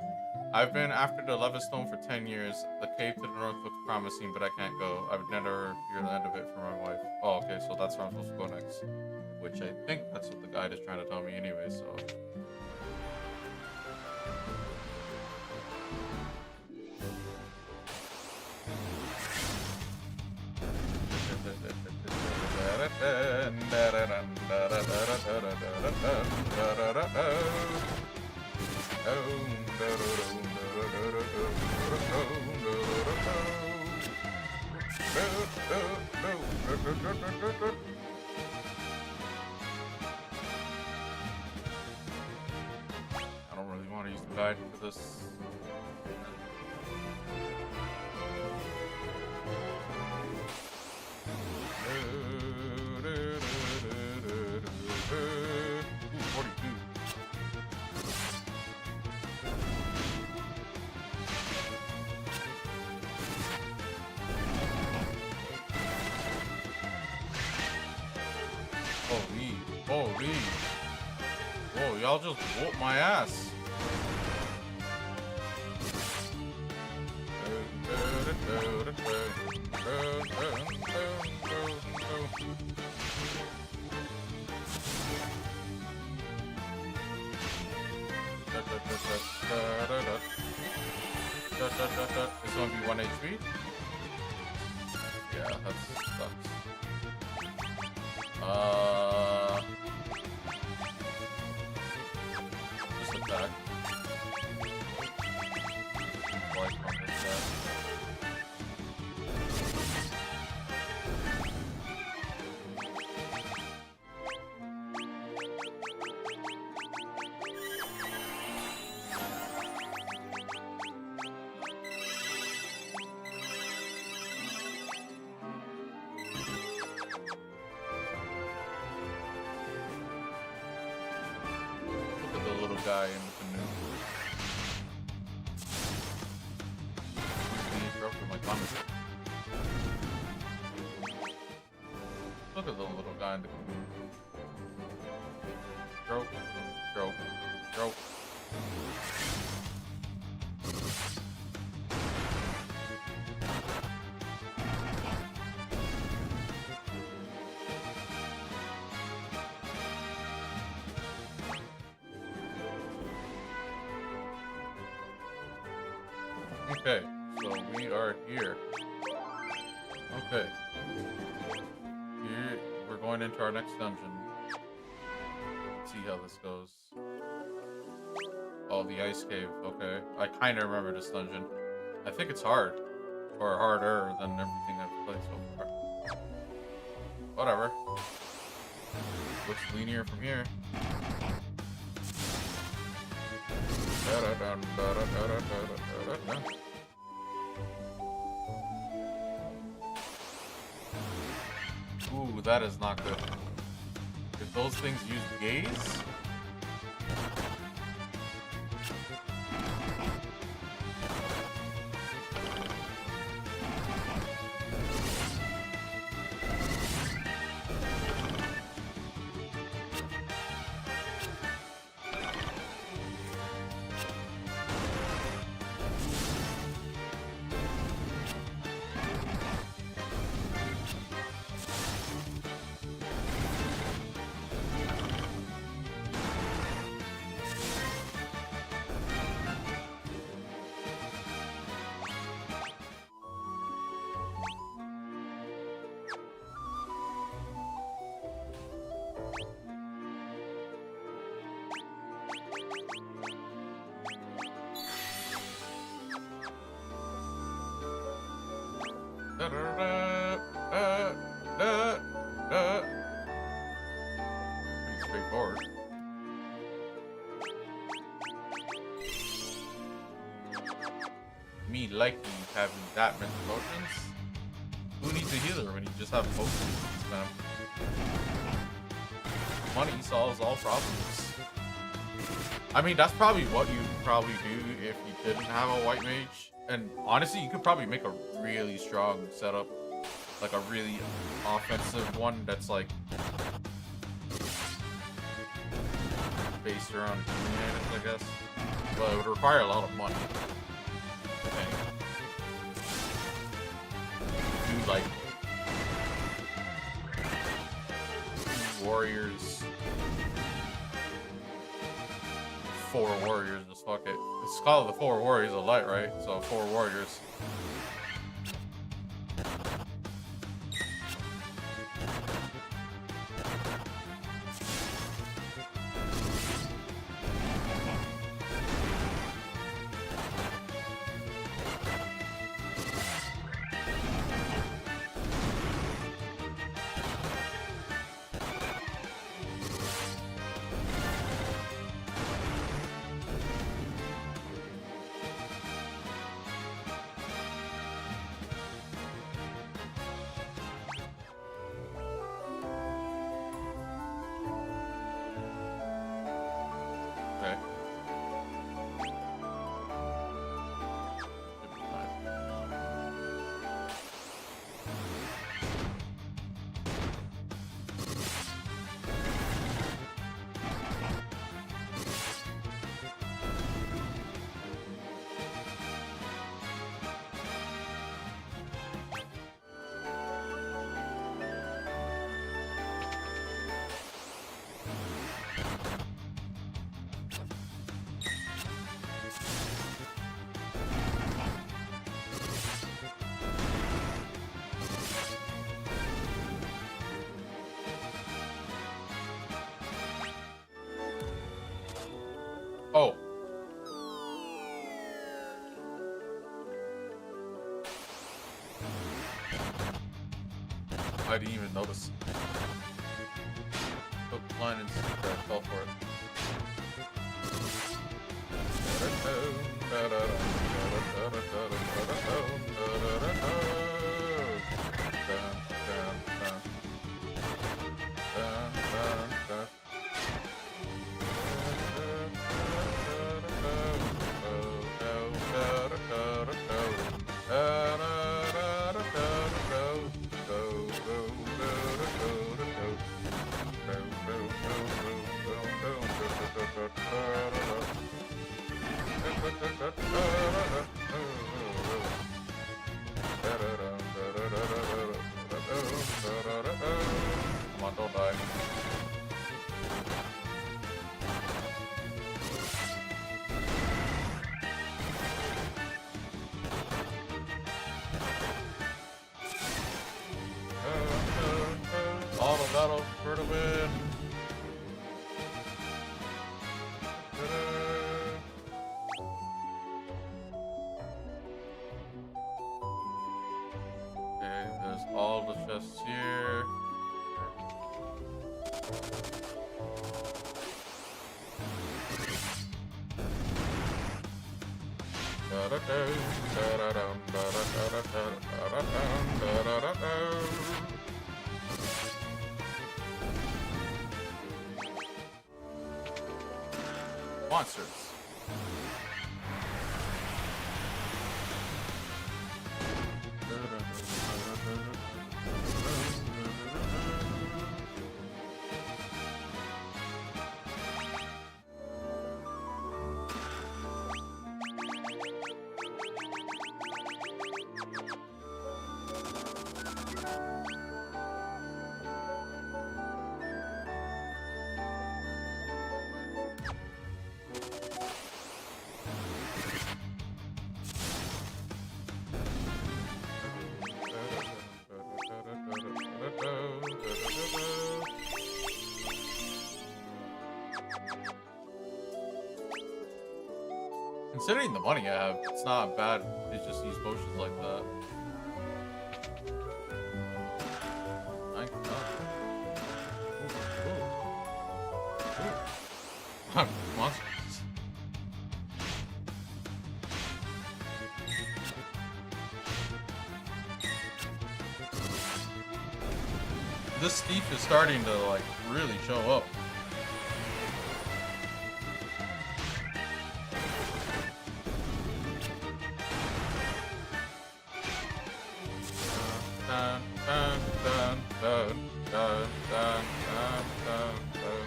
I've been after the Levistone for 10 years. The cave to the north looks promising, but I can't go. I've never hear the end of it from my wife. Oh, okay, so that's where I'm supposed to go next. Which I think that's what the guide is trying to tell me anyway, so... I don't really want to use the guide for this. Holy. Whoa, y'all just whooped my ass. It's gonna be 1 HP? Yeah, that sucks. Just attack. Like on this side. Guy in the canoe. Look at the little guy in the canoe. Stroke, stroke, stroke. Okay, so we are here. Okay. Here, we're going into our next dungeon. Let's see how this goes. Oh, the ice cave. Okay. I kind of remember this dungeon. I think it's hard. Or harder than everything I've played so far. Whatever. Looks linear from here. Ooh, that is not good. If those things use gaze? Pretty straightforward. Me liking having that many potions? Who needs a healer when you just have potions? Money solves all problems. I mean, that's probably what you'd probably do if you didn't have a white mage. And honestly, you could probably make a really strong setup. Like a really offensive one that's like based around units, I guess. But it would require a lot of money. I think. Do like 2 warriors, 4 warriors. Just fuck it. It's called the 4 warriors of light, right? So 4 warriors. Okay. Oh. I didn't even notice. Hook, line, and sinker. I fell for it. Come on, don't die. Auto battle for the win. Okay, there's all the chests here. Monsters. Considering the money I have, it's not bad to just use potions like that. Monsters. This thief is starting to like really show up. Dun, dun, dun, dun, dun, dun, dun, dun, dun.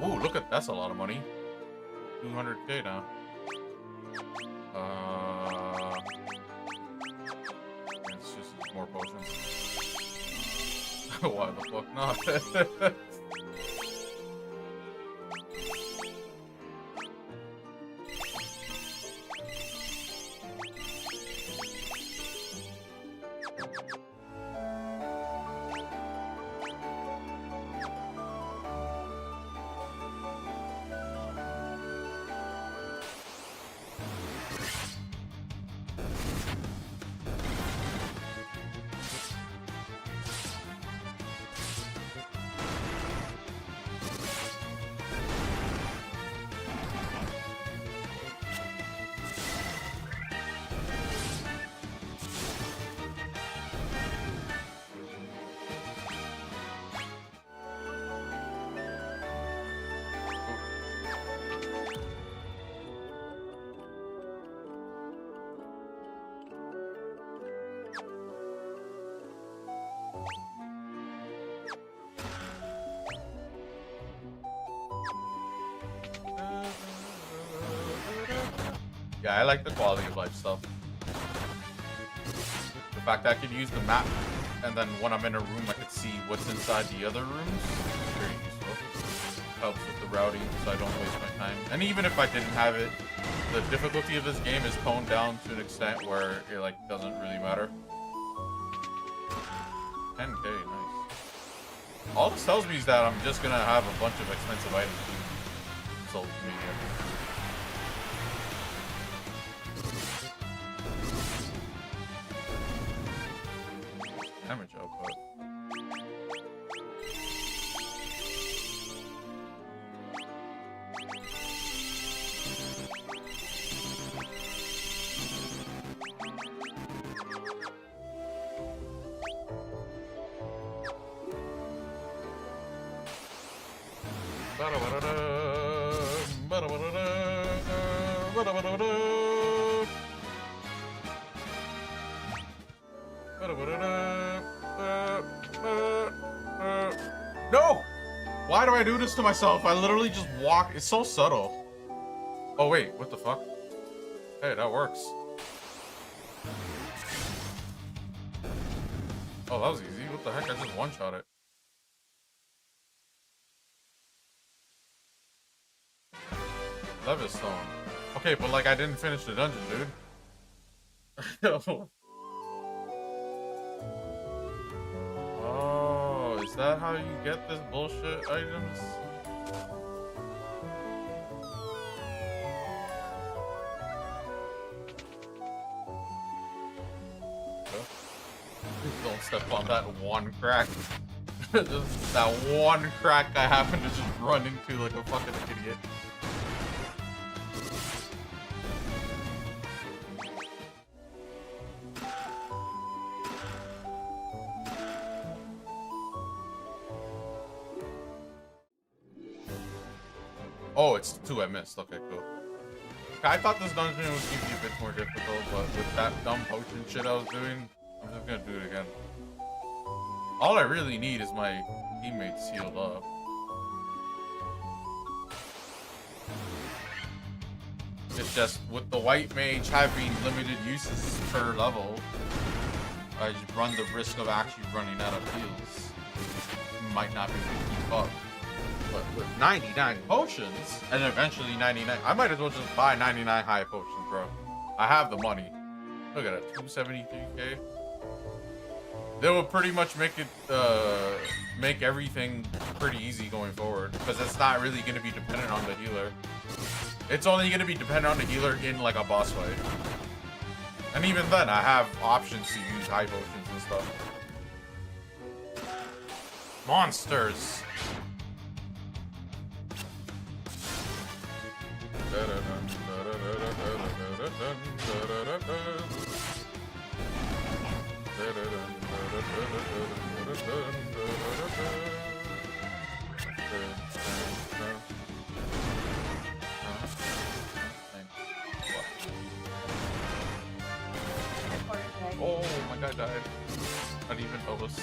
Ooh, look at that's a lot of money. 200k now. It's just more potions. Why the fuck not? Yeah, I like the quality of life stuff. The fact that I can use the map, and then when I'm in a room, I can see what's inside the other rooms. It's very useful. Helps with the routing, so I don't waste my time. And even if I didn't have it, the difficulty of this game is toned down to an extent where it like doesn't really matter. 10k, nice. All this tells me is that I'm just gonna have a bunch of expensive items sold to me here. Damage output. No! Why do I do this to myself? I literally just walk. It's so subtle. Oh, wait. What the fuck? Hey, that works. Oh, that was easy. What the heck? I just one-shot it. Levistone. Okay, but like I didn't finish the dungeon, dude. Oh, is that how you get this bullshit items? Don't step on that one crack. Just that one crack I happen to just run into like a fucking idiot. Oh, it's 2 I missed. Okay, cool. I thought this dungeon was going to be a bit more difficult, but with that dumb potion shit I was doing, I'm just going to do it again. All I really need is my teammates healed up. It's just, with the white mage having limited uses per level, I just run the risk of actually running out of heals. Might not be able to keep up. But with 99 potions, and eventually 99, I might as well just buy 99 high potions, bro. I have the money. Look at it, 273k. They will pretty much make it, make everything pretty easy going forward, because it's not really going to be dependent on the healer. It's only going to be dependent on the healer in like a boss fight. And even then, I have options to use high potions and stuff. Monsters! Oh, my guy died. Not even Obus.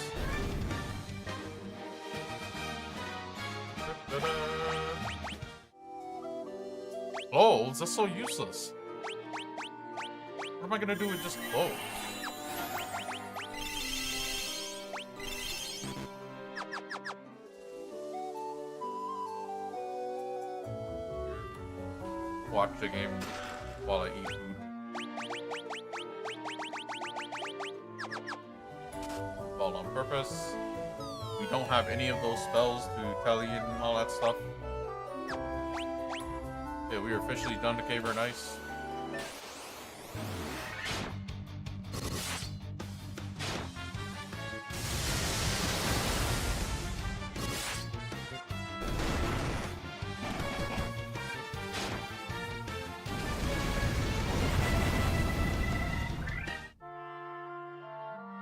Clothes? That's so useless. What am I gonna do with just clothes? Watch the game while I eat food. All on purpose. We don't have any of those spells to tell you and all that stuff. Yeah, we are officially done to Cavern of Ice.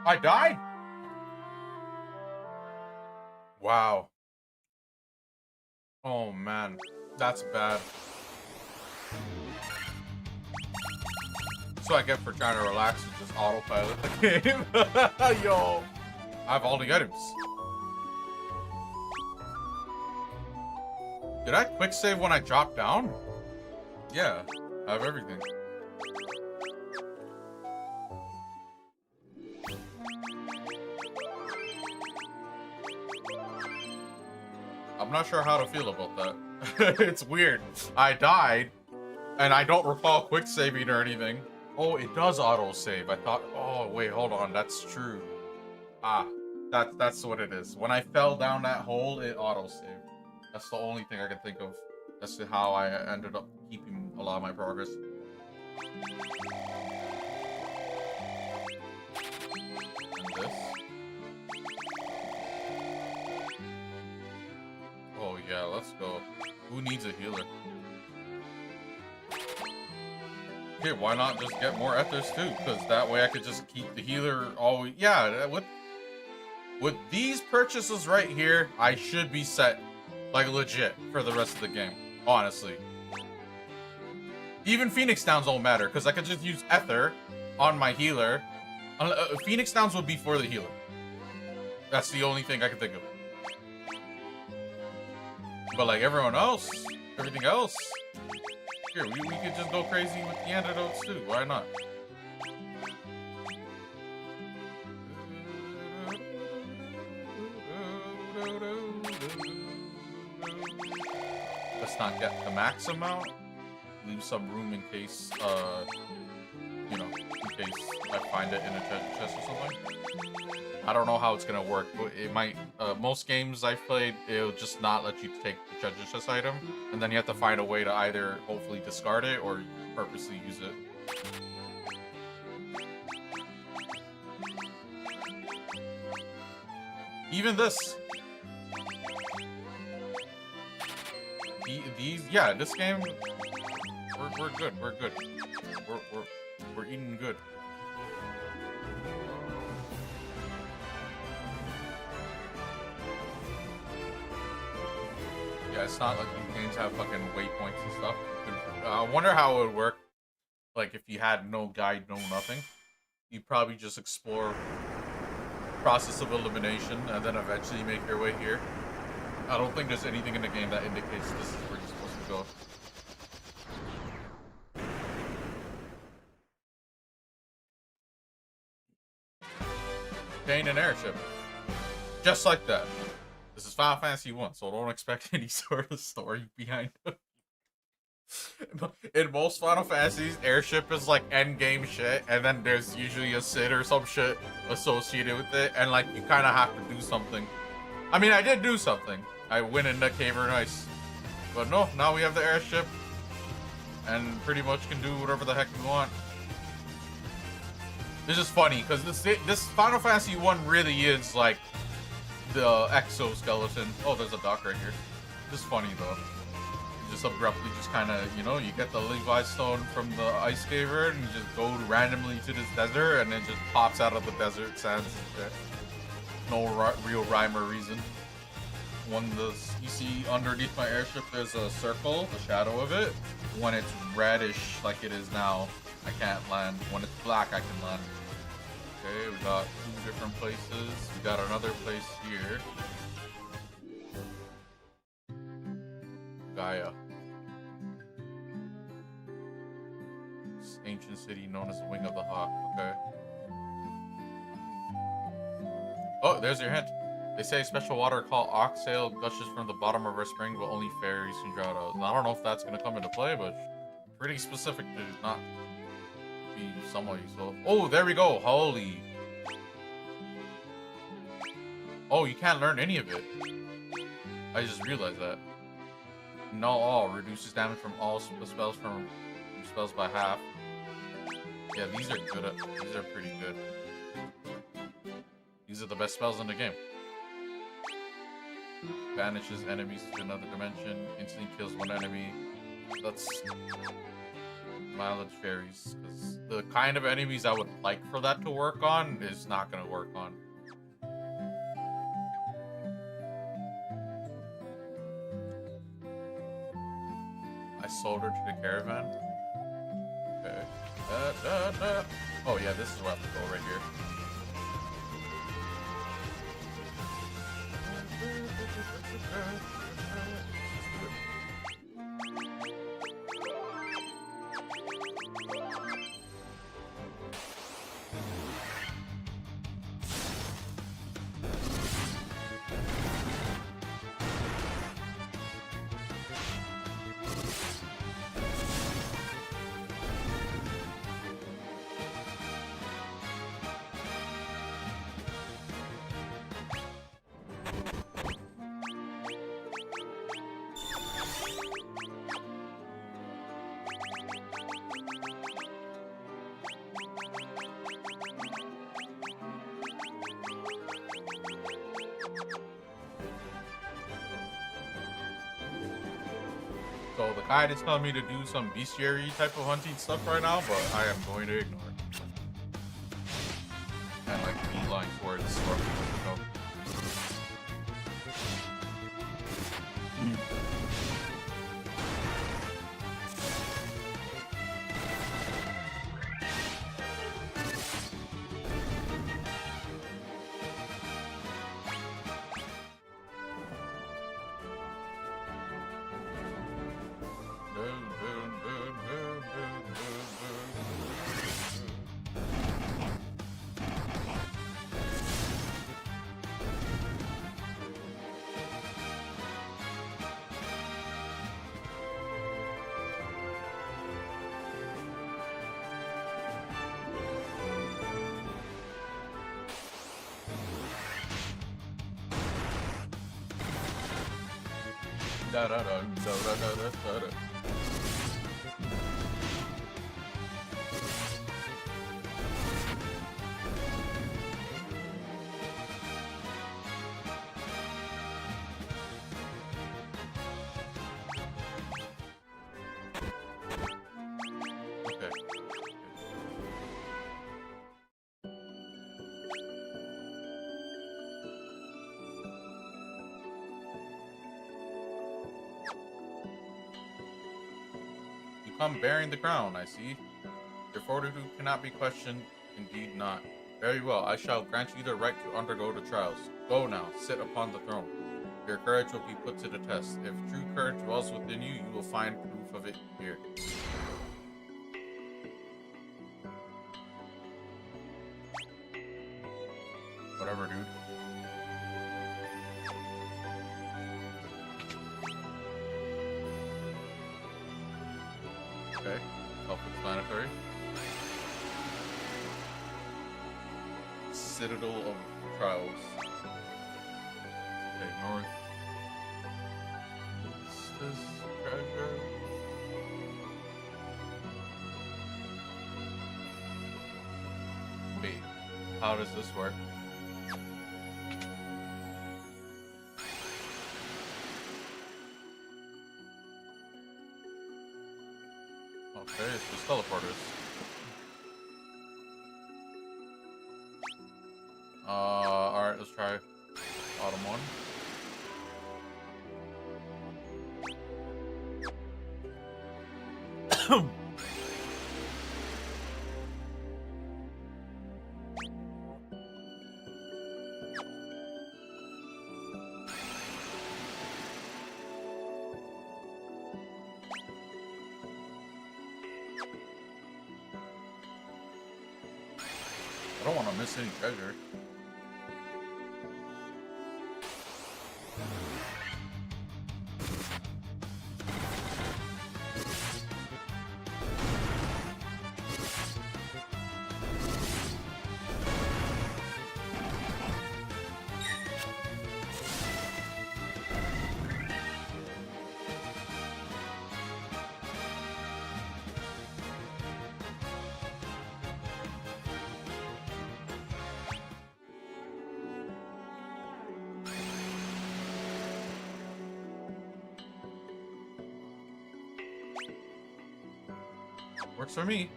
I died? Wow. Oh man, that's bad. That's what I get for trying to relax and just autopilot the game. Yo, I have all the items. Did I quick save when I dropped down? Yeah, I have everything. I'm not sure how to feel about that. It's weird. I died, and I don't recall quick saving or anything. Oh, it does auto save. I thought. Oh wait, hold on. That's true. Ah, that's what it is. When I fell down that hole, it auto saved. That's the only thing I can think of. That's how I ended up keeping a lot of my progress. And this. Oh yeah, let's go. Who needs a healer? Okay, why not just get more ethers too? Because that way I could just keep the healer always. Yeah, with these purchases right here, I should be set, like legit, for the rest of the game. Honestly. Even Phoenix Downs don't matter, because I could just use ether on my healer. Phoenix Downs would be for the healer. That's the only thing I can think of. But like everyone else, everything else, here, we could just go crazy with the antidotes too. Why not? Let's not get the max amount. Leave some room in case, you know, in case I find it in a treasure chest or something. I don't know how it's gonna work, but it might. Most games I've played, it'll just not let you take the treasure chest item, and then you have to find a way to either hopefully discard it or purposely use it. Even this. These, yeah, this game, we're good. We're good. We're eating good. Yeah, it's not like these games have fucking waypoints and stuff. I wonder how it would work. Like if you had no guide, no nothing, you'd probably just explore process of elimination and then eventually make your way here. I don't think there's anything in the game that indicates this is where you're supposed to go. Gain an airship. Just like that. This is Final Fantasy 1, so don't expect any sort of story behind it. In most Final Fantasies, airship is like end game shit, and then there's usually a Cid or some shit associated with it, and like you kind of have to do something. I mean, I did do something. I went in the Cavern of Ice. But no, now we have the airship, and pretty much can do whatever the heck we want. It's just funny because this Final Fantasy 1 really is like the exoskeleton. Oh, there's a dock right here. Just funny though. Just abruptly, just kind of, you know, you get the Levi stone from the ice cavern and you just go randomly to this desert and it just pops out of the desert sands. No real rhyme or reason. You see underneath my airship, there's a circle, the shadow of it. When it's reddish, like it is now, I can't land. When it's black, I can land. Okay, we got 2 different places. We got another place here. Gaia. This ancient city known as the Wing of the Hawk. Okay. Oh, there's your hint. They say special water called oxale gushes from the bottom of our spring, but only fairies can draw it out. I don't know if that's gonna come into play, but pretty specific to not be somewhat useful. Oh, there we go. Holy. Oh, you can't learn any of it. I just realized that. Null all reduces damage from all spells by half. Yeah, these are good. These are pretty good. These are the best spells in the game. Banishes enemies to another dimension. Instantly kills one enemy. That's mileage fairies. Because the kind of enemies I would like for that to work on is not going to work on. I sold her to the caravan. Okay. Oh yeah, this is where I have to go right here. So the guide is telling me to do some bestiary type of hunting stuff right now, but I am going to ignore it. And like beeline towards where I'm supposed to go. Come bearing the crown, I see. Your fortitude cannot be questioned, indeed not. Very well, I shall grant you the right to undergo the trials. Go now, sit upon the throne. Your courage will be put to the test. If true courage dwells within you, you will find proof of it here. Whatever, dude. Okay, self-explanatory. Citadel of Trials. Okay, north. What's this treasure? How does this work? Okay, it's just teleporters. Alright, let's try bottom one. I don't want to miss any treasure. Works for me.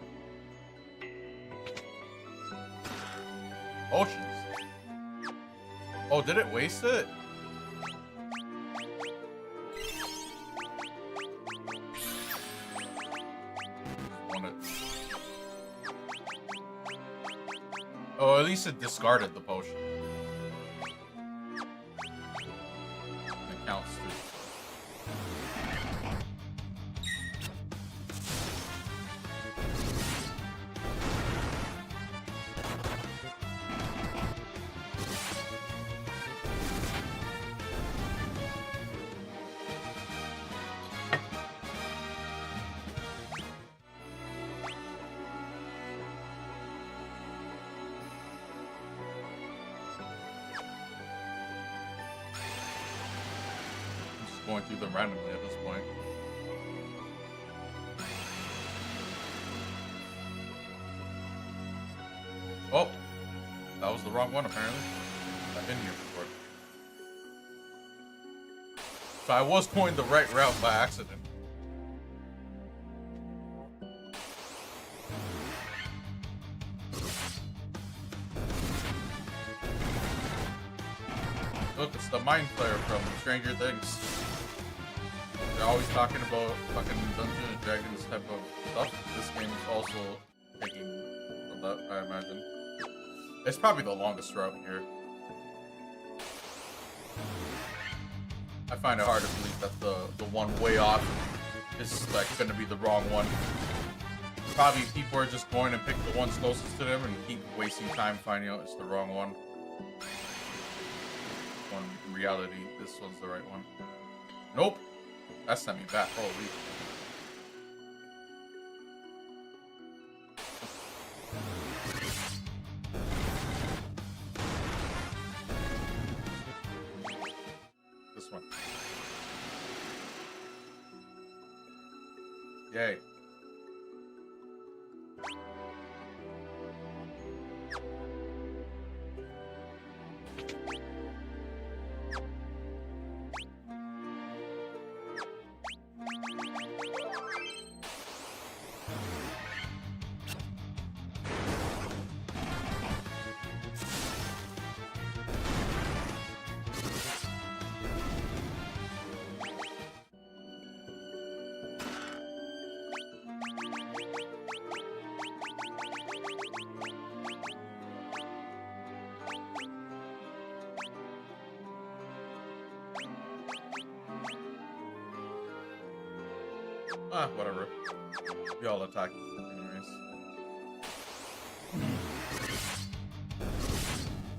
Oceans. Oh, did it waste it? Want it. Oh, at least it discarded the potion. It counts too. Going through them randomly at this point. Oh, that was the wrong one apparently. I've been here before. So I was going the right route by accident. Look, it's the Mind Flayer from Stranger Things. They're always talking about fucking Dungeons and Dragons type of stuff. This game is also taking from that, I imagine. It's probably the longest route here. I find it hard to believe that the one way off is like gonna be the wrong one. Probably people are just going and pick the ones closest to them and keep wasting time finding out it's the wrong one. When in reality, this one's the right one. Nope. That sent me back. Holy. This one. Yay. Ah, whatever. We all attack anyways.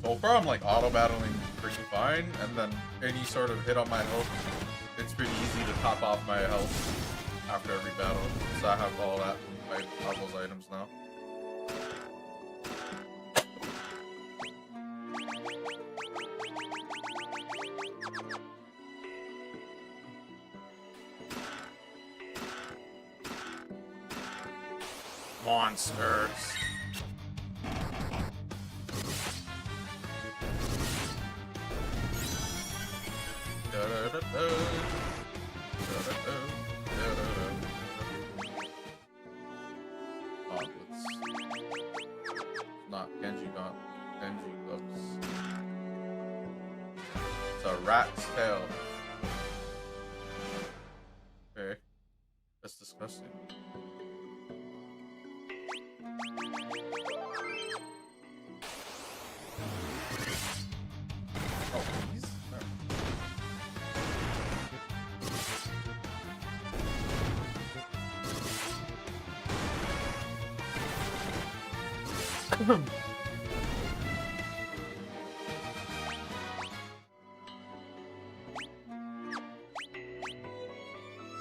So far I'm like auto-battling pretty fine, and then any sort of hit on my health, it's pretty easy to top off my health after every battle. So I have all that, all those items now. Monsters. Not Genji Gaunt. Genji looks. It's a rat's tail. Okay. That's disgusting. Oh, please?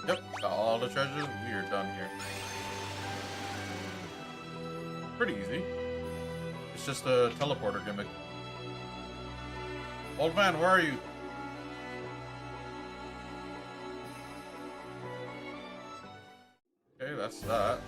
Yep, got all the treasures. We are done here. Pretty easy. It's just a teleporter gimmick. Old man, where are you? Okay, that's that.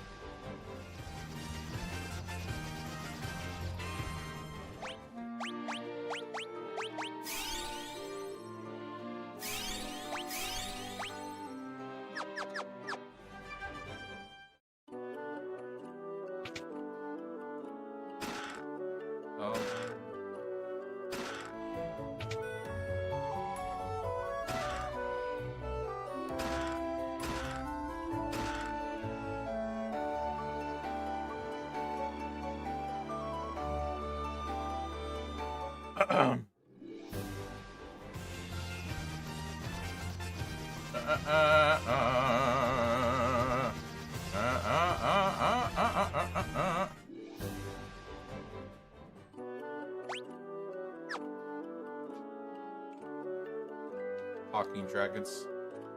Talking dragons.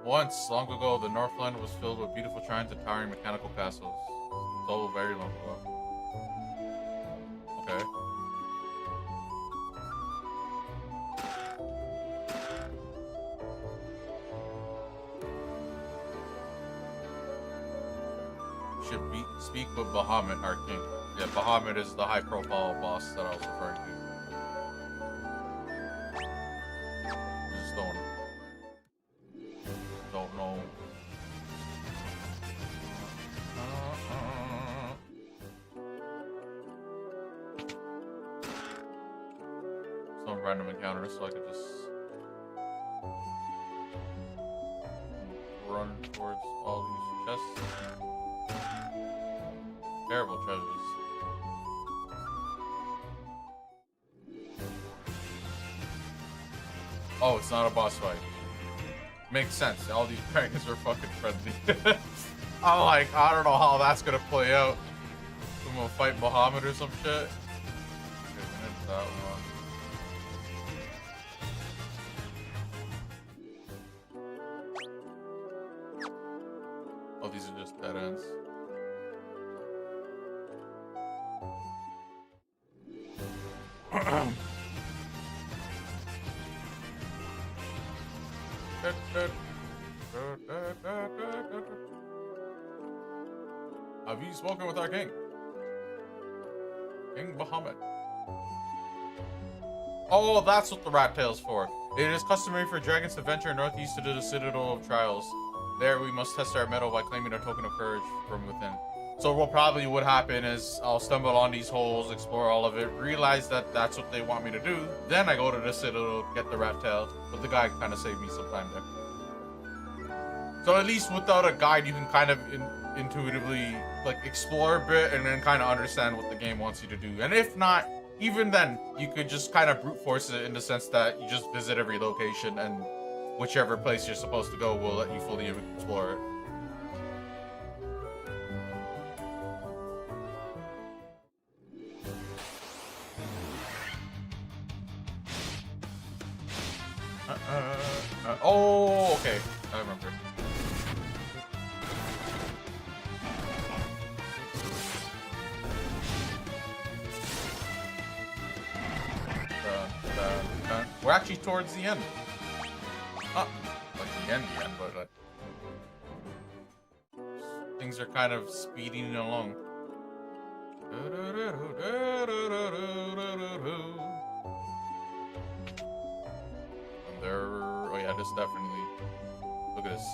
Once, long ago, the Northland was filled with beautiful shrines and towering mechanical castles. So very long ago. Okay. Should speak with Bahamut, our king. Yeah, Bahamut is the high-profile boss that I was referring to. Just don't know. Some random encounters, so I could just run towards all these chests. Terrible treasures. Oh, it's not a boss fight. Makes sense. All these dragons are fucking friendly. I'm like, I don't know how that's gonna play out. I'm gonna fight Bahamut or some shit. Okay, that's that one. Oh, these are just dead ends. Have you spoken with our king? King Bahamut. Oh, that's what the rat tail's for. It is customary for dragons to venture northeast to the Citadel of Trials. There we must test our mettle by claiming a token of courage from within. So what probably would happen is I'll stumble on these holes, explore all of it, realize that that's what they want me to do. Then I go to the Citadel, get the rat tail, but the guy kind of saved me some time there. So at least without a guide, you can kind of intuitively like explore a bit and then kind of understand what the game wants you to do. And if not, even then, you could just kind of brute force it in the sense that you just visit every location and whichever place you're supposed to go will let you fully explore it. Oh, okay. I remember. We're actually towards the end. Not like the end, but things are kind of speeding along. And there, oh yeah, this definitely at this.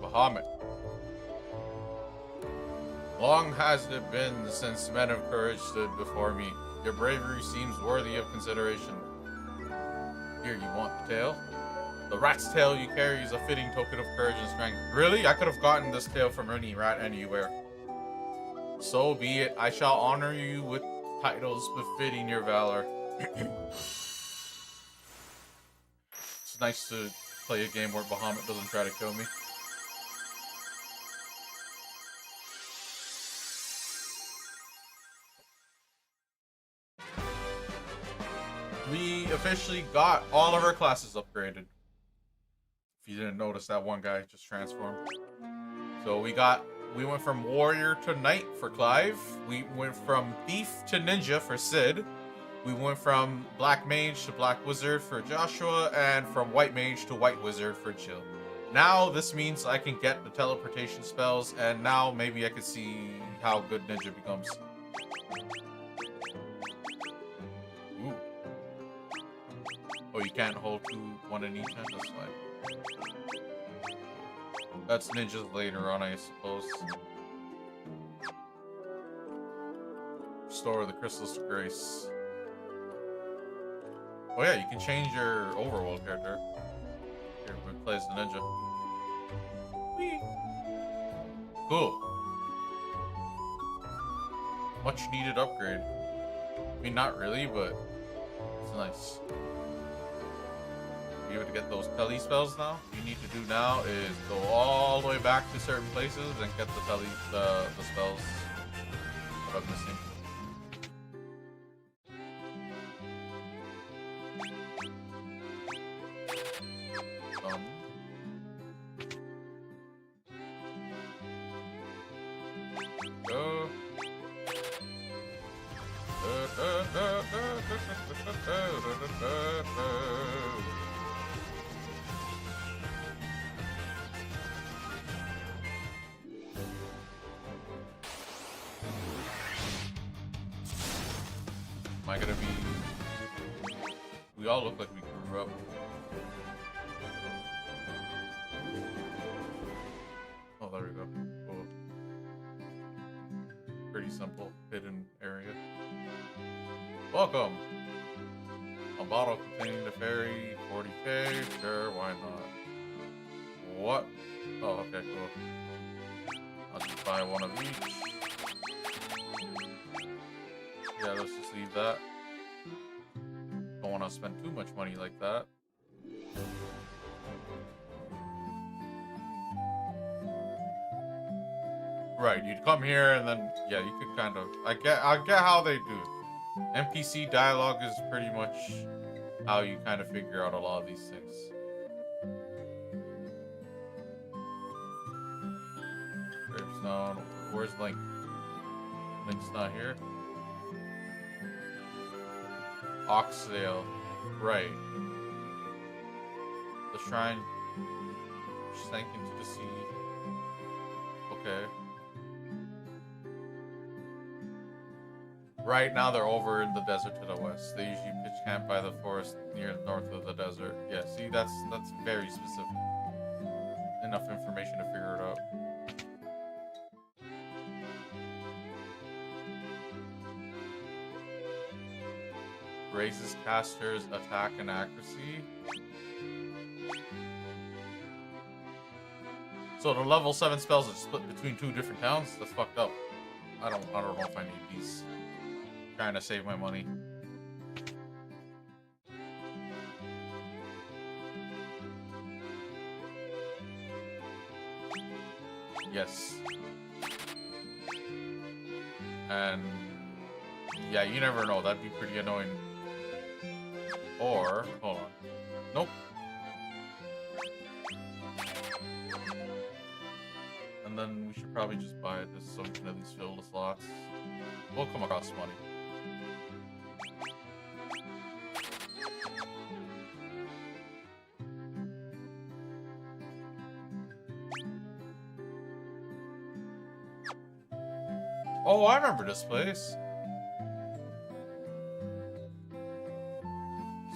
Bahamut. Long has it been since men of courage stood before me. Your bravery seems worthy of consideration. Here, you want the tail? The rat's tail you carry is a fitting token of courage and strength. Really? I could have gotten this tail from any rat anywhere. So be it. I shall honor you with titles befitting your valor. It's nice to play a game where Bahamut doesn't try to kill me. We officially got all of our classes upgraded. If you didn't notice, that one guy just transformed. So we went from warrior to knight for Clive. We went from thief to ninja for Sid. We went from black mage to black wizard for Joshua, and from white mage to white wizard for Jill. Now this means I can get the teleportation spells, and now maybe I can see how good ninja becomes. Ooh. Oh, you can't hold one in each hand? That's fine. That's ninjas later on, I suppose. Restore the crystals to grace. Oh yeah, you can change your overworld character. Here, we play as the ninja. Whee! Cool. Much needed upgrade. I mean, not really, but it's nice. Be able to get those tele spells now. What you need to do now is go all the way back to certain places and get the spells that I'm missing. Am I gonna be... We all look like we grew up. Oh, there we go. Cool. Pretty simple, hidden area. Welcome! A bottle containing the fairy, 40k, sure, why not? What? Oh, okay, cool. I'll just buy one of each. Yeah, let's just leave that. Don't want to spend too much money like that. Right, you'd come here and then, yeah, you could kind of... I get how they do it. NPC dialogue is pretty much how you kind of figure out a lot of these things. Gravestone. Where's Link? Link's not here. Oxdale. Right. The shrine sank into the sea. Okay. Right now they're over in the desert to the west. They usually pitch camp by the forest near north of the desert. Yeah, see, that's very specific. Enough information to figure it out. Raises casters' attack and accuracy. So the level 7 spells are split between 2 different towns? That's fucked up. I don't know if I need these. Trying to save my money. Yes. And yeah, you never know. That'd be pretty annoying. Or hold on. Nope. And then we should probably just buy this so we can at least fill the slots. We'll come across money. Oh, I remember this place.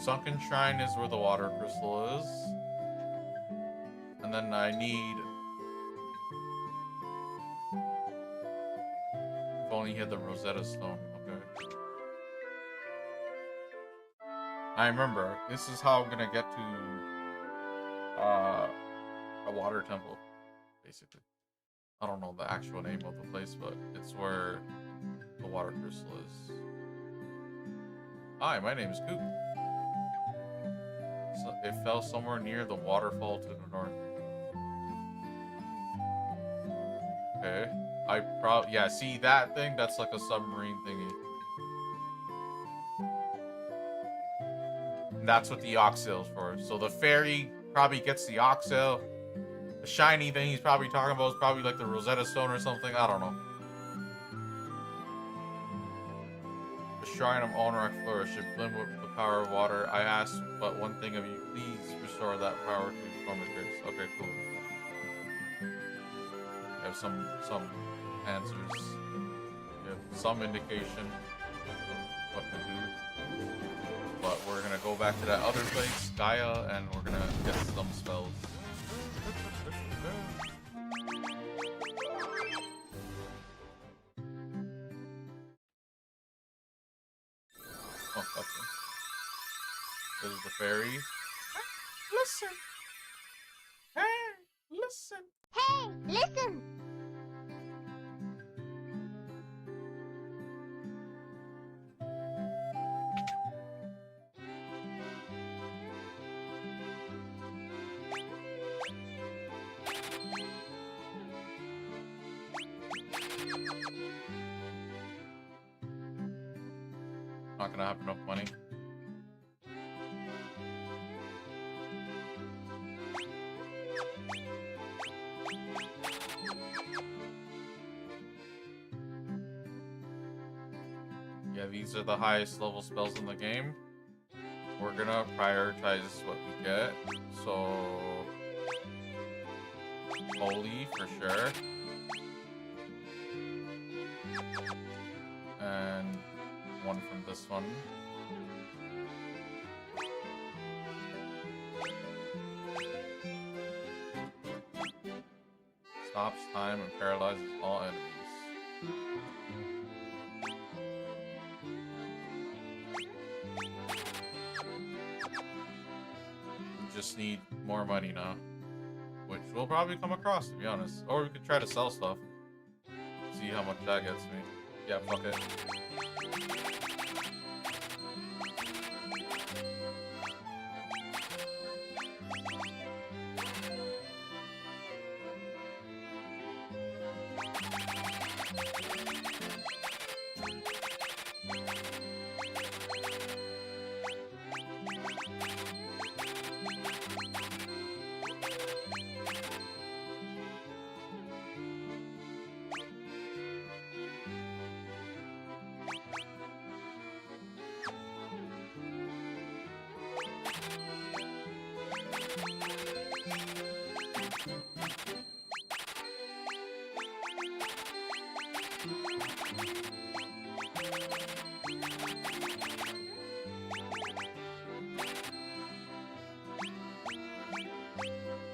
Sunken Shrine is where the water crystal is. And then I need... If only he had the Rosetta Stone. Okay. I remember. This is how I'm gonna get to a water temple, basically. I don't know the actual name of the place, but it's where the water crystal is. Hi, my name is Coop. So it fell somewhere near the waterfall to the north. Okay. Yeah, see that thing? That's like a submarine thingy. And that's what the oxtail is for. So the fairy probably gets the oxtail. The shiny thing he's probably talking about is probably like the Rosetta Stone or something. I don't know. The Shrine of Honor Flourish should blend with the power of water. I ask but one thing of you. Please restore that power to former grace. Okay, cool. We have some answers. We have some indication of what to do. But we're gonna go back to that other place, Gaia, and we're gonna get some spells. Oh, that's it. This is the fairy. Listen! Hey, listen! Hey, listen! Not gonna have enough money. Yeah, these are the highest level spells in the game. We're gonna prioritize what we get. So, Holy for sure. And one from this one. Stops time and paralyzes all enemies. We just need more money now. Which we'll probably come across, to be honest. Or we could try to sell stuff. See how much that gets me. Yeah, fuck it.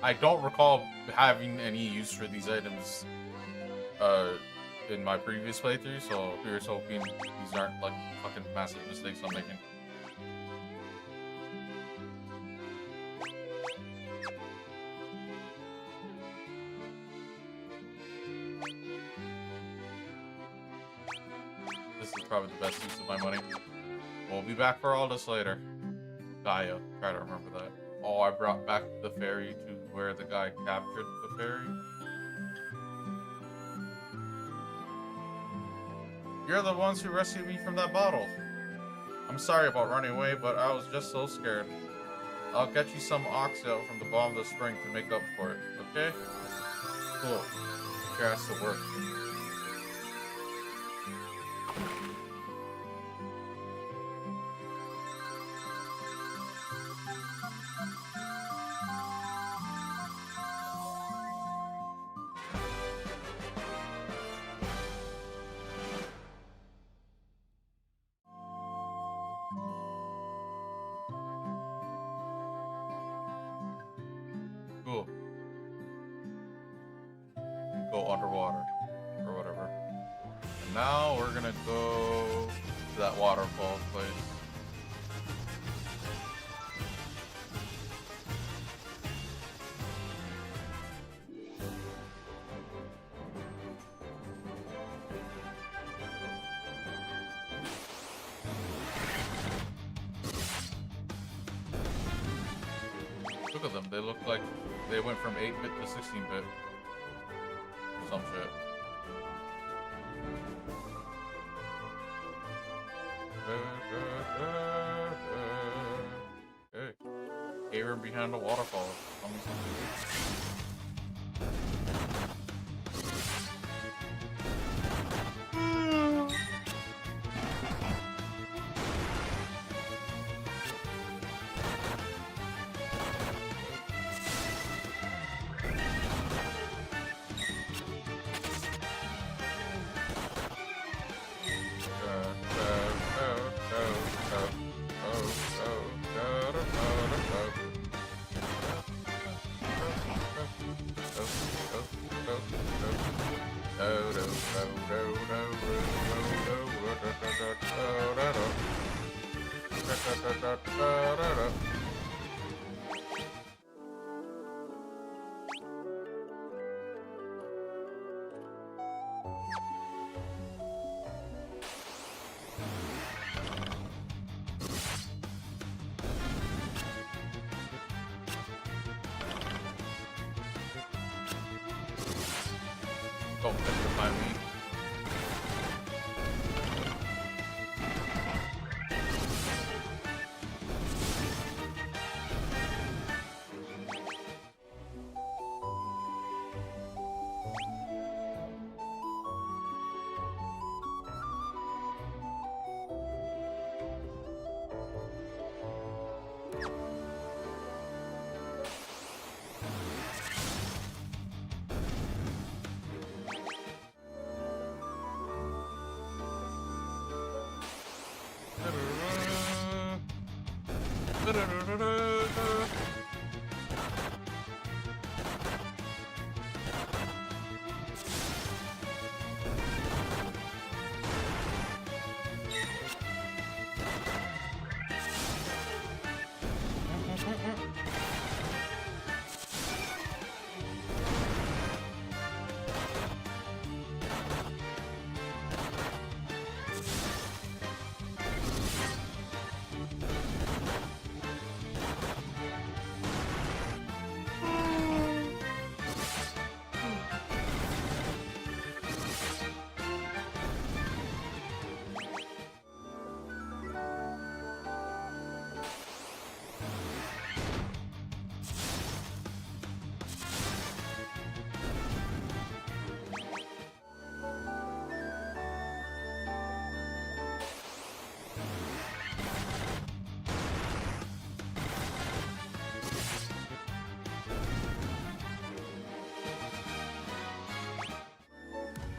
I don't recall having any use for these items in my previous playthrough, so here's hoping these aren't like fucking massive mistakes I'm making. This is probably the best use of my money. We'll be back for all this later. Gaia, try to remember that. Oh, I brought back the fairy to where the guy captured the fairy. You're the ones who rescued me from that bottle. I'm sorry about running away, but I was just so scared. I'll get you some oxtail from the bottom of the spring to make up for it, okay? Cool. Sure has to work. underwater or whatever. And now we're gonna go to that waterfall place. Look at them, they look like they went from 8-bit to 16-bit. Some shit. Okay. Cavern behind the waterfall. Tell me something. Don't petrify me.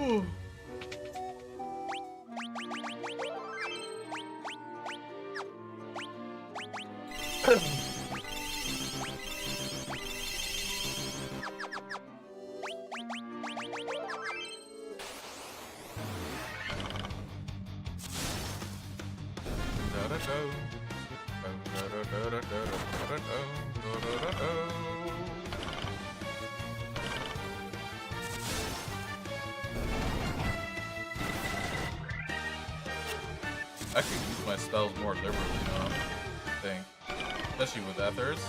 Ooh. I could use my spells more liberally now, I think. Especially with Ethers.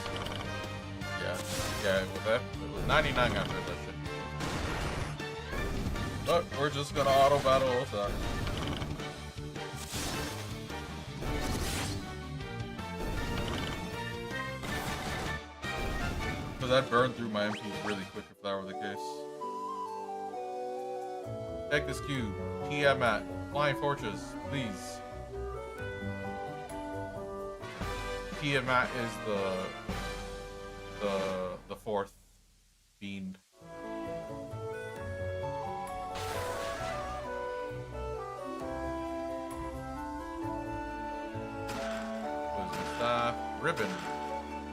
Yeah, with that. It was 99 after that shit. But we're just gonna auto battle Osak. Because I'd burn through my MP really quick if that were the case. Take this cube. Tiamat. Flying Fortress, please. Tiamat is the fourth fiend. Poison staff, ribbon,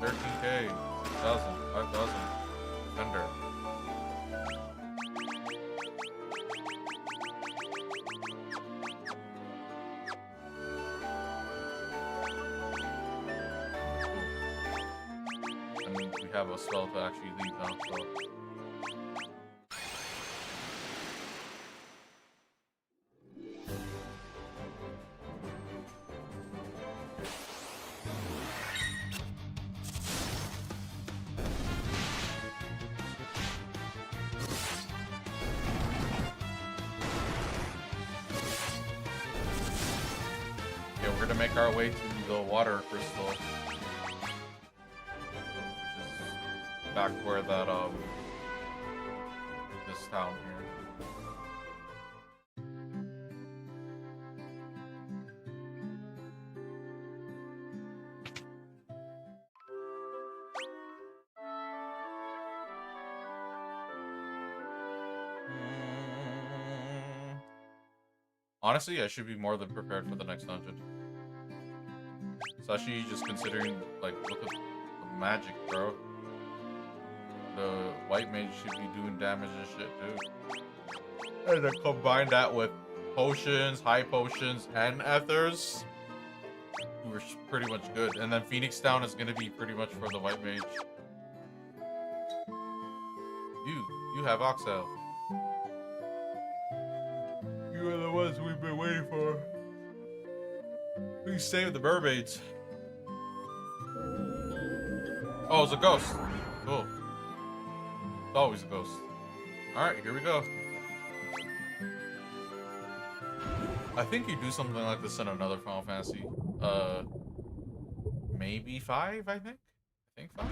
13k, 6,000, 5,000, defender. we have a spell to actually leave now, so. Okay, we're gonna make our way to the water crystal. Which is back where that, this town here. Honestly, I should be more than prepared for the next dungeon. Especially just considering, like, look at the magic, bro. The white mage should be doing damage and shit, too. And then combine that with potions, high potions, and ethers. We're pretty much good. And then Phoenix Down is gonna be pretty much for the white mage. You have Oxel. You are the ones we've been waiting for. Please save the mermaids. Oh, it's a ghost. Cool. It's always a ghost. Alright, here we go. I think you do something like this in another Final Fantasy. Maybe 5, I think? I think 5?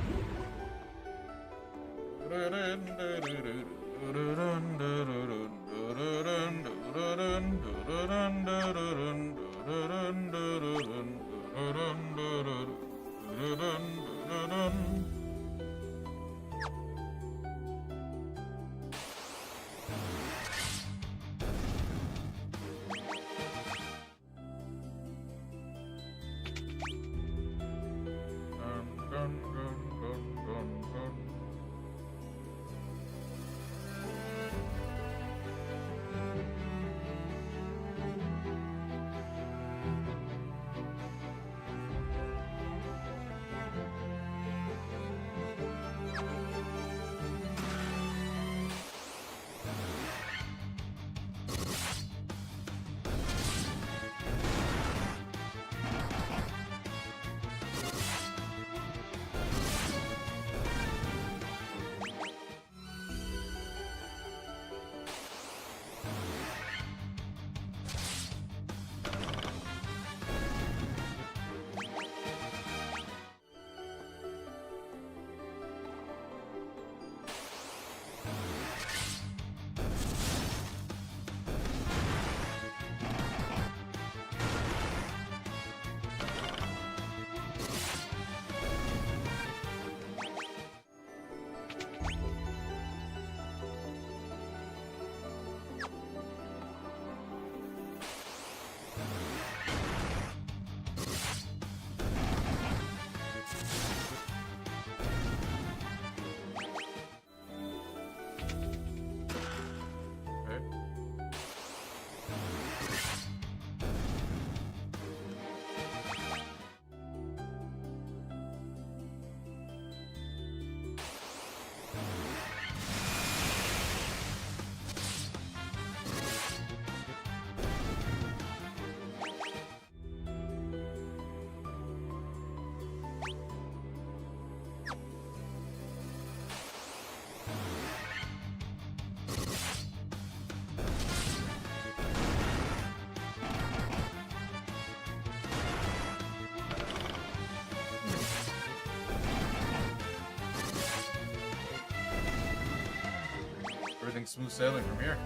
Everything's smooth sailing from here.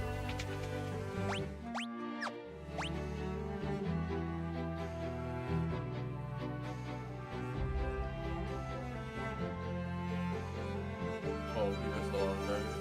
Oh, we missed a lot of targets.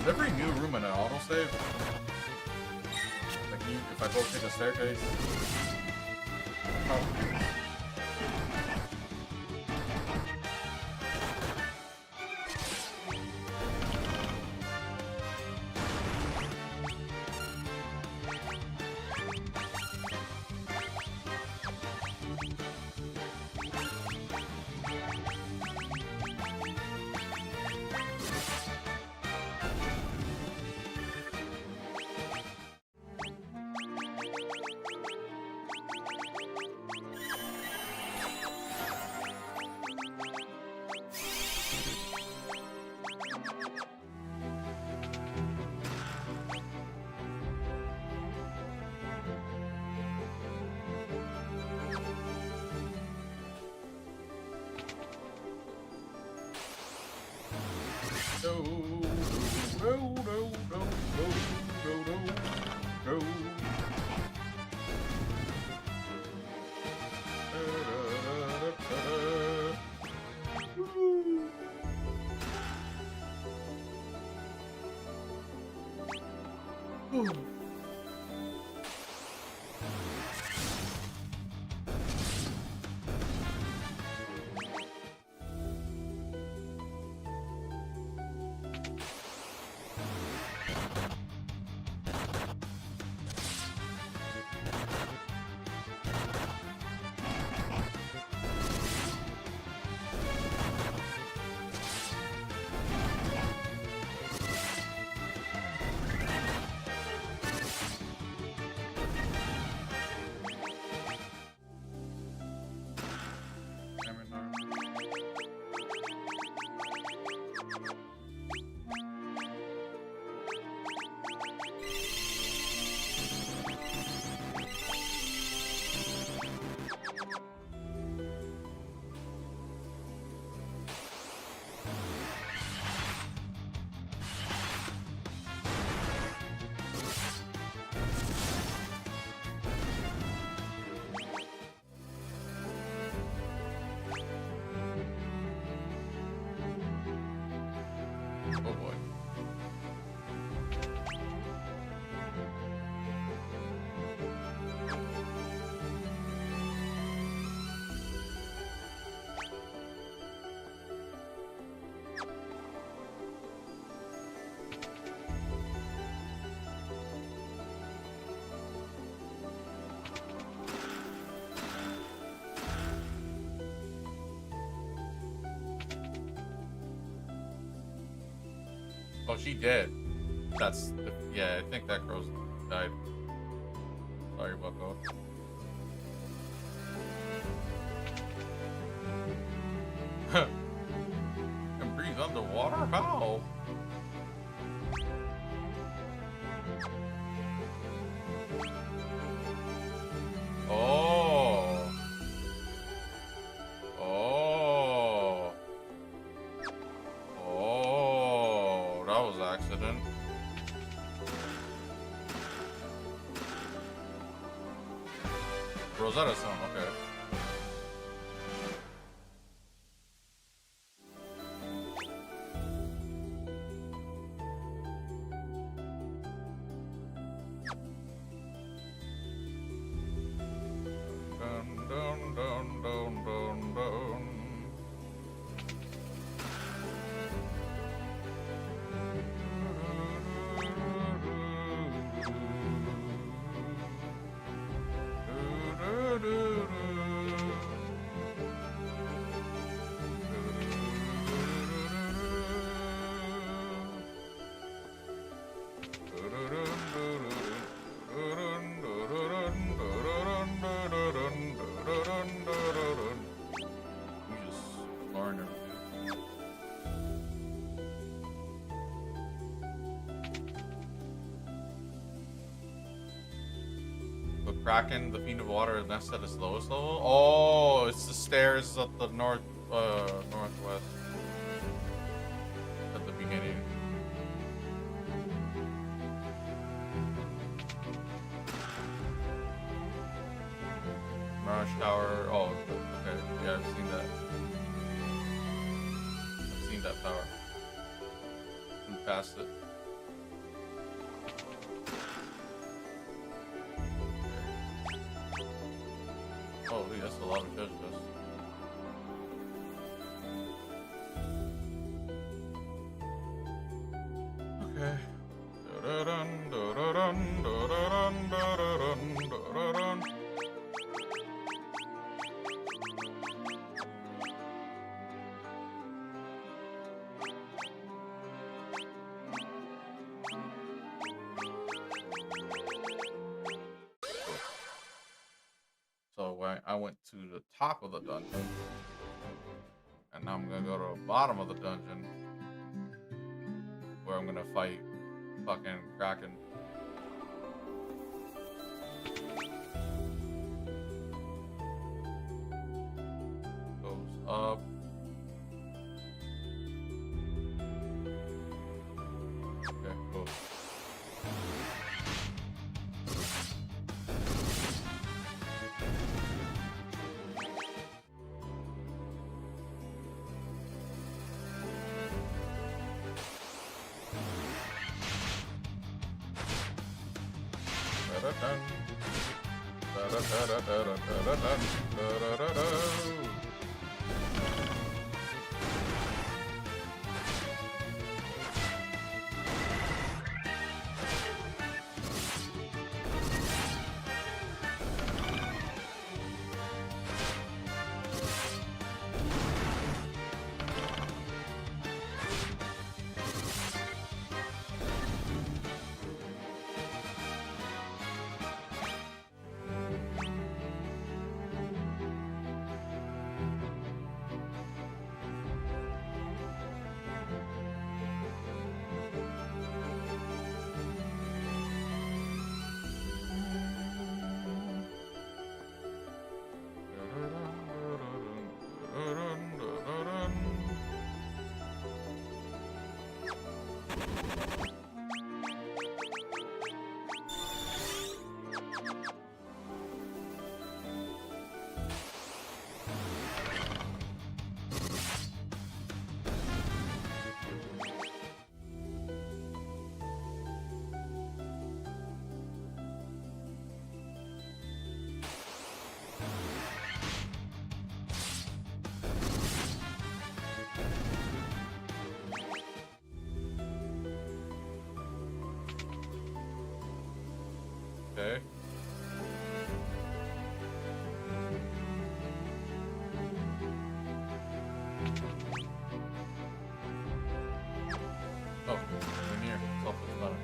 every new room in an autosave? Like if I go take a staircase? Oh. Oh boy. Oh, she did. That's the, yeah. I think that girl's died. Sorry, Bucko. Can breathe underwater? How? Oh. Oh. Oh. That was an accident. Rosetta Stone, okay. Dun, dun, dun, dun, dun, dun. We just learn everything. The Kraken, the Fiend of Water, nest at its lowest level? Oh, it's the stairs at the northwest. At the beginning. Mirage Tower. Oh, okay. Yeah, I've seen that. I've seen that tower. We passed it. lot of treasure chests. Okay. Da-da-dun, da-da-dun, da-da-dun, da-da-dun, da-da-dun. So I went to the top of the dungeon, and now I'm gonna go to the bottom of the dungeon, where I'm gonna fight fucking Kraken. Goes up. Okay, cool. Da-da-dun. Da-da-da-da-da-da-da-da-dun. Da-da-da-da. Okay. Oh, we're near. Self-explanatory.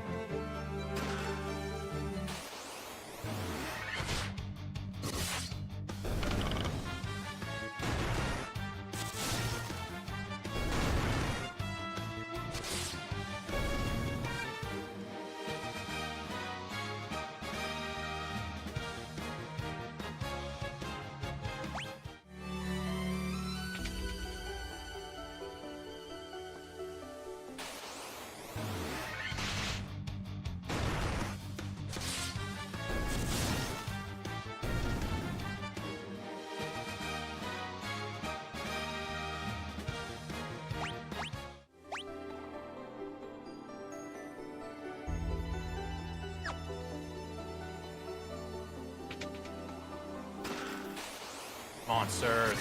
Monsters.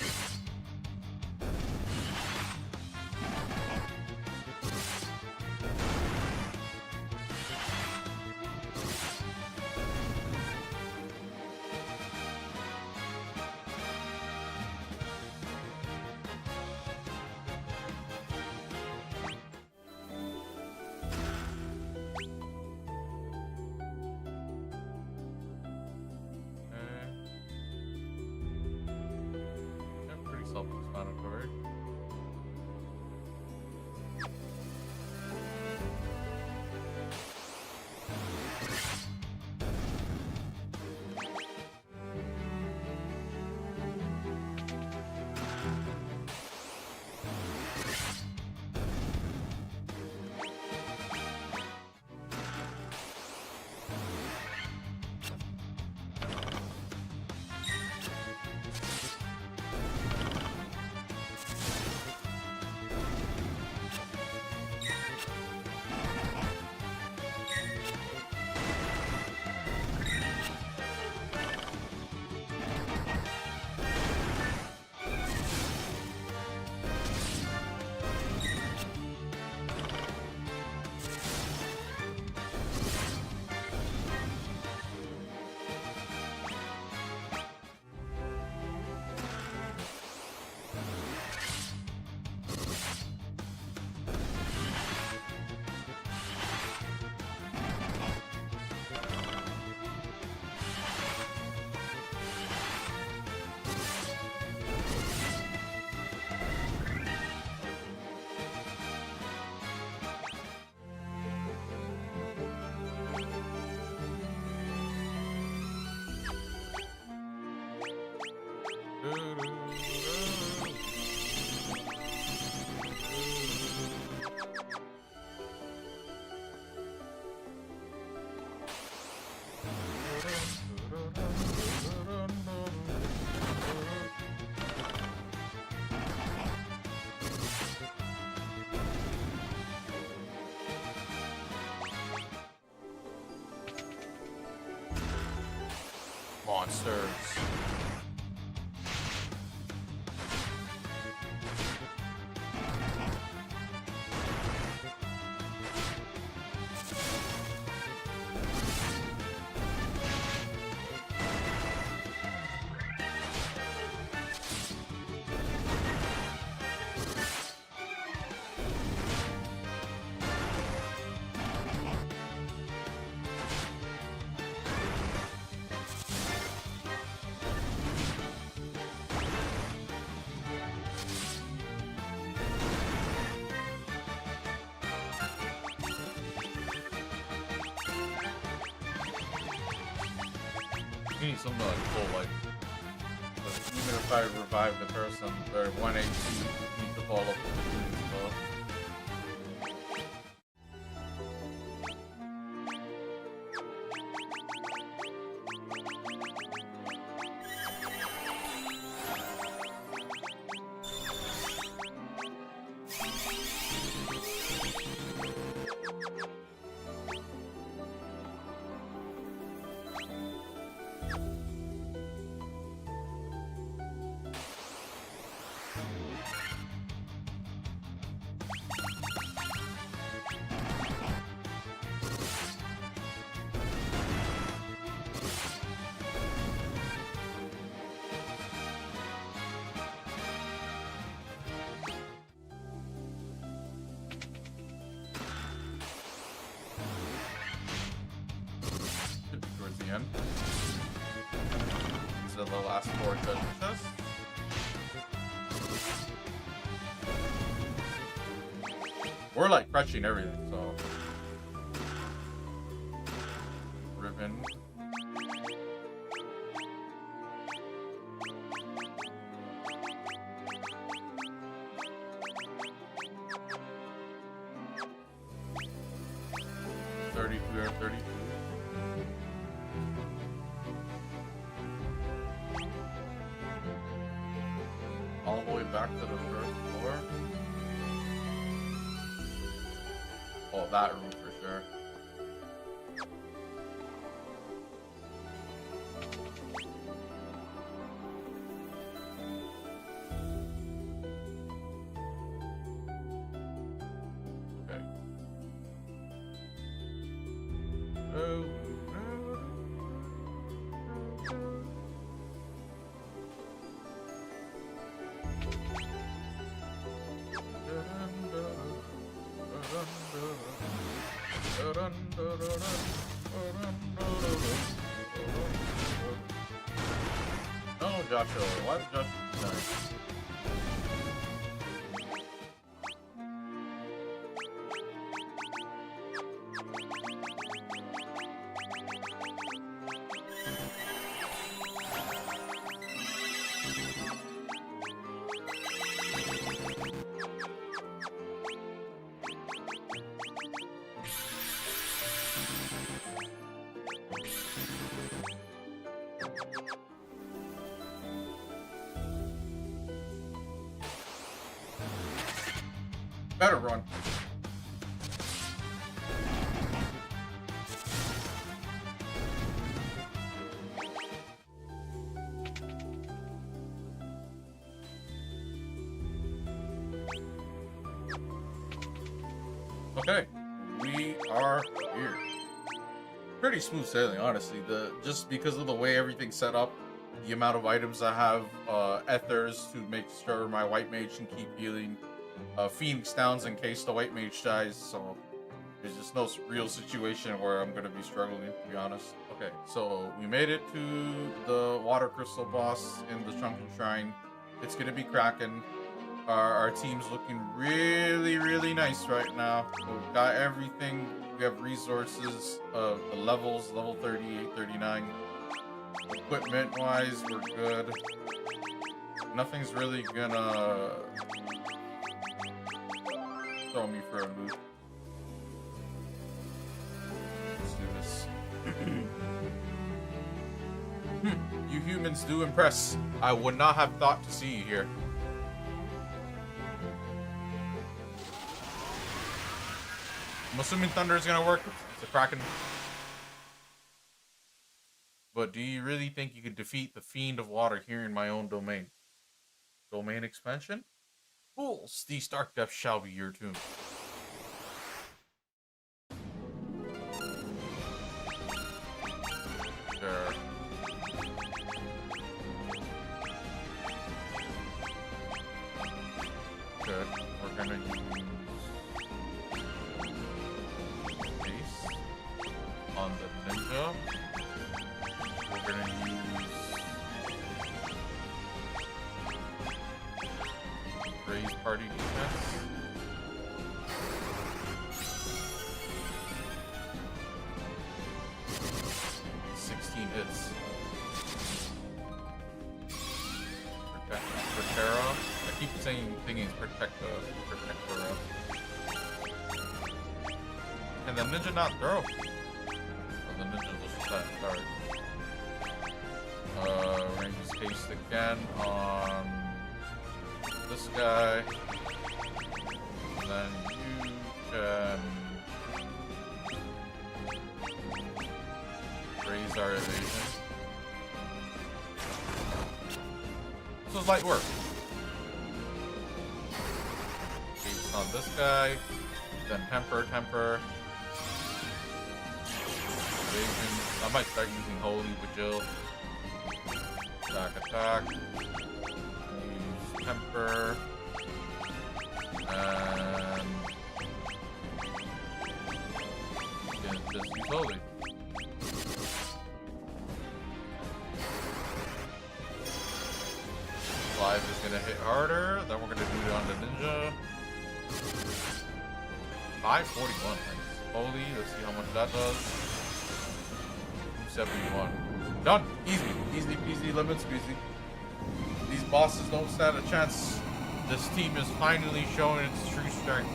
monsters. Need something like full life. But even if I revive the person, they're 1 HP, need to fall up with the green stuff. Towards the end. These are the last 4 treasure chests. We're like crushing everything, so. Ribbon. We are 32. All the way back to the first floor. Oh, that room for sure. Okay. Oh. No, Joshua. Why is Joshua dying? Better run. Okay, we are here. Pretty smooth sailing, honestly. Just because of the way everything's set up, the amount of items I have, ethers to make sure my white mage can keep healing, Phoenix Downs in case the white mage dies, so there's just no real situation where I'm gonna be struggling, to be honest. Okay, so we made it to the water crystal boss in the Sunken Shrine. It's gonna be cracking. Our team's looking really, really nice right now. We've got everything. We have resources, the levels, level 38, 39. Equipment-wise, we're good. Nothing's really gonna throw me for a loop. Let's do this. You humans do impress. I would not have thought to see you here. I'm assuming thunder is gonna work. It's a kraken. but do you really think you could defeat the Fiend of Water here in my own domain? Domain expansion? Fools, these dark depths shall be your tomb. Sure. Good. We're gonna use base on the ninja. We're gonna use raise party defense. Hits. Protera. I keep saying thingies protector. Can the ninja not throw? Or the ninja just attack card. We're gonna use haste again on this guy. And then you can raise our evasion. This is light work. Based on this guy, then temper. Evasion. I might start using holy with Jill. Attack. Use temper. And just use holy. Live is gonna hit harder. Then we're gonna do it on the ninja. 541. Holy, let's see how much that does. 271. Done. Easy peasy, lemon squeezy. These bosses don't stand a chance. This team is finally showing its true strength.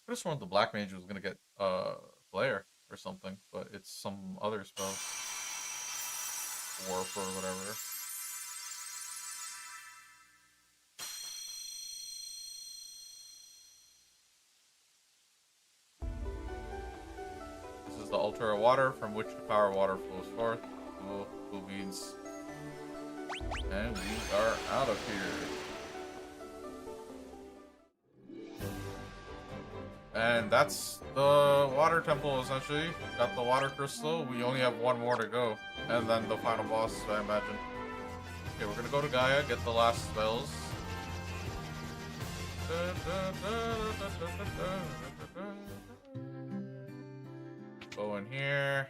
I just wanted the black mage was gonna get Flare or something, but it's some other spell. Warp or whatever. This is the altar of water from which the power of water flows forth. Cool beans. And we are out of here. And that's the water temple, essentially. Got the water crystal. We only have one more to go. And then the final boss, I imagine. Okay, we're gonna go to Gaia, get the last spells. Go in here.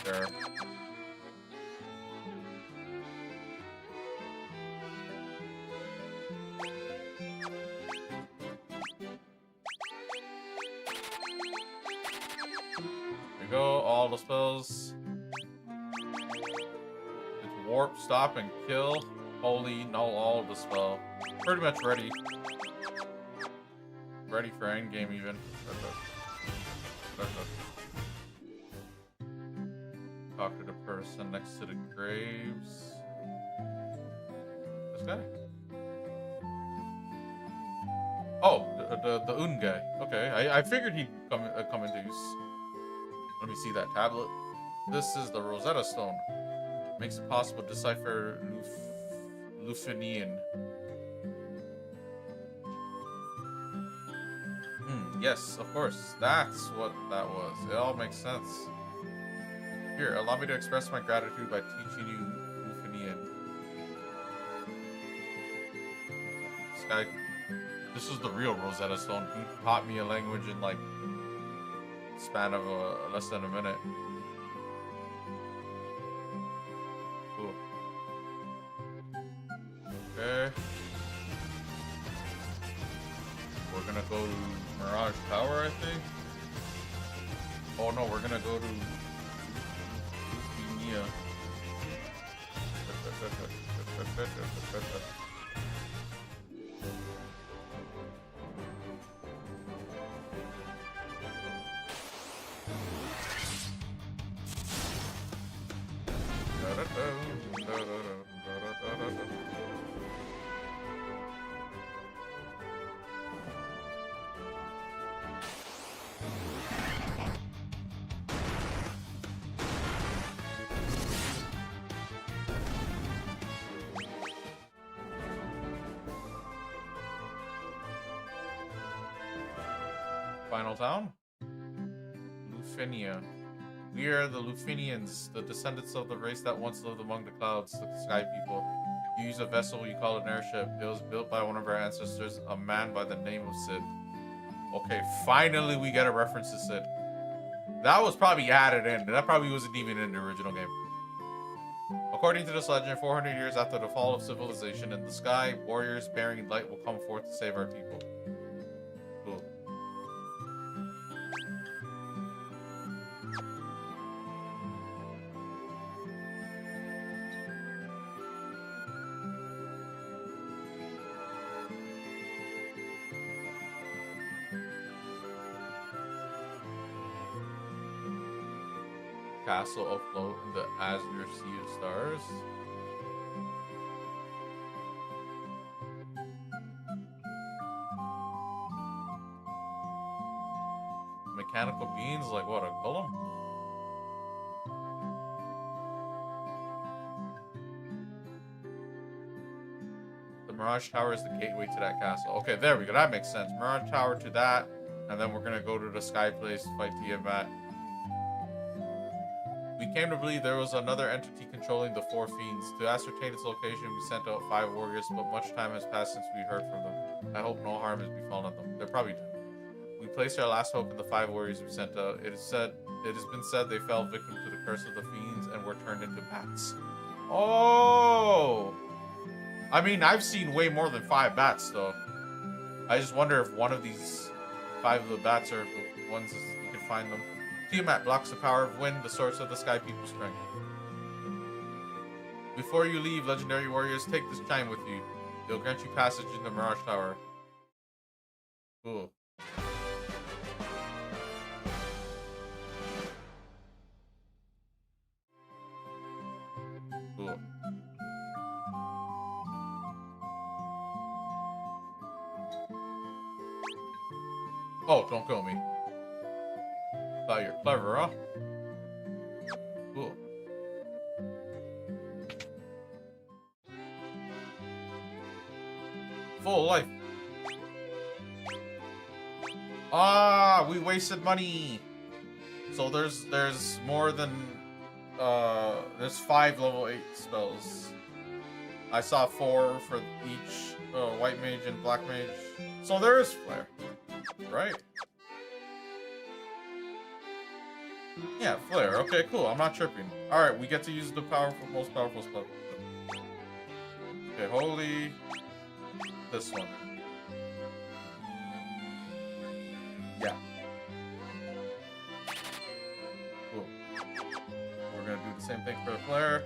There. There we go, all the spells. It's warp, stop, and kill. Holy, no, all of the spell. Pretty much ready. Ready for endgame even. Talk to the person next to the graves. This guy? Oh, the Un guy. Okay, I figured he'd come into use. Let me see that tablet. This is the Rosetta Stone. Makes it possible to decipher Lufenian. Yes, of course. That's what that was. It all makes sense. Here, allow me to express my gratitude by teaching you Lufenian. This guy, this is the real Rosetta Stone. He taught me a language in like span of less than a minute. Cool. Okay. We're gonna go to Mirage Tower, I think. Oh no, we're gonna go to Lufenia. Final town? Lufinia. We are the Lufinians, the descendants of the race that once lived among the clouds, the sky people. You use a vessel you call an airship. It was built by one of our ancestors, a man by the name of Sid. Okay, finally we get a reference to Sid. That was probably added in. That probably wasn't even in the original game. According to this legend, 400 years after the fall of civilization in the sky, warriors bearing light will come forth to save our people. Cool. Castle afloat in the azure sea of stars. Mechanical beings, like what, a golem? The Mirage Tower is the gateway to that castle. Okay, there we go. That makes sense. Mirage Tower to that, and then we're gonna go to the Sky Place to fight Tiamat. We came to believe there was another entity controlling the four fiends. To ascertain its location, we sent out 5 warriors, but much time has passed since we heard from them. I hope no harm has befallen them. They're probably dead. We placed our last hope in the 5 warriors we sent out. It has been said they fell victim to the curse of the fiends and were turned into bats. Oh! I mean, I've seen way more than 5 bats, though. I just wonder if one of these 5 of the bats are the ones you can find them. Tiamat blocks the power of wind, the source of the sky people's strength. Before you leave, legendary warriors, take this chime with you. It'll grant you passage in the Mirage Tower. Cool. Cool. Oh, don't kill me. Thought you're clever, huh? Cool. Full life. Ah, we wasted money. So there's more than there's 5 level 8 spells. I saw 4 for each white mage and black mage. So there is flare, right? Yeah, flare. Okay, cool. I'm not tripping. All right, we get to use the most powerful spell. Okay, holy. This one. Yeah. Cool. We're gonna do the same thing for the flare.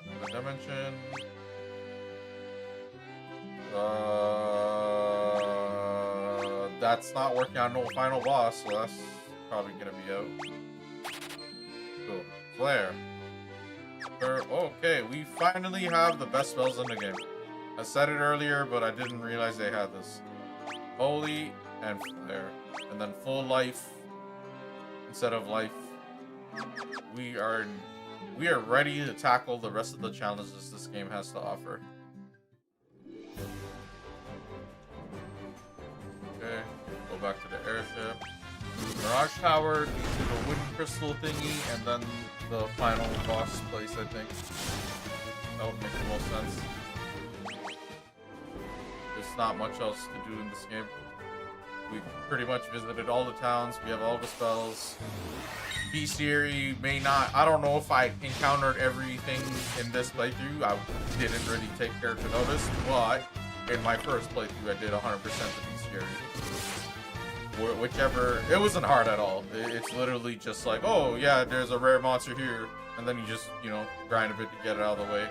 Another dimension. That's not working on no final boss, so that's probably gonna be out. Cool. Flare. Okay, we finally have the best spells in the game. I said it earlier, but I didn't realize they had this. Holy and flare. And then full life instead of life. We are ready to tackle the rest of the challenges this game has to offer. Okay, go back to the airship. Mirage Tower, to the wooden crystal thingy, and then the final boss place, I think. That would make the most sense. There's not much else to do in this game. We pretty much visited all the towns, we have all the spells. Bestiary may not, I don't know if I encountered everything in this playthrough. I didn't really take care to notice, but in my first playthrough I did 100% of Bestiary. Whichever, it wasn't hard at all. It's literally just like, oh yeah, there's a rare monster here, and then you just, you know, grind a bit to get it out of the way.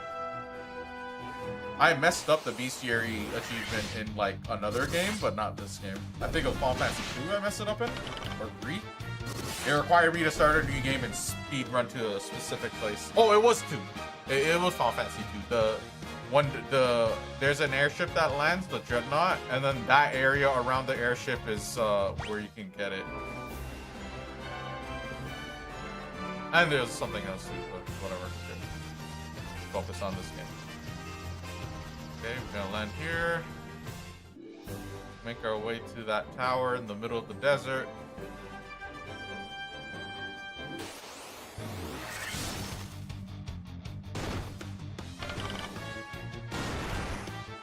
I messed up the bestiary achievement in like another game, but not this game. I think it was Final Fantasy 2 I messed it up in, or 3. It required me to start a new game and speed run to a specific place. Oh, it was 2. It was Final Fantasy 2. There's an airship that lands, the Dreadnought, and then that area around the airship is where you can get it. And there's something else too, but whatever. Focus on this game. Okay, we're gonna land here. make our way to that tower in the middle of the desert.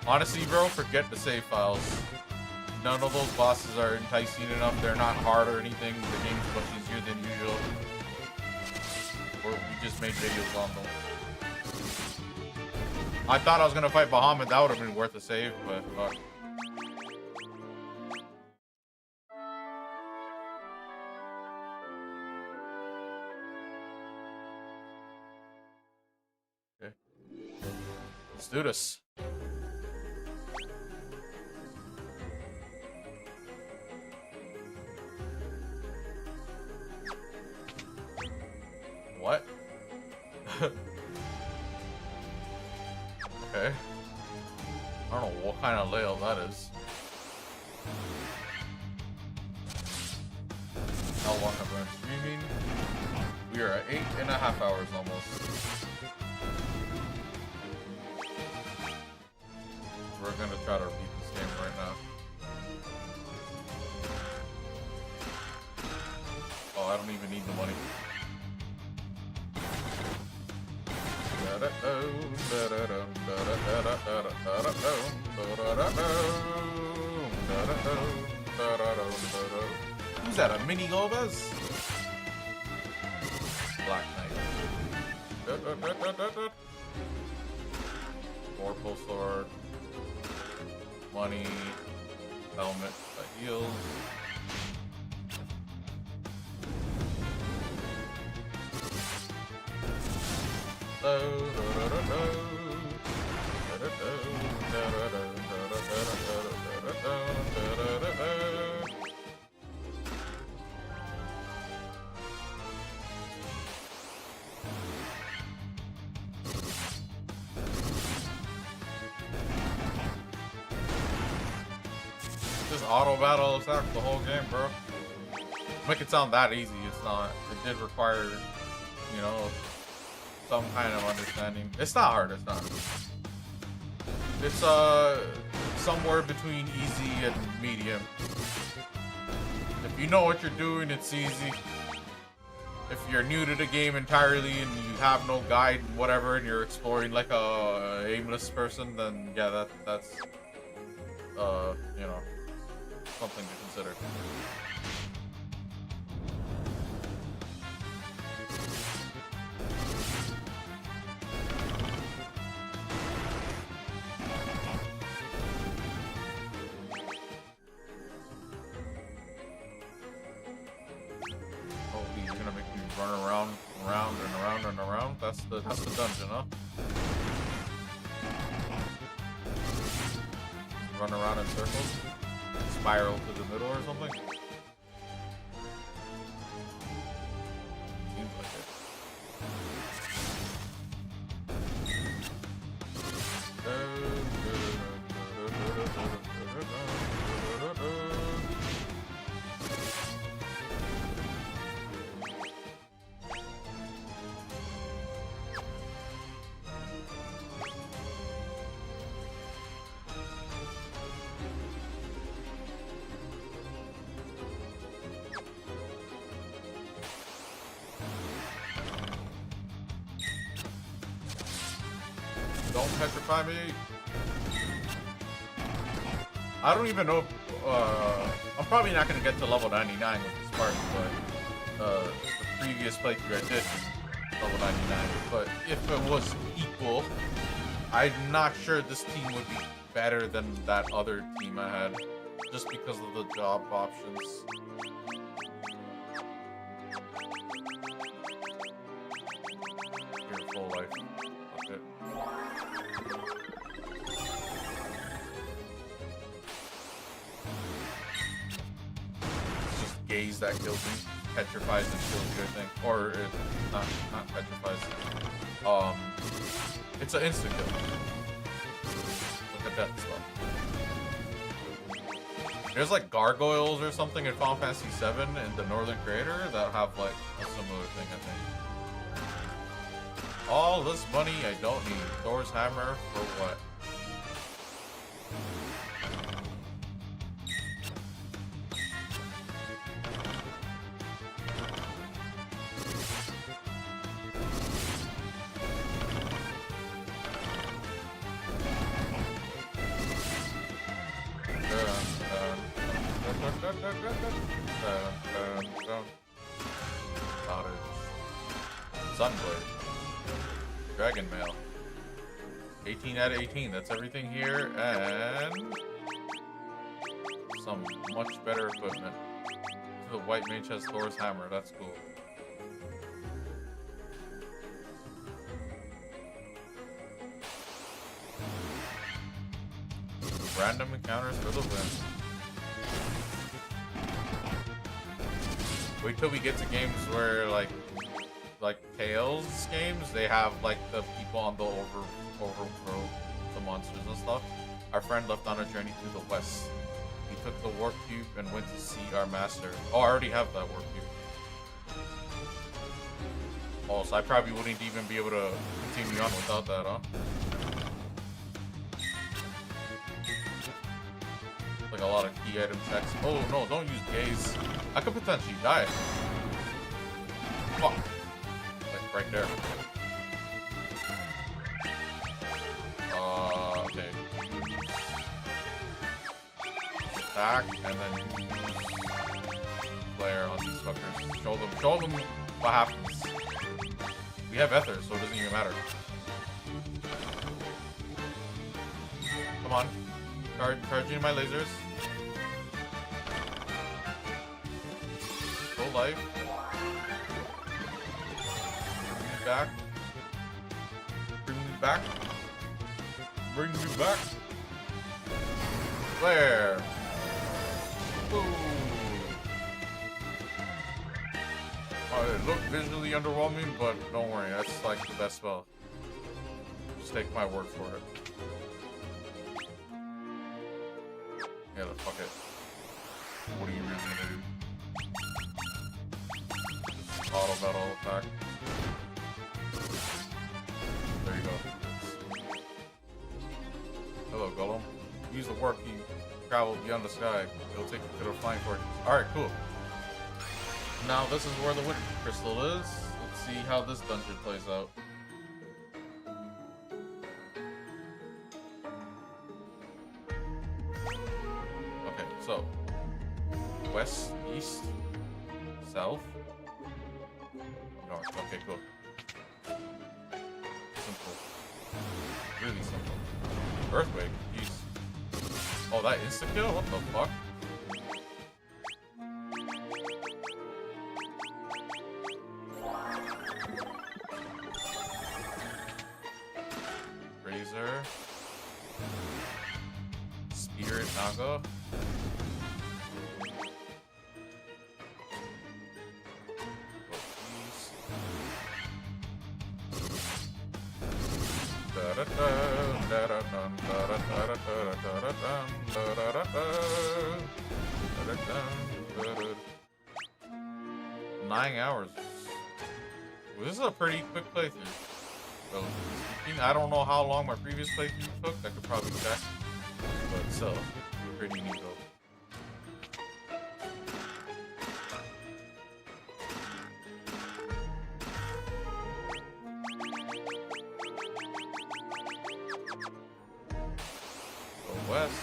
Honestly, bro, forget the save files. None of those bosses are enticing enough. They're not hard or anything. The game's much easier than usual. Or we just made videos on them. I thought I was gonna fight Bahamut. That would have been worth a save, but fuck. Okay. Let's do this. What? Okay. I don't know what kind of layout that is. How long have I been streaming? We are at 8.5 hours almost. We're gonna try to beat this game right now. Oh, I don't even need the money. Who's that, a mini Gobas? Black Knight. Vorpal sword. Money. Helmet that heals. Just auto battle attack the whole game, bro. Make it sound that easy, it's not. It did require, you know, some kind of understanding. It's not hard, it's not. It's somewhere between easy and medium. If you know what you're doing, it's easy. If you're new to the game entirely and you have no guide, whatever, and you're exploring like a aimless person, then yeah, that's you know, something to consider. That's the dungeon, huh? Run around in circles? Spiral to the middle or something? Seems like it. Don't petrify me. I don't even know if, I'm probably not going to get to level 99 with this party, but the previous playthrough I did level 99. But if it was equal, I'm not sure this team would be better than that other team I had, just because of the job options. Your full life. That's it. Gaze that kills me, petrifies and kills you, I think, or it, not petrifies. It's an instant kill, like a death spell. There's like gargoyles or something in Final Fantasy VII in the Northern Crater that have like a similar thing, I think. All this money I don't need. Thor's hammer for what? Cottage. Sunblade. Dragon Mail. 18 out of 18. That's everything here. And some much better equipment. The white mage has Thor's hammer. That's cool. Random encounters for the win. Wait till we get to games where like Tales games, they have like the people on the overthrow the monsters and stuff. Our friend left on a journey to the west. He took the warp cube and went to see our master. Oh, I already have that warp cube. Oh, so I probably wouldn't even be able to continue on without that, huh? Like a lot of key item checks. Oh no, don't use gaze. I could potentially die. Fuck. Like right there. Okay. Attack and then flare on these fuckers. Show them what happens. We have Ether, so it doesn't even matter. Come on. Charging my lasers. Full life. Bring me back. Bring me back. Bring me back. Flare. Boom. It looked visually underwhelming, but don't worry, that's like the best spell. Just take my word for it. Yeah, fuck it. What are you really gonna do? Just auto battle attack. There you go. Hello, Golem. Use the warp key. Travel beyond the sky. It'll take you to the flying fortress. Alright, cool. Now this is where the Wind Crystal is. Let's see how this dungeon plays out. Okay, so west, east, south, north. Okay, cool. Simple. Really simple. Earthquake. Jeez. Oh, that insta kill? What the fuck? Razor. Spirit Naga. Nine hours. Well, this is a pretty quick playthrough. So, I don't know how long my previous playthrough took. I could probably check. But still, pretty neat though. West.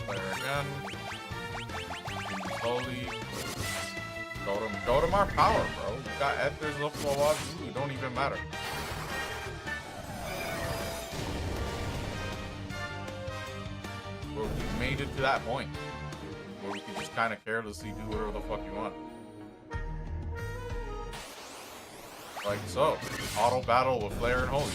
Fire again. Slowly. Go to our power, bro. We got ethers up for a while. Ooh, it don't even matter. Well, we made it to that point where we can just kind of carelessly do whatever the fuck you want. Like so. Auto battle with Flare and Holy.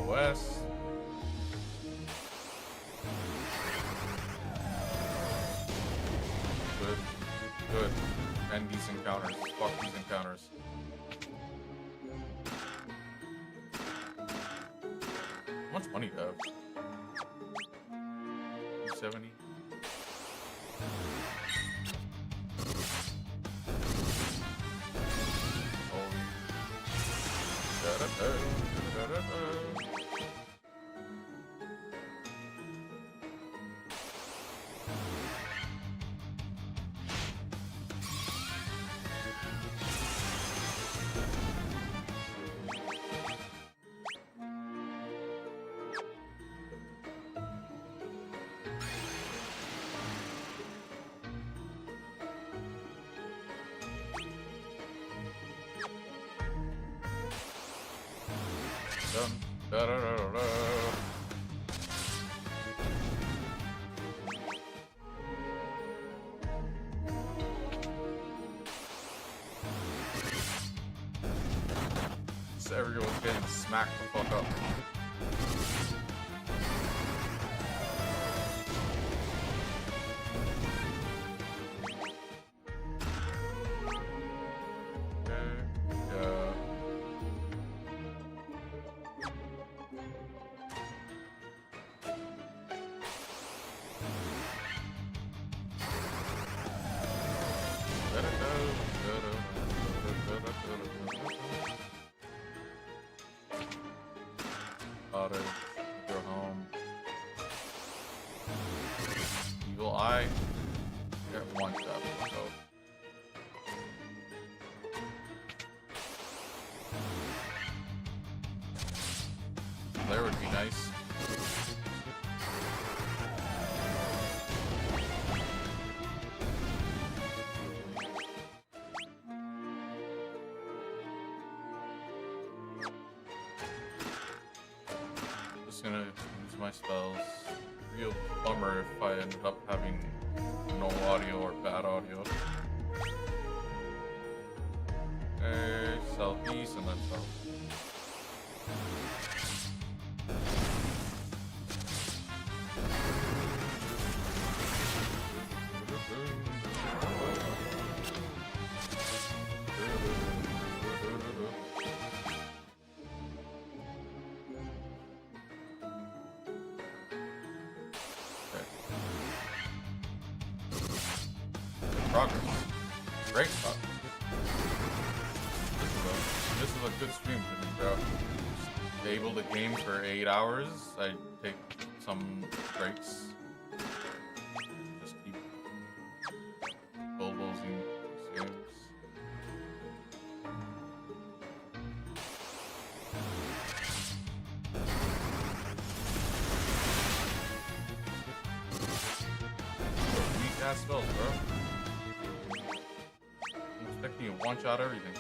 OS. Good. End these encounters. Fuck these encounters. How much money do I have? 270. Holy. Everyone's getting smacked the fuck up. Go home. Evil Eye. Get one shot. So. There would be nice. Gonna use my spells. Real bummer if I ended up having no audio or bad audio. Okay, southeast and then south. Progress. Great progress. This is a good stream for me, bro. Just able to game for 8 hours. I take some breaks. Just keep bulldozing these games. Weak ass spells, bro. You one shot everything.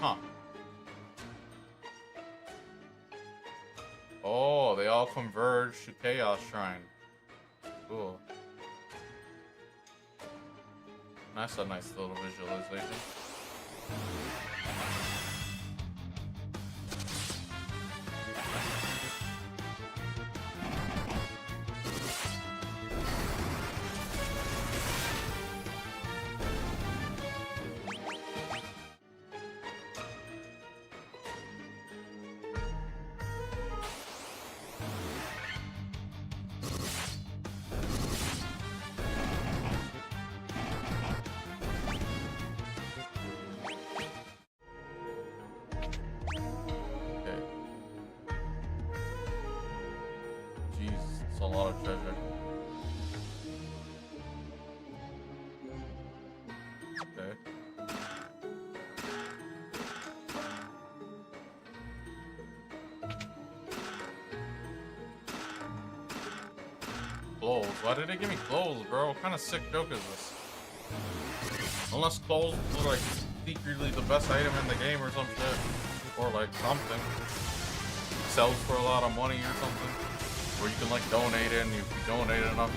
Huh. Oh, they all converge to Chaos Shrine. Cool. That's a nice little visualization. A lot of treasure. Okay. Clothes. Why did they give me clothes, bro? What kind of sick joke is this? Unless clothes are like secretly the best item in the game or some shit. Or like something. Sells for a lot of money or something. Where you can like donate it, and if you donate enough,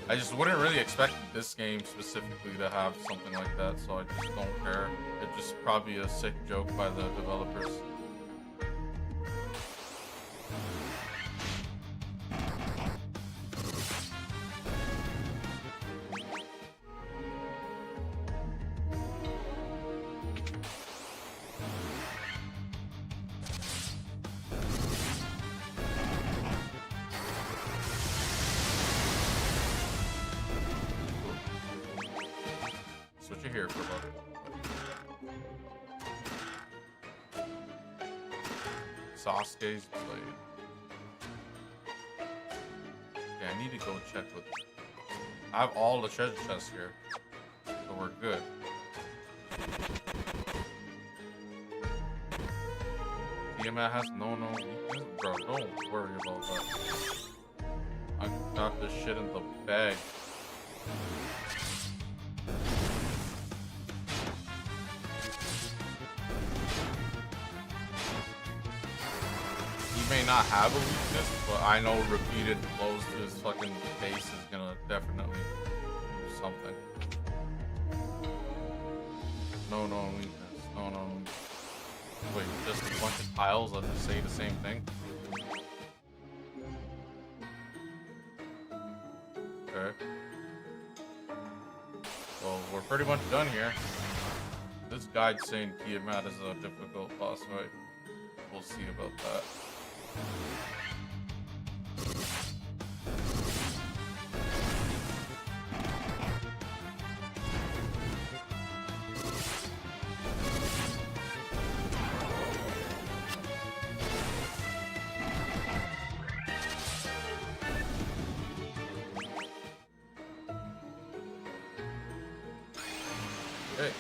I just wouldn't really expect this game specifically to have something like that, so I just don't care. It's just probably a sick joke by the developers. Sasuke's blade. Yeah, I need to go check with... I have all the treasure chests here. So we're good. Tiamat has no weakness? Bro, don't worry about that. I got this shit in the bag. He may not have a weakness, but I know repeated blows to his fucking face is gonna definitely do something. No weakness. No. Wait, just a bunch of tiles that say the same thing? Okay. Well, we're pretty much done here. This guide's saying Tiamat is a difficult boss fight. We'll see about that. Okay.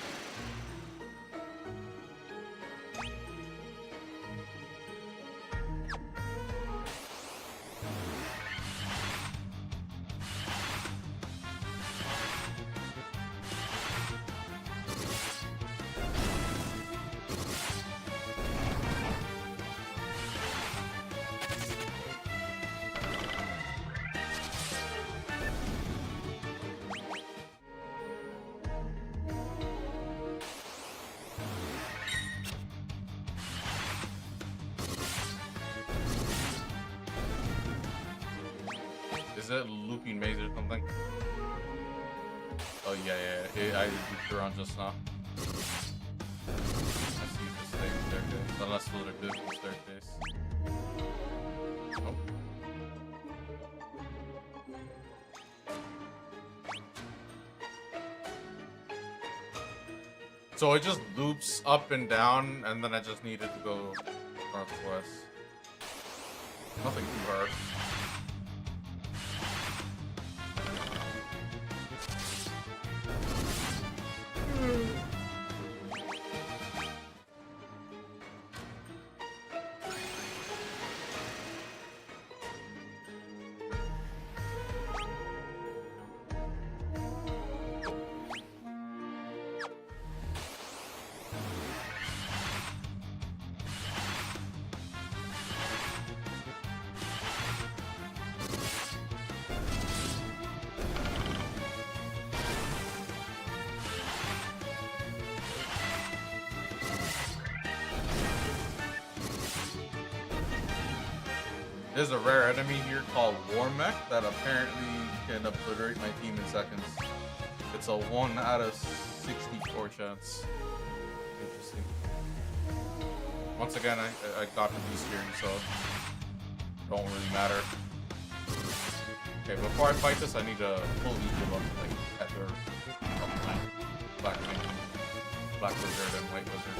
Is it looping maze or something? Oh yeah. I looped around just now. I see this thing staircase. Unless there's a different staircase. Nope. So it just loops up and down, and then I just needed to go northwest. Nothing too hard. There's a rare enemy here called Warmech that apparently can obliterate my team in seconds. It's a 1 out of 64 chance. Interesting. Once again, I got the beast here, so it don't really matter. Okay, before I fight this, I need to full heal up, like Ether, Black Wizard, and White Wizard.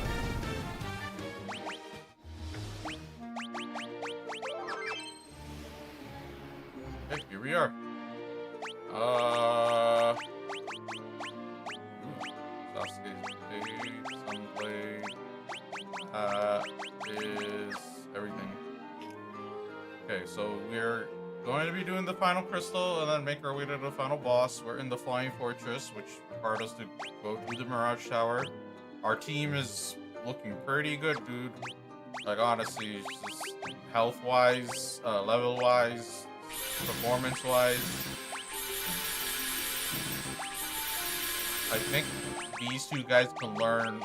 Okay, here we are. Sasuke's blade, Sunblade. Is everything. Okay, so we're going to be doing the final crystal and then make our way to the final boss. We're in the Flying Fortress, which required us to go through the Mirage Tower. Our team is looking pretty good, dude. Like, honestly, just health-wise, level-wise, performance-wise. I think these two guys can learn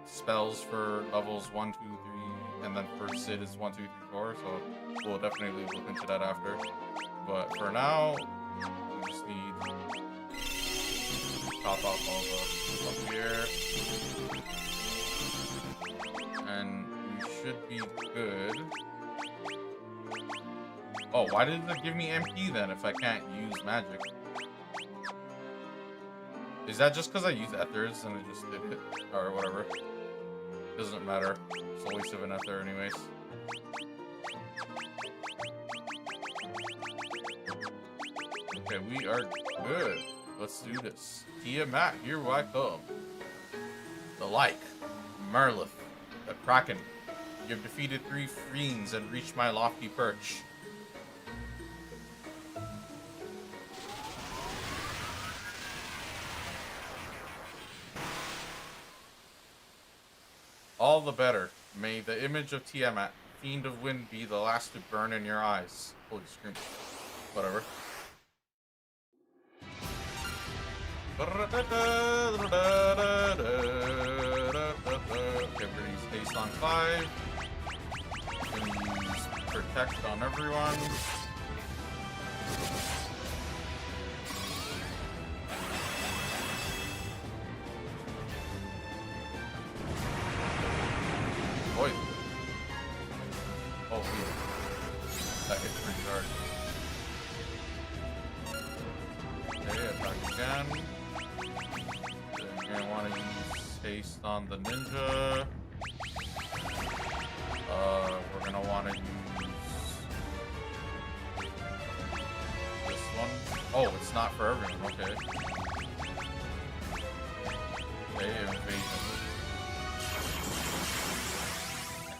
spells for levels 1, 2, 3, and then for Sid is 1, 2, 3, 4. So we'll definitely look into that after. But for now, we just need to top off all the up here, and we should be good. Oh, why did it give me MP then if I can't use magic? Is that just because I used Ethers and it just did it? Or whatever. Doesn't matter. It's a waste of an ether anyways. Okay, we are good. Let's do this. Tiamat, here I come. The like, Merlith, the Kraken. You've defeated 3 fiends and reached my lofty perch. All the better. May the image of Tiamat, Fiend of Wind, be the last to burn in your eyes. Holy scream. Whatever. Okay, we're gonna use haste on 5. Gonna use protect on everyone. Poison. Oh, heal. That hits pretty hard. Okay, attack again. You're gonna want to use haste on the ninja. We're gonna want to use this one. Oh, it's not for everyone. Okay. Okay, invasion.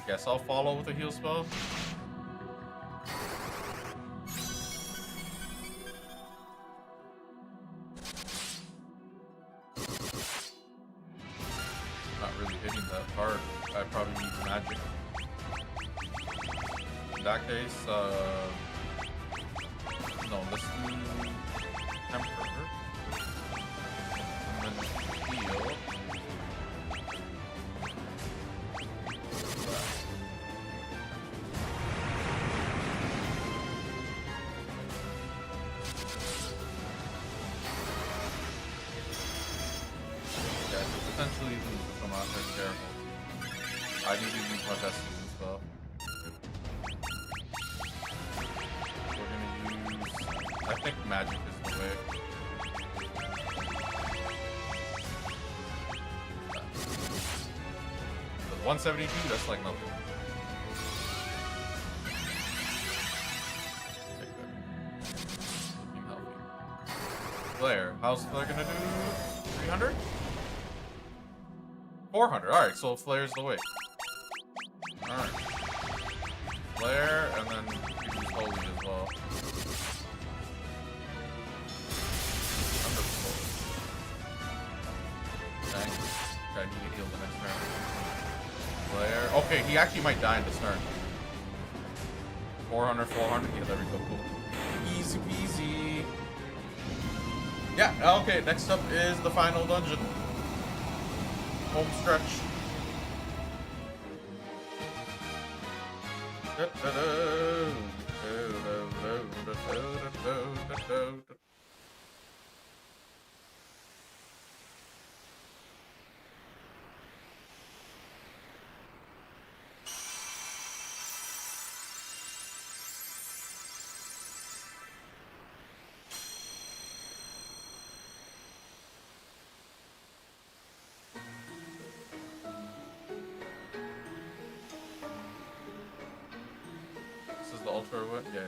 Guess I'll follow with a heal spell. Not really hitting that hard. I probably need magic. In that case, no, let's do temper. And then heal. Potentially lose if I'm not very careful. I need to use my best as well. We're gonna use... I think magic is the way. The 172, that's like nothing. Okay, good. Looking healthy. Flare. How's Flare gonna do? 300? 400. Alright, so Flare's the way. Alright. Flare, and then you use Holy as well. Wonderful. Dang. Okay, I need to heal the next round. Flare. Okay, he actually might die in this turn. 400, 400. Yeah, there we go. Cool. Easy peasy. Yeah, okay, next up is the final dungeon. Home stretch. The ultra what? Yeah.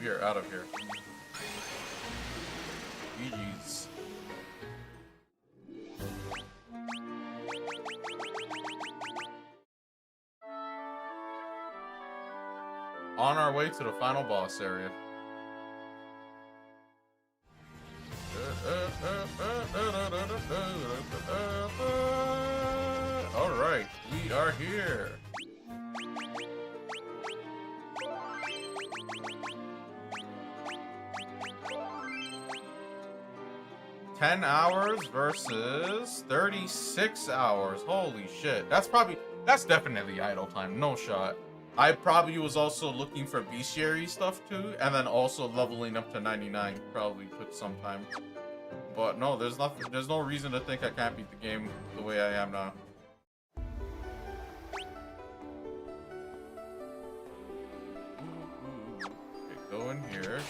We are out of here. GG's. On our way to the final boss area. Alright, we are here. 10 hours versus 36 hours. Holy shit. That's definitely idle time. No shot. I probably was also looking for bestiary stuff too, and then also leveling up to 99 probably took some time. But no, there's no reason to think I can't beat the game the way I am now. Okay, go in here.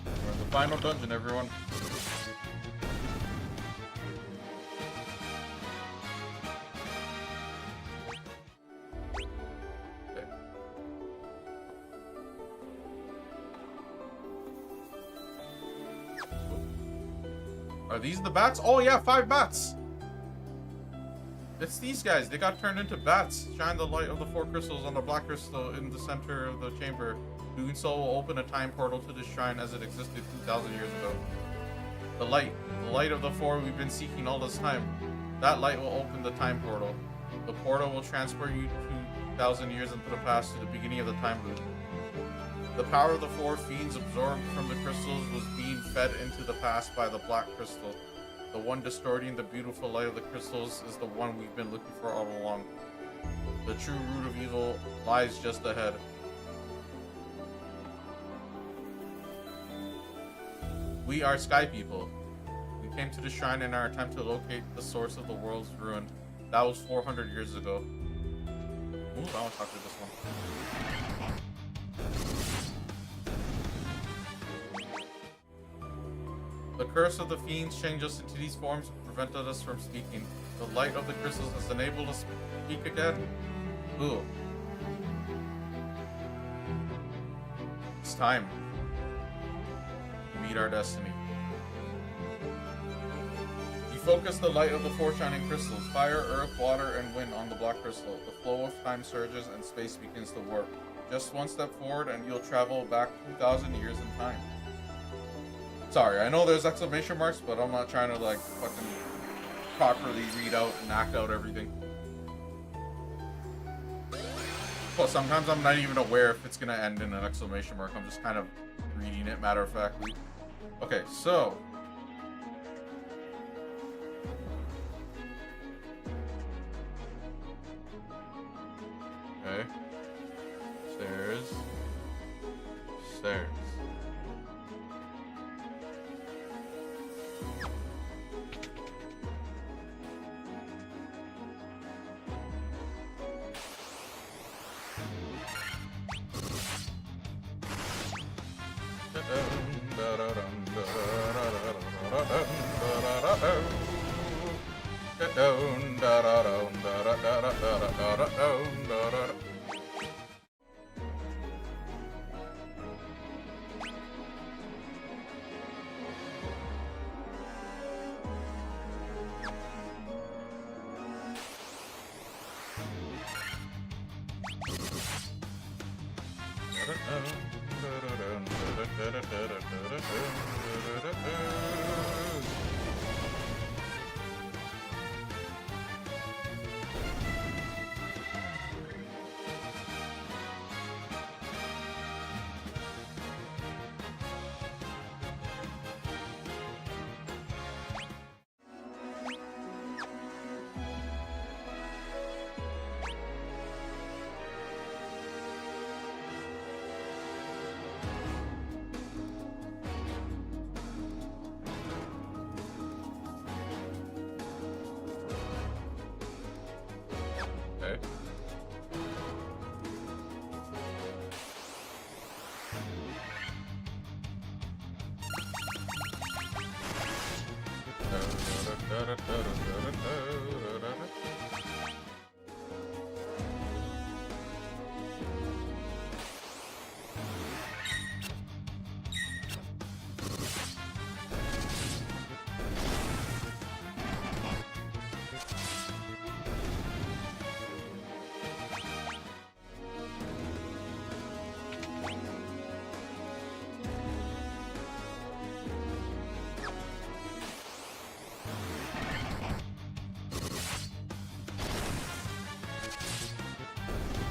We're in the final dungeon, everyone. Are these the bats? Oh yeah, 5 bats! It's these guys. They got turned into bats. Shine the light of the 4 crystals on the black crystal in the center of the chamber. Doing so will open a time portal to the shrine as it existed 2,000 years ago. The light of the 4 we've been seeking all this time. That light will open the time portal. The portal will transport you 2,000 years into the past to the beginning of the time loop. The power of the 4 fiends absorbed from the crystals was being fed into the past by the black crystal. The one distorting the beautiful light of the crystals is the one we've been looking for all along. The true root of evil lies just ahead. We are Sky People. We came to the shrine in our attempt to locate the source of the world's ruin. That was 400 years ago. Ooh, I want to talk to this one. The curse of the fiends changed us into these forms and prevented us from speaking. The light of the crystals has enabled us to speak again. Ooh. It's time to meet our destiny. You focus the light of the 4 shining crystals, fire, earth, water, and wind on the black crystal. The flow of time surges and space begins to warp. Just one step forward and you'll travel back 2,000 years in time. Sorry, I know there's exclamation marks, but I'm not trying to like fucking properly read out and act out everything. Well, sometimes I'm not even aware if it's gonna end in an exclamation mark. I'm just kind of reading it matter of factly. Okay, so okay. Stairs.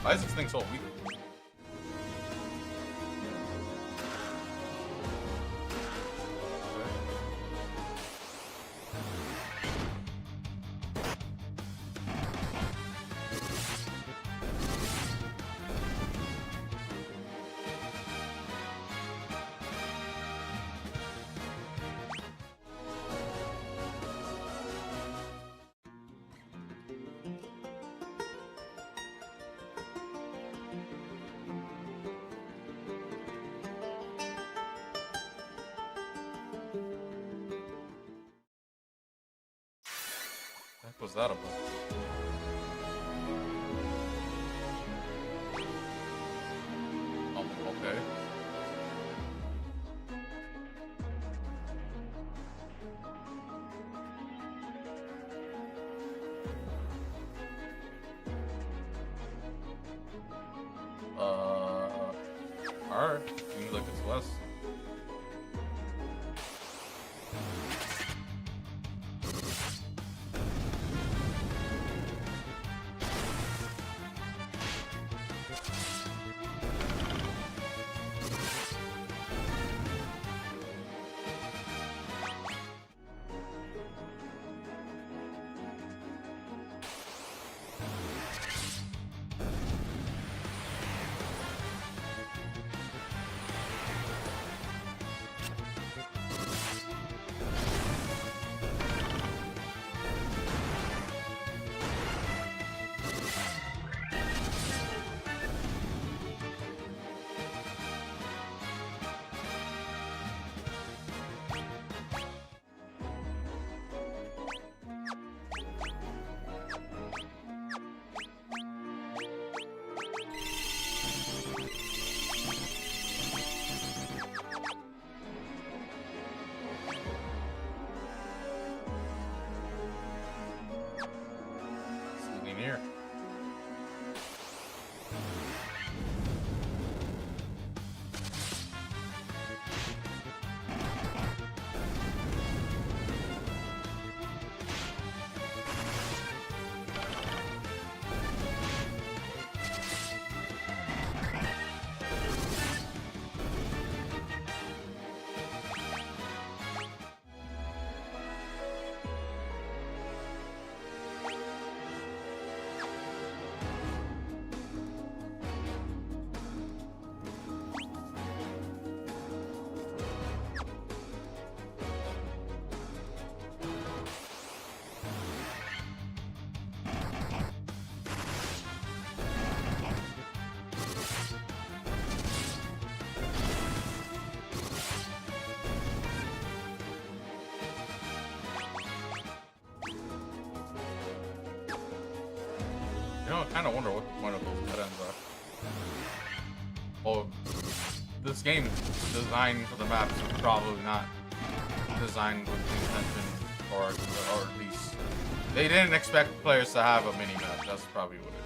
Why is this thing so weak? What was that about? Oh, okay. Alright, seems like it's less. Here. You know, I kind of wonder what the point of those dead ends are. Well, this game designed for the maps is probably not designed with the intention, or at least they didn't expect players to have a mini map. That's probably what it is.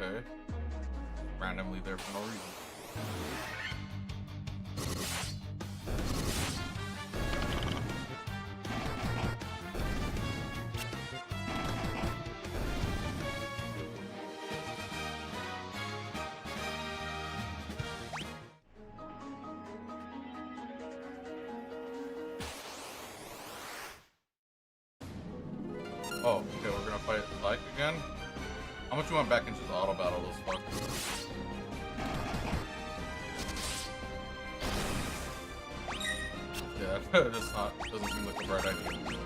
Okay. Randomly there for no reason. Oh, okay, we're gonna fight like again. How much you went back into the auto battle this fuck? Yeah, that's not, doesn't seem like a bright idea.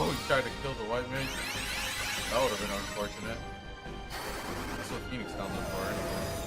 Oh, he tried to kill the white mage? That would have been unfortunate. That's what Phoenix down there for anyway.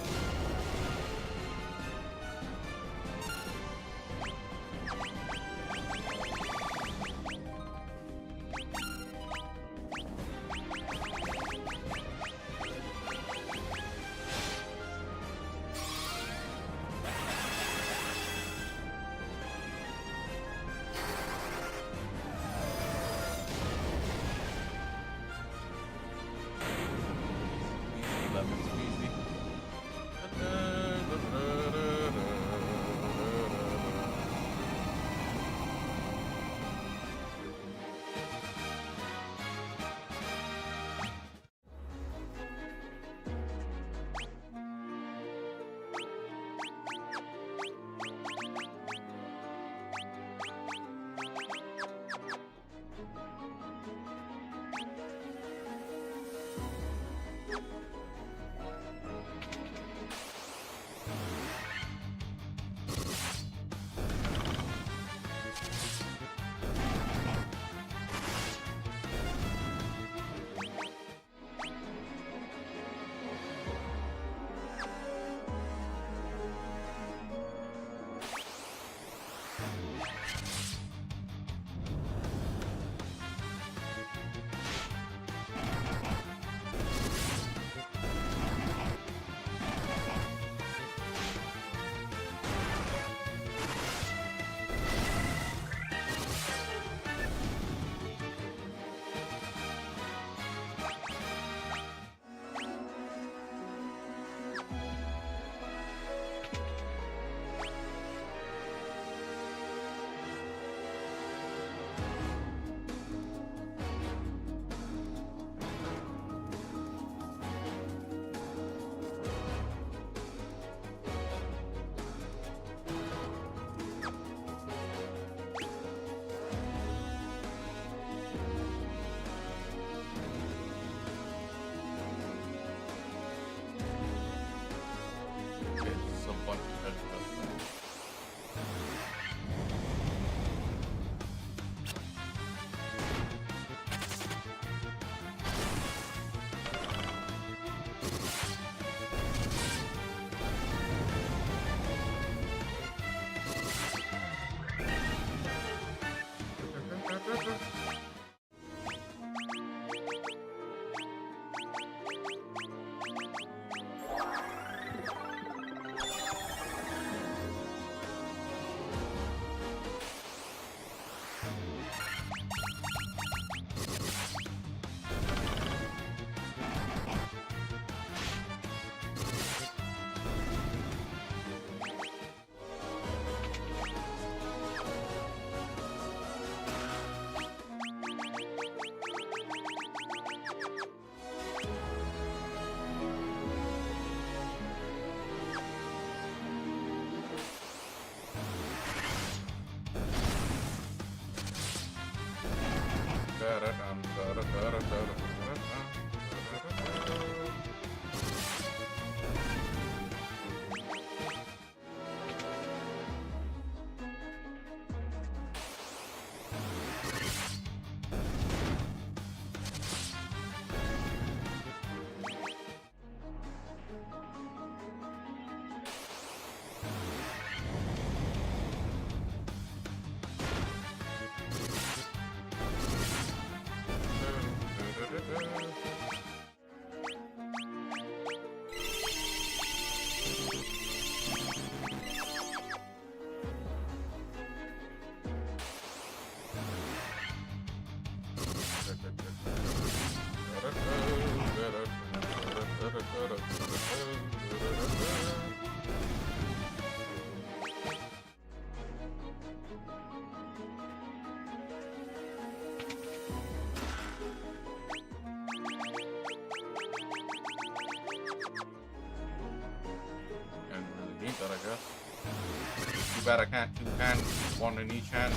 that, I guess. Too bad I can't two-hand, one in each hand.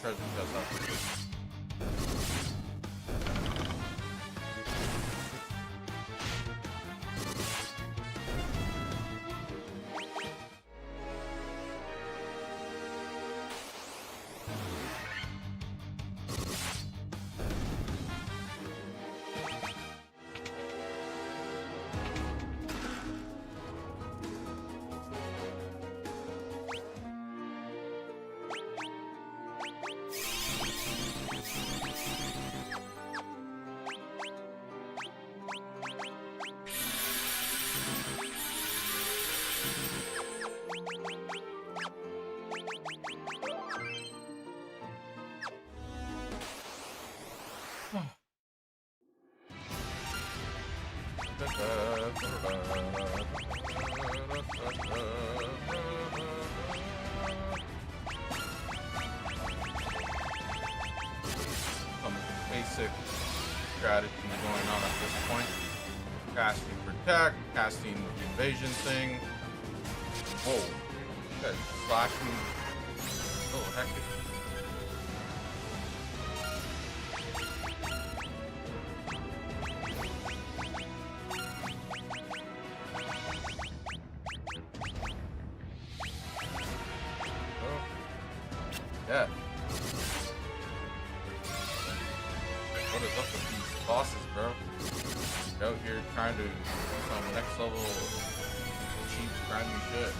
treasure chest after this. Some basic strategy going on at this point. Casting protect, casting the invasion thing. Whoa. That slashing. Oh, heck. Yeah. What is up with these bosses, bro? Out here trying to do some next level cheap, grimy shit.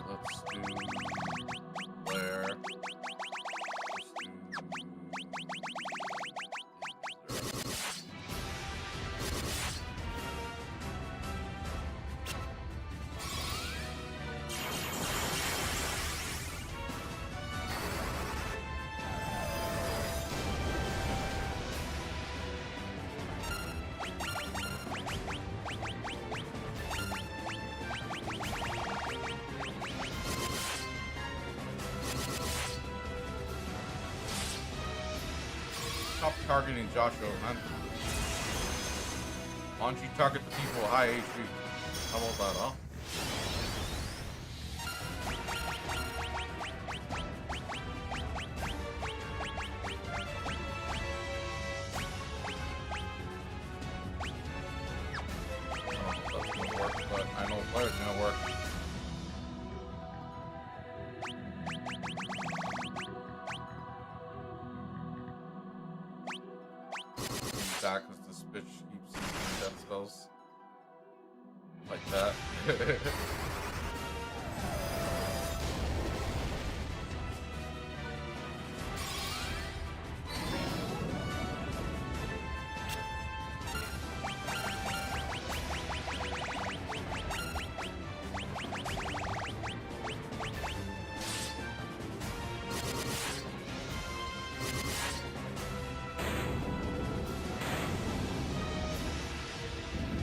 Let's do Blair. Let's stop targeting Joshua, man. Why don't you target the people with high HP? How about that, huh? I don't know if that's gonna work, but I know Blair's gonna work. Back because this bitch keeps using death spells like that.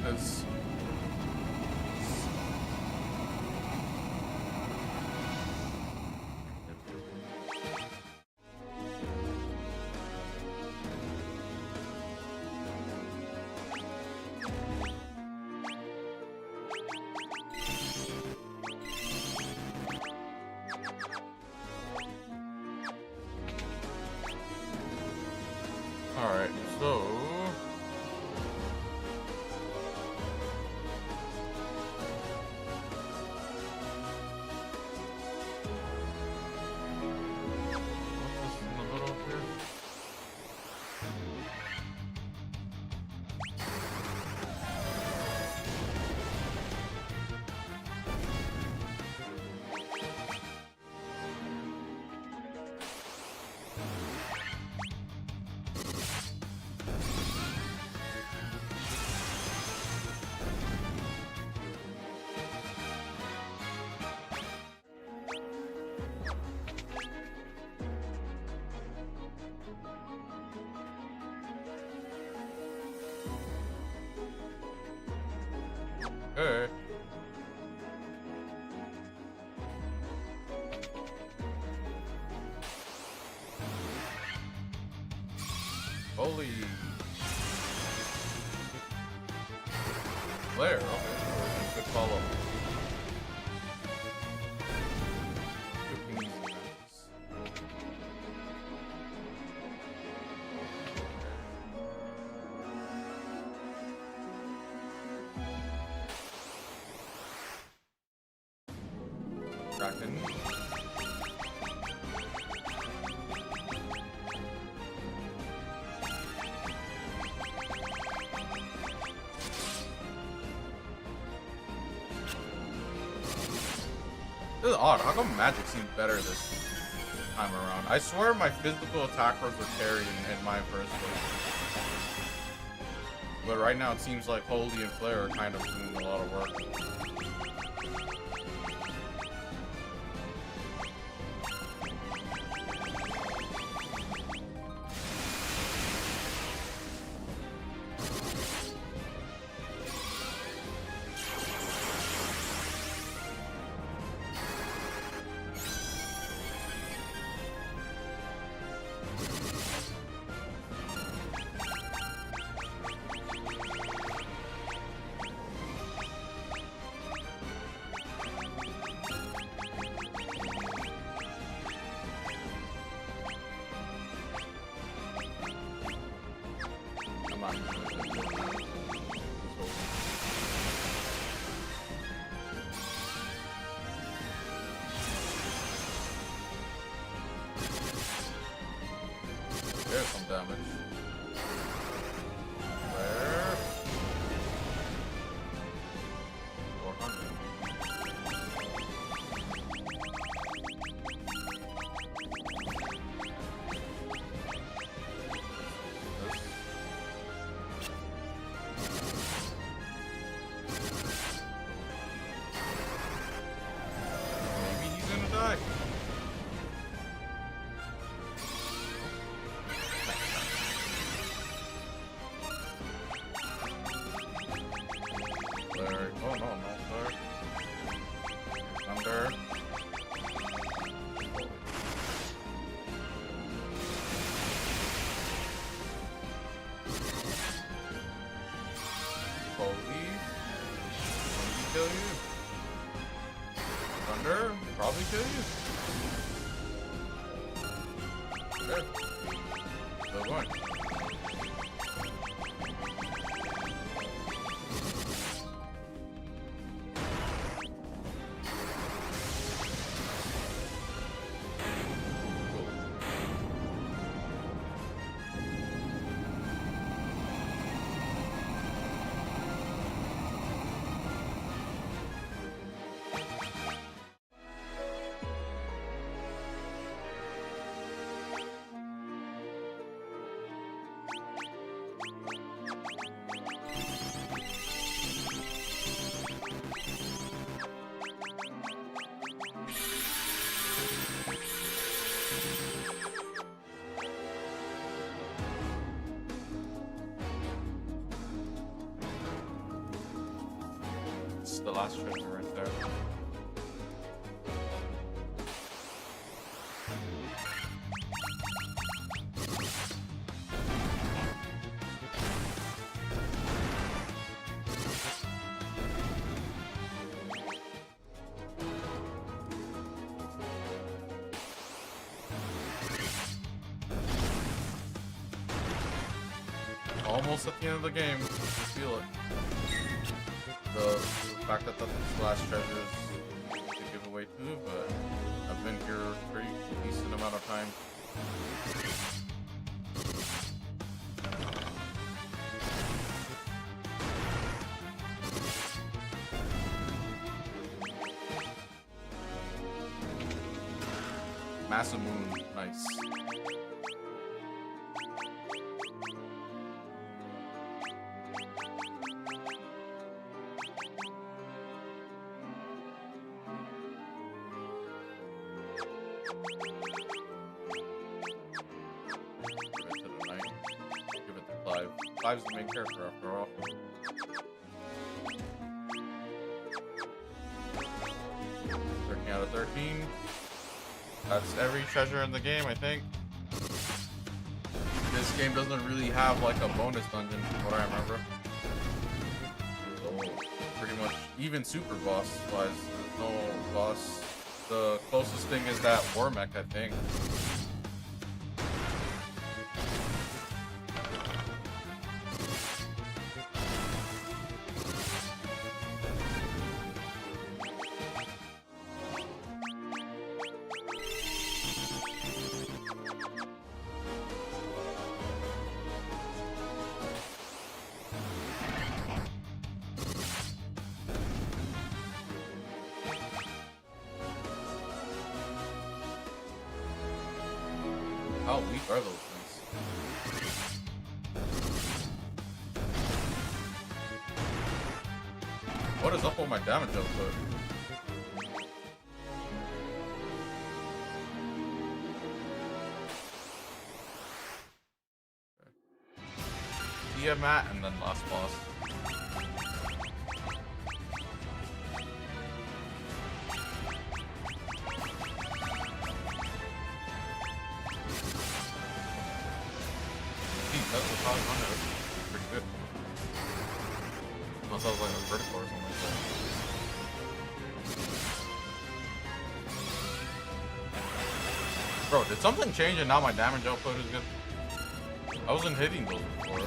Because all right, so hey. Holy Blair, okay, good follow. second. This is odd. How come magic seems better this time around? I swear my physical attack rolls were carried in my first place. But right now it seems like Holy and Flare are kind of doing a lot of work. There's some damage. Where? 400. Maybe he's gonna die. Flare. Oh no, no flare. Thunder. Holy. Maybe kill you. Thunder. Probably kill you. Good. Still going. It's the last treasure right there. Almost at the end of the game. You feel it. The fact that that's the last treasure is to give away too, but I've been here a pretty decent amount of time. Massive moon, nice. Clive's the main character after all. 13 out of 13. That's every treasure in the game, I think. This game doesn't really have like a bonus dungeon, from what I remember. So pretty much, even super boss wise, there's no boss. The closest thing is that war mech, I think. How weak are those things? What is up with my damage output? Tiamat and then last boss. That's the probably one that was pretty good. Unless I was like a vertical or something like that. Bro, did something change and now my damage output is good? I wasn't hitting those before.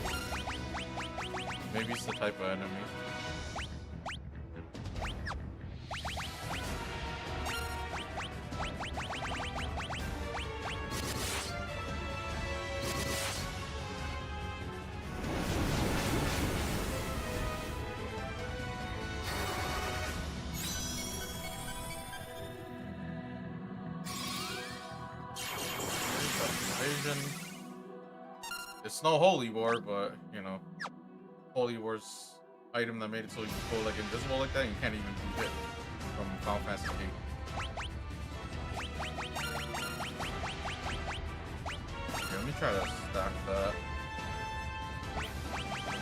Maybe it's the type of enemy. It's no holy war, but you know, holy war's item that made it so you can go like invisible like that. And you can't even be hit from Final Fantasy 8. Okay, let me try to stack that.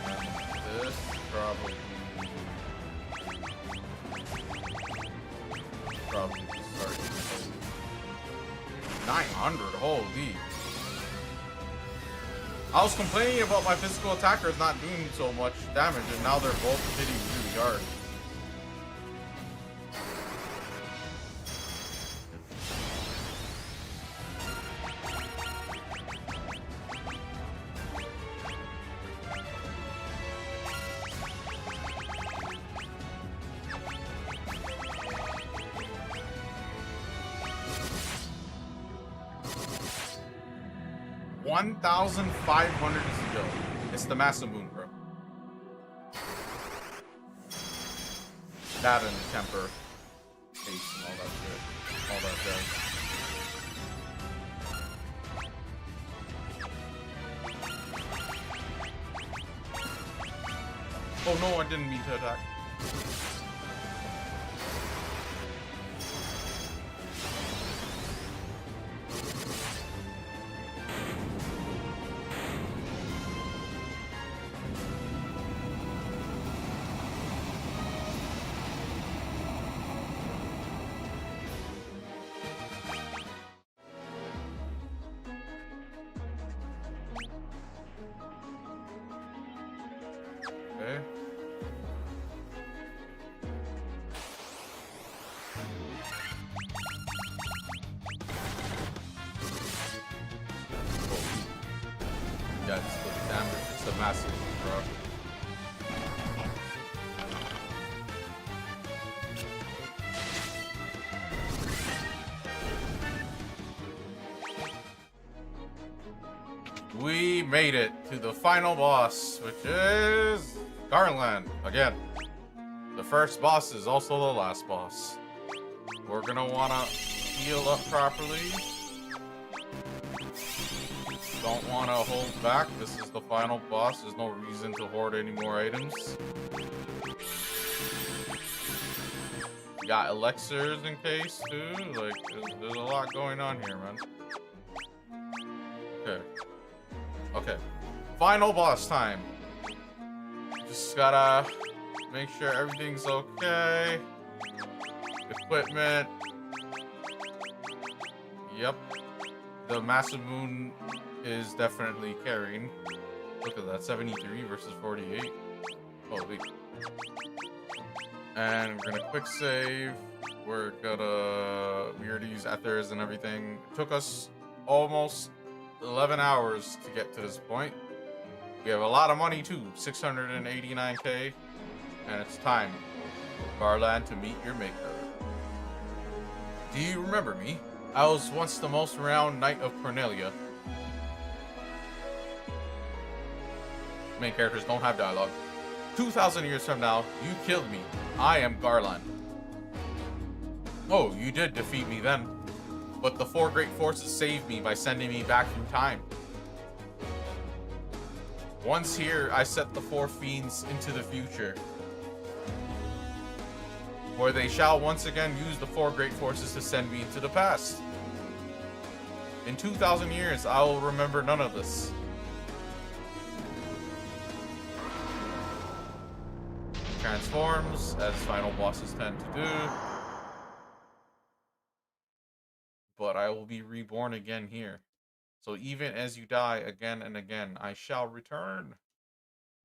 And this probably just start 900. Holy. I was complaining about my physical attackers not doing so much damage, and now they're both hitting really hard. $1,500 is the go. It's the massive moon, bro. That and temper, haste, and all that shit. All that jazz. Oh no, I didn't mean to attack. Okay. Yeah, it's the damage. It's a massive, bro. We made it to the final boss, which is Garland again. The first boss is also the last boss. We're gonna wanna heal up properly. Don't wanna hold back. This is the final boss. There's no reason to hoard any more items. We got elixirs in case too. Like there's a lot going on here, man. Okay. Okay. Final boss time. Just gotta make sure everything's okay. Equipment. Yep. The massive moon is definitely carrying. Look at that, 73 versus 48. Holy. And we're gonna quick save. We already use ethers and everything. It took us almost 11 hours to get to this point. We have a lot of money too, 689k, and it's time for Garland to meet your maker. Do you remember me? I was once the most renowned knight of Cornelia. Main characters don't have dialogue. 2,000 years from now, you killed me. I am Garland. Oh, you did defeat me then. But the four great forces saved me by sending me back through time. Once here, I set the four fiends into the future, where they shall once again use the four great forces to send me into the past. In 2,000 years, I will remember none of this. Transforms, as final bosses tend to do. But I will be reborn again here. So even as you die again and again, I shall return.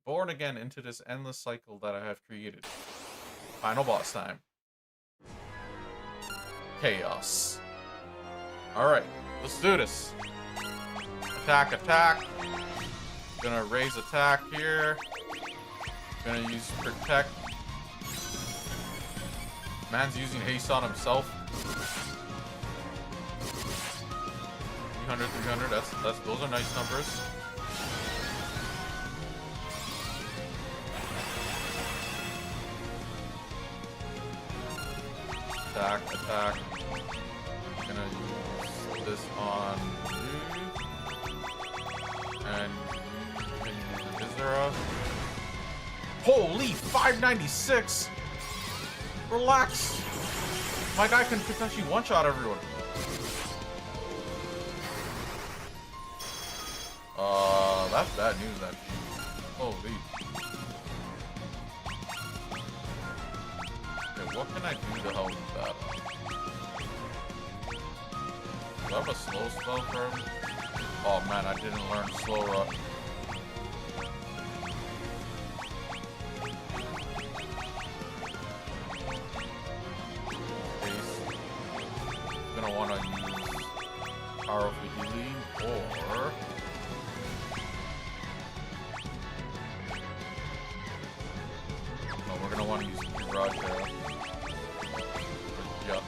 Born again into this endless cycle that I have created. Final boss time. Chaos. Alright, let's do this. Attack, attack. Gonna raise attack here. Gonna use protect. Man's using haste on himself. 300, 300, those are nice numbers. Attack, attack. Gonna use this on you. And you can use the Vizera. Holy, 596! Relax! My guy can potentially one-shot everyone. That's bad news, actually. Holy. Okay, what can I do to help with that? Do I have a slow spell for him? Oh man, I didn't learn slow rush. Gonna want to use powerful healing, or no, we're gonna want to use Mirage Tower. Yeah.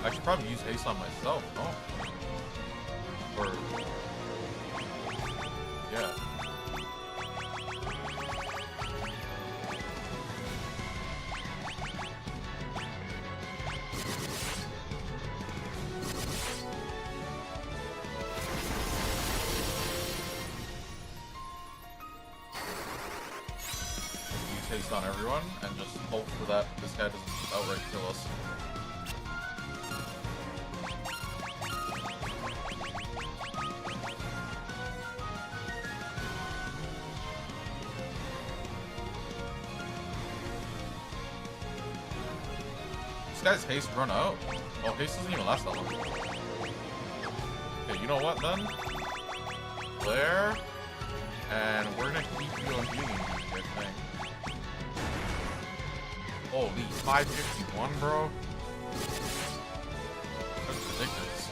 I should probably use haste on myself, no? Or yeah. Use haste on everyone and just hope for that this guy doesn't outright kill us. Guy's haste run out? Oh, haste doesn't even last that long. Okay, you know what then? There. And we're gonna keep you on healing, I think. Holy, 551, bro. That's ridiculous.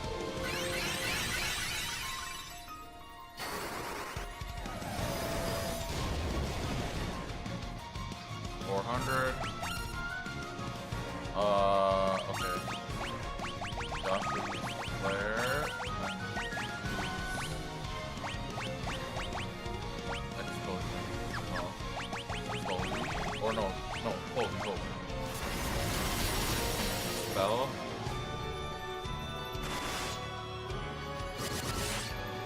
Okay. Josh will use Flare. Explosion. No. Holy. Or no. No. Holy. Spell.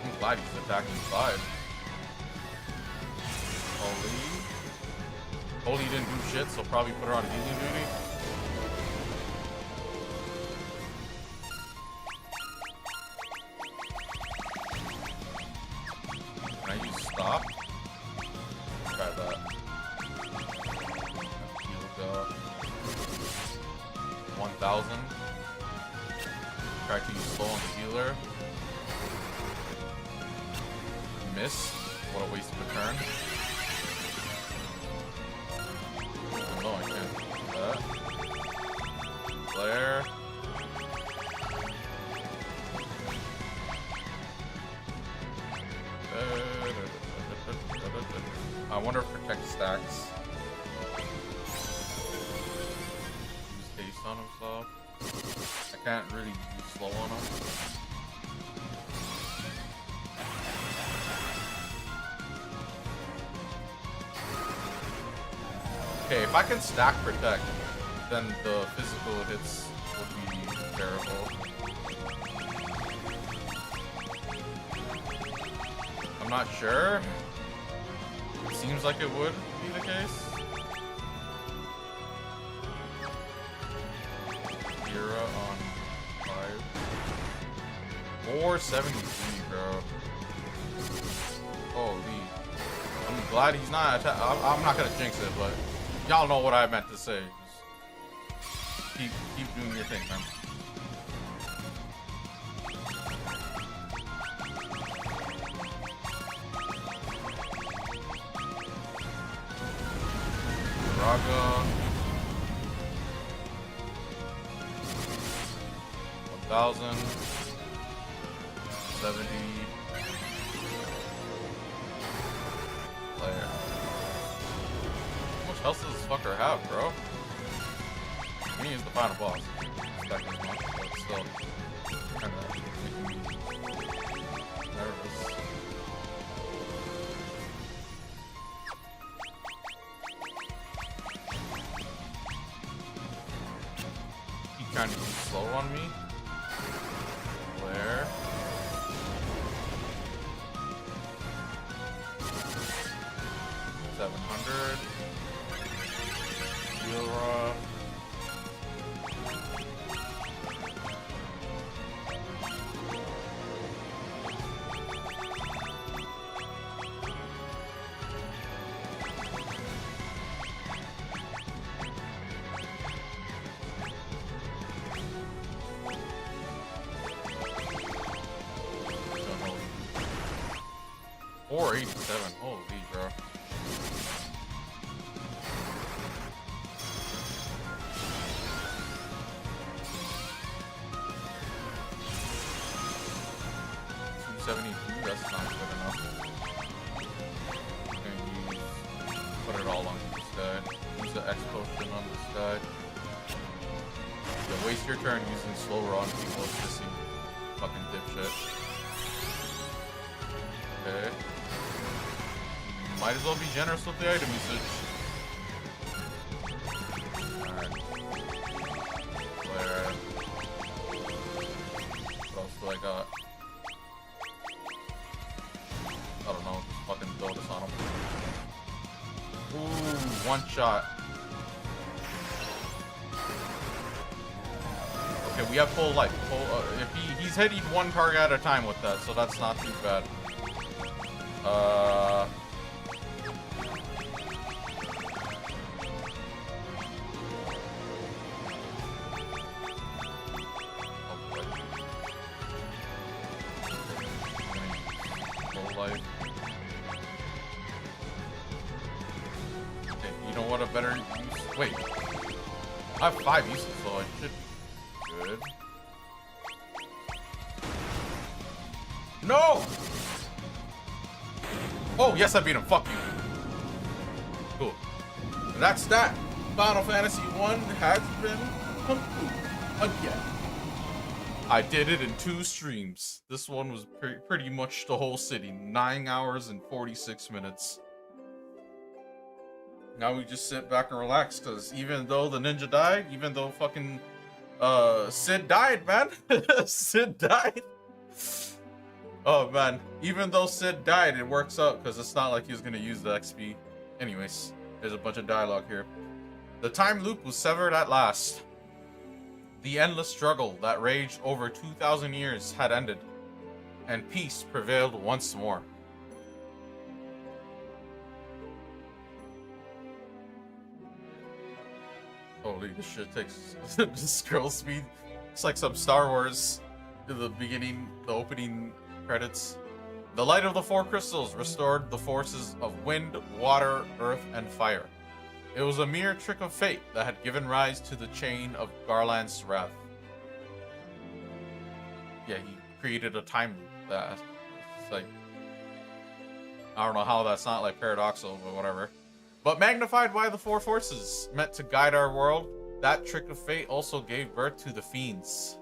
I'm glad he's attacking 5. Holy didn't do shit, so probably put her on healing duty. Can I use stop? Try that. Heal 1000. Try to use slow on the healer. Miss. What a waste of a turn. No, I can't do that. Flare. I wonder if protect stacks. can't really be slow on him. Okay, if I can stack protect, then the physical hits would be terrible. I'm not sure. It seems like it would be the case. Era on 5. 473, bro. Holy. I'm glad he's not. I'm not gonna jinx it, but y'all know what I meant to say. Just keep doing your thing, man. Raga. 1,000. 70. Player. How much health does this fucker have, bro? Me is the final boss. Back this month, but still kind of making me nervous. Keep trying to be slow on me. Where? 700. Yura. Or 87. Holy, bro. That's not good enough. I'm gonna put it all on this guy. Use the X potion on this guy. Yeah, waste your turn using slow run people pissing fucking dipshit. Okay. Might as well be generous with the item usage. Alright. Where? What else do I got? I don't know, just fucking throw this on him. Ooh, one shot. Okay, we have full life. If he's hitting one target at a time with that, so that's not too bad. Okay, you know what? A better use. Wait, I have 5 uses, so I should be good. No! Oh, yes, I beat him. Fuck you. Cool. And that's that. Final Fantasy 1 has been complete again. I did it in 2 streams. This one was pretty much the whole city. 9 hours and 46 minutes. Now we just sit back and relax, because even though the ninja died, even though fucking Sid died, man. Sid died. Oh man, even though Sid died, it works out because it's not like he was gonna use the XP. Anyways, there's a bunch of dialogue here. The time loop was severed at last. The endless struggle that raged over 2,000 years had ended, and peace prevailed once more. Holy, this shit takes scroll speed. It's like some Star Wars in the beginning, the opening credits. The light of the 4 crystals restored the forces of wind, water, earth, and fire. It was a mere trick of fate that had given rise to the chain of Garland's wrath. Yeah, he created a time loop that, it's like, I don't know how that's not like paradoxical, but whatever. But magnified by the 4 forces meant to guide our world, that trick of fate also gave birth to the fiends.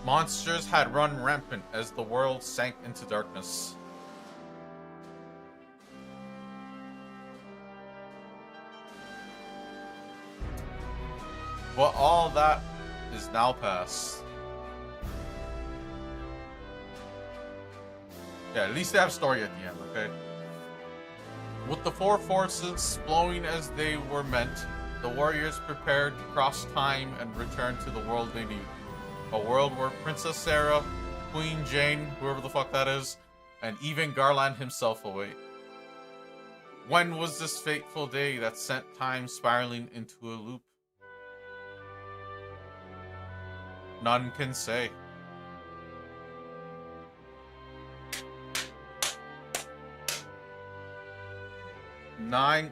Monsters had run rampant as the world sank into darkness. But all that is now past. Yeah, at least they have story at the end, okay? With the four forces flowing as they were meant, the warriors prepared to cross time and return to the world they knew. A world where Princess Sarah, Queen Jane, whoever the fuck that is, and even Garland himself await. When was this fateful day that sent time spiraling into a loop? None can say.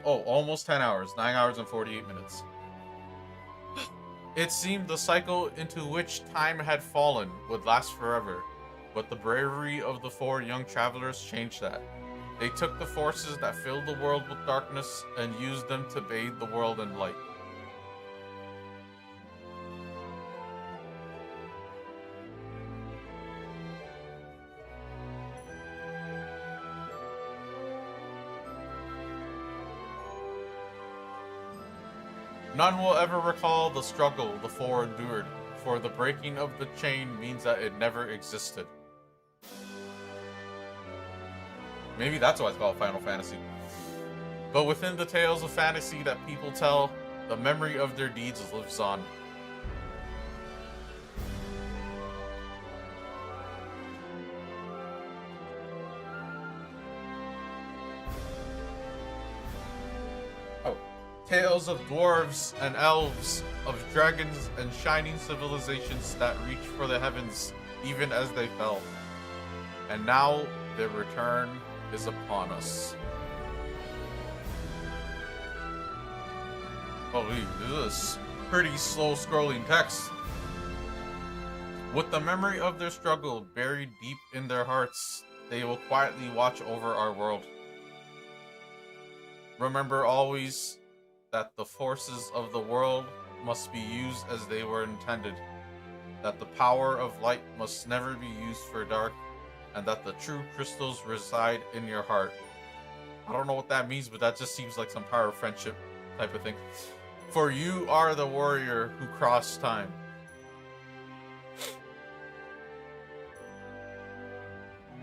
Almost 10 hours. 9 hours and 48 minutes. It seemed the cycle into which time had fallen would last forever, but the bravery of the four young travelers changed that. They took the forces that filled the world with darkness and used them to bathe the world in light. None will ever recall the struggle the four endured, for the breaking of the chain means that it never existed. Maybe that's why it's called Final Fantasy. But within the tales of fantasy that people tell, the memory of their deeds lives on. Tales of dwarves and elves, of dragons and shining civilizations that reach for the heavens even as they fell. And now their return is upon us. Holy, this is pretty slow scrolling text. With the memory of their struggle buried deep in their hearts, they will quietly watch over our world. Remember always that the forces of the world must be used as they were intended, that the power of light must never be used for dark, and that the true crystals reside in your heart. I don't know what that means, but that just seems like some power of friendship type of thing. For you are the warrior who crossed time.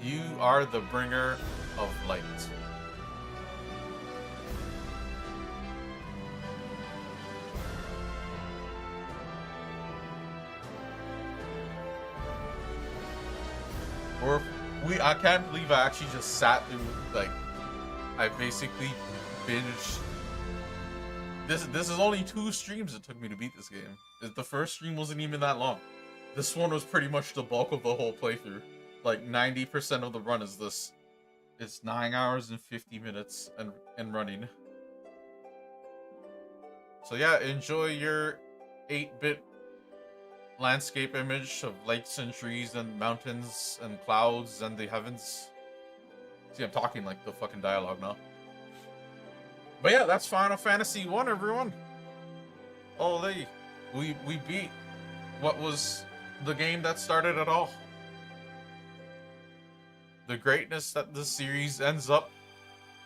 You are the bringer of light. I can't believe I actually just sat through, like, I basically binged. This is only 2 streams it took me to beat this game. The first stream wasn't even that long. This one was pretty much the bulk of the whole playthrough. Like 90% of the run is this. It's 9 hours and 50 minutes and running. So yeah, enjoy your 8-bit landscape image of lakes and trees and mountains and clouds and the heavens. See, I'm talking like the fucking dialogue now. But yeah, that's Final Fantasy 1, everyone. Holy, we beat what was the game that started it all. The greatness that the series ends up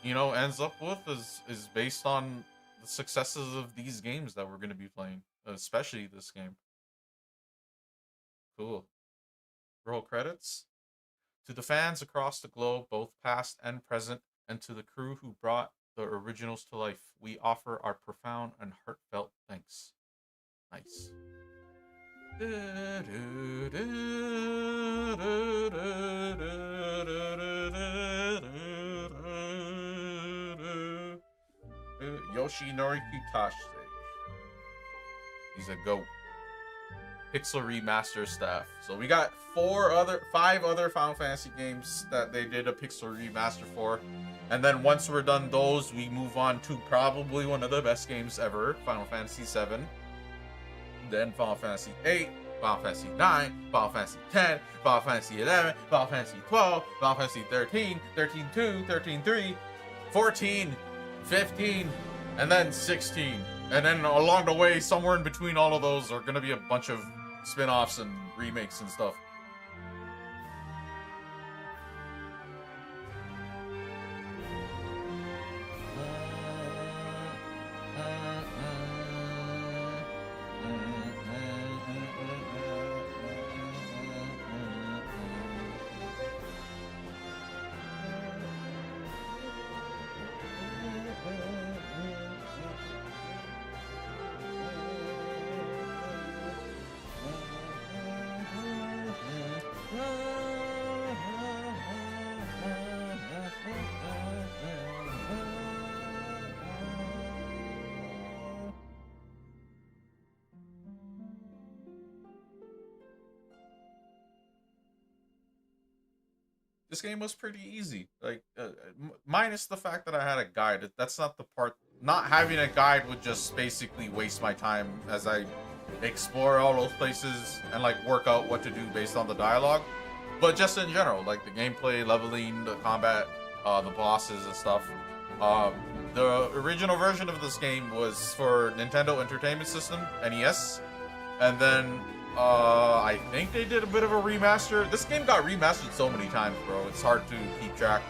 with is based on the successes of these games that we're going to be playing, especially this game. Cool. Roll credits. To the fans across the globe, both past and present, and to the crew who brought the originals to life, we offer our profound and heartfelt thanks. Nice. Yoshinori Kitashi. He's a goat. Pixel Remaster staff. So we got 5 other Final Fantasy games that they did a Pixel Remaster for. And then once we're done those, we move on to probably one of the best games ever, Final Fantasy 7. Then Final Fantasy 8, Final Fantasy 9, Final Fantasy 10, Final Fantasy 11, Final Fantasy 12, Final Fantasy 13, 13.2, 13.3, 14, 15, and then 16. And then along the way, somewhere in between all of those are going to be a bunch of spin-offs and remakes and stuff. This game was pretty easy, like minus the fact that I had a guide. That's not the part. Not having a guide would just basically waste my time as I explore all those places and like work out what to do based on the dialogue. But just in general, like the gameplay, leveling, the combat, the bosses and stuff. The original version of this game was for Nintendo Entertainment System, NES, and then I think they did a bit of a remaster. This game got remastered so many times, bro. It's hard to keep track.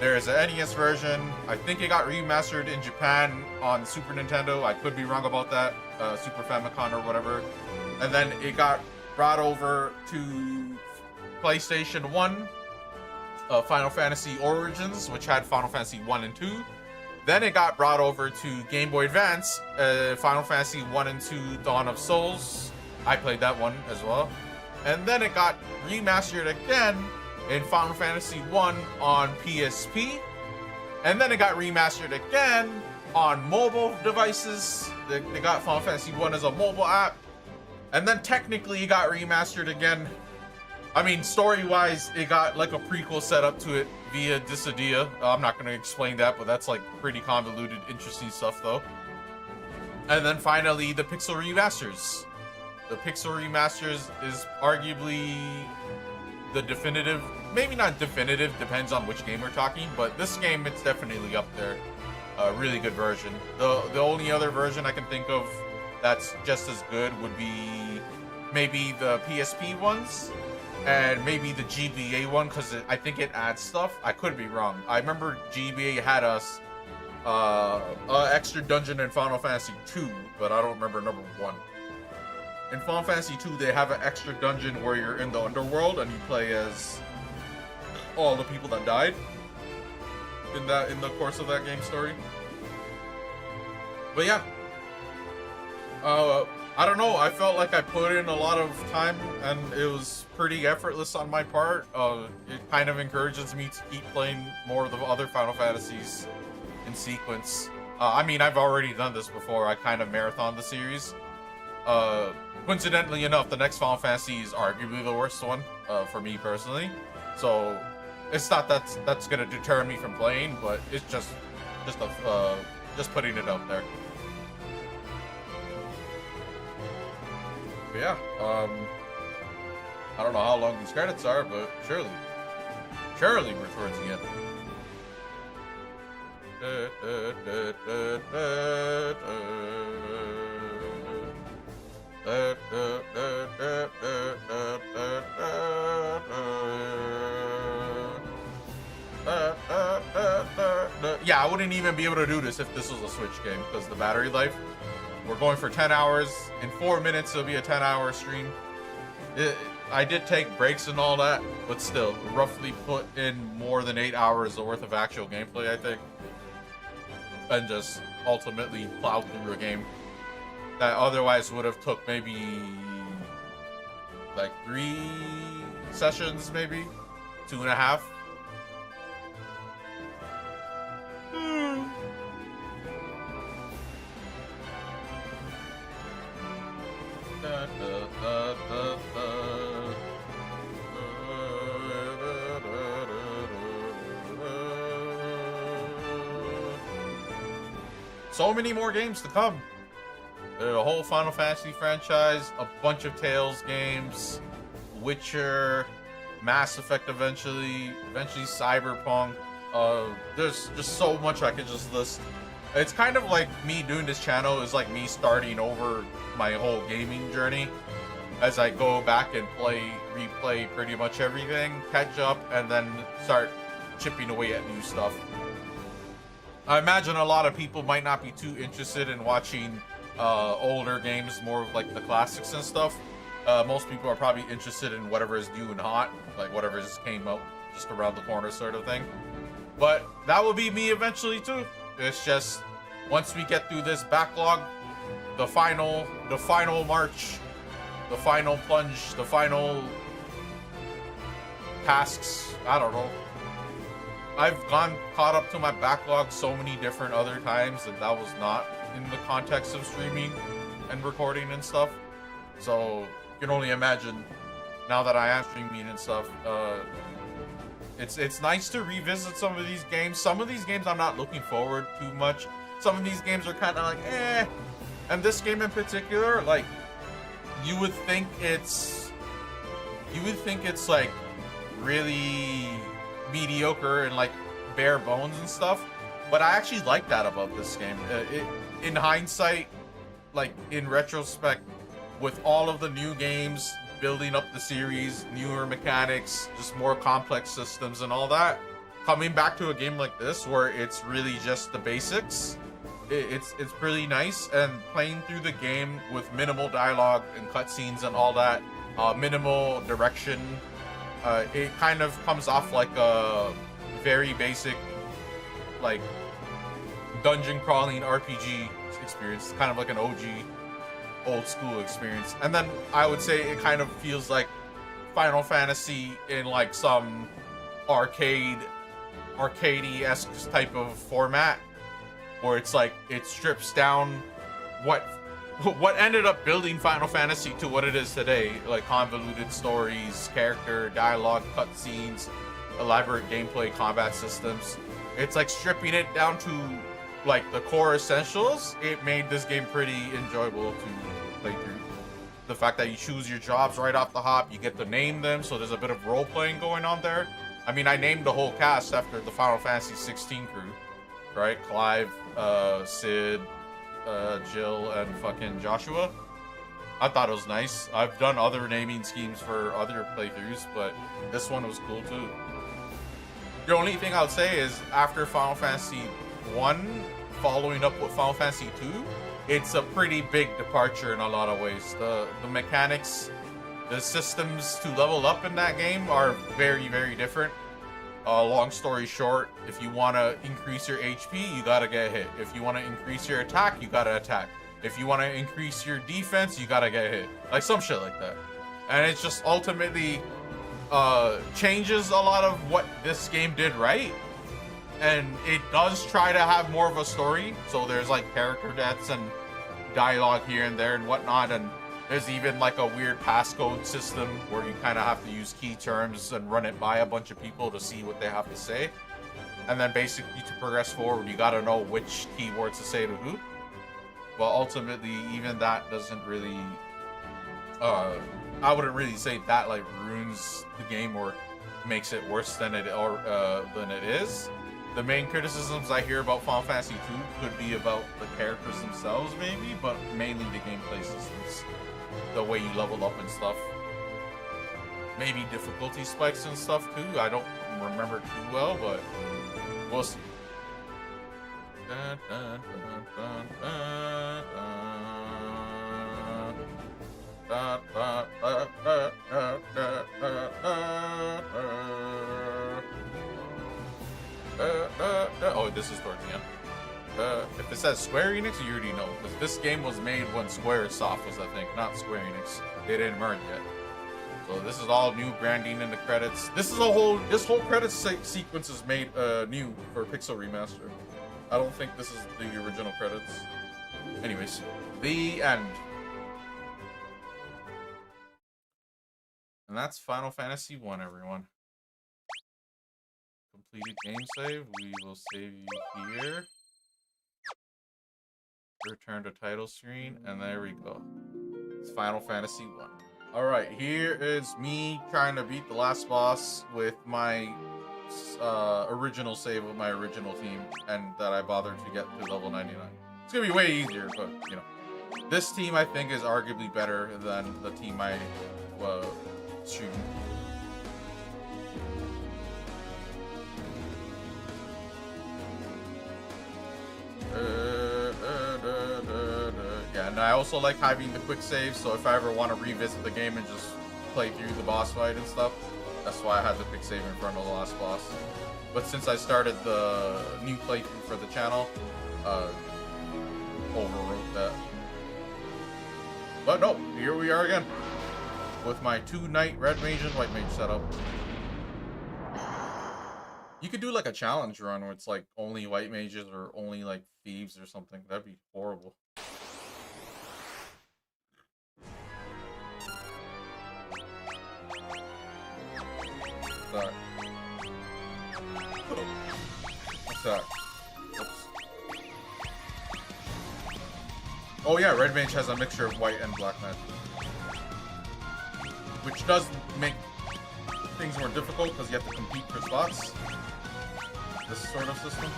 There's an NES version. I think it got remastered in Japan on Super Nintendo. I could be wrong about that. Super Famicom or whatever. And then it got brought over to PlayStation 1, Final Fantasy Origins, which had Final Fantasy 1 and 2. Then it got brought over to Game Boy Advance, Final Fantasy 1 and 2 Dawn of Souls. I played that one as well. And then it got remastered again in Final Fantasy 1 on PSP. And then it got remastered again on mobile devices. They got Final Fantasy 1 as a mobile app. And then technically it got remastered again. I mean, story-wise, it got like a prequel set up to it via Dissidia. I'm not going to explain that, but that's like pretty convoluted, interesting stuff though. And then finally, the Pixel Remasters. The Pixel Remasters is arguably the definitive, maybe not definitive, depends on which game we're talking, but this game, it's definitely up there. A really good version. The only other version I can think of that's just as good would be maybe the PSP ones, and maybe the GBA one, because I think it adds stuff. I could be wrong. I remember GBA had us extra dungeon in Final Fantasy 2, but I don't remember number 1. In Final Fantasy 2, they have an extra dungeon where you're in the underworld and you play as all the people that died in the course of that game story. But yeah, I don't know. I felt like I put in a lot of time and it was pretty effortless on my part. It kind of encourages me to keep playing more of the other Final Fantasies in sequence. I mean, I've already done this before. I kind of marathon the series. Coincidentally enough, the next Final Fantasy is arguably the worst one, for me personally. So it's not that's gonna deter me from playing, but it's just putting it out there. But yeah, I don't know how long these credits are, but surely we're towards the end. Yeah, I wouldn't even be able to do this if this was a Switch game, because the battery life. We're going for 10 hours. In 4 minutes, it'll be a 10-hour stream. I did take breaks and all that, but still, roughly put in more than 8 hours worth of actual gameplay, I think. And just ultimately plowed through a game that otherwise would have took maybe like 3 sessions, maybe 2.5. So many more games to come. There's a whole Final Fantasy franchise, a bunch of Tales games, Witcher, Mass Effect eventually Cyberpunk. There's just so much I could just list. It's kind of like me doing this channel is like me starting over my whole gaming journey. as I go back and replay pretty much everything, catch up, and then start chipping away at new stuff. I imagine a lot of people might not be too interested in watching older games, more of like the classics and stuff. Most people are probably interested in whatever is new and hot, like whatever just came out just around the corner sort of thing. But that will be me eventually too. It's just once we get through this backlog, the final march, the final plunge, the final tasks, I don't know. I've caught up to my backlog so many different other times that was not in the context of streaming and recording and stuff. So you can only imagine now that I am streaming and stuff. It's nice to revisit some of these games. Some of these games I'm not looking forward too much. Some of these games are kind of like eh. And this game in particular, like you would think it's like really mediocre and like bare bones and stuff, but I actually like that about this game. In hindsight, like in retrospect, with all of the new games building up the series, newer mechanics, just more complex systems and all that, coming back to a game like this where it's really just the basics, it's pretty nice. And playing through the game with minimal dialogue and cutscenes and all that, minimal direction, it kind of comes off like a very basic, like dungeon crawling RPG experience, kind of like an OG old school experience. And then I would say it kind of feels like Final Fantasy in like some arcadey-esque type of format, where it's like it strips down what ended up building Final Fantasy to what it is today, like convoluted stories, character, dialogue, cutscenes, elaborate gameplay, combat systems. It's like stripping it down to like the core essentials. It made this game pretty enjoyable to play through. The fact that you choose your jobs right off the hop, you get to name them, so there's a bit of role playing going on there. I mean, I named the whole cast after the Final Fantasy 16 crew, right? Clive, Sid, Jill, and fucking Joshua. I thought it was nice. I've done other naming schemes for other playthroughs, but this one was cool too. The only thing I'll say is after Final Fantasy 1, following up with Final Fantasy 2, it's a pretty big departure in a lot of ways. The mechanics, the systems to level up in that game are very, very different. Long story short, if you want to increase your HP, you gotta get hit. If you want to increase your attack, you gotta attack. If you want to increase your defense, you gotta get hit. Like some shit like that. And it's just ultimately changes a lot of what this game did right. And it does try to have more of a story. So there's like character deaths and dialogue here and there and whatnot. And there's even like a weird passcode system where you kind of have to use key terms and run it by a bunch of people to see what they have to say. And then basically to progress forward, you gotta know which keywords to say to who. But ultimately, even that doesn't really, I wouldn't really say that like ruins the game or makes it worse than it is. The main criticisms I hear about Final Fantasy 2 could be about the characters themselves maybe, but mainly the gameplay systems. The way you level up and stuff. Maybe difficulty spikes and stuff too. I don't remember too well, but we'll see. Dun, dun, dun, dun, dun, dun, dun, dun, dun, dun, dun, oh, this is towards the end. If it says Square Enix, you already know, because this game was made when Squaresoft was, I think, not Square Enix. They didn't merge yet. So this is all new branding in the credits. This whole credits sequence is made new for Pixel Remaster. I don't think this is the original credits. Anyways, the end. And that's Final Fantasy 1, everyone. Completed game save. We will save you here. Return to title screen, and there we go. It's Final Fantasy 1. Alright, here is me trying to beat the last boss with my original save with my original team, and that I bothered to get to level 99. It's gonna be way easier, but, you know. This team, I think, is arguably better than the team I shooting. Yeah, and I also like having the quick save, so if I ever want to revisit the game and just play through the boss fight and stuff, that's why I had the quick save in front of the last boss. But since I started the new playthrough for the channel, overwrote that. But no, here we are again with my 2-knight red mage and white mage setup. You could do like a challenge run where it's like only white mages or only like thieves or something. That'd be horrible. Sorry. What's that? Oops. Oh yeah, red mage has a mixture of white and black magic, which does make things more difficult because you have to compete for spots. This sort of system.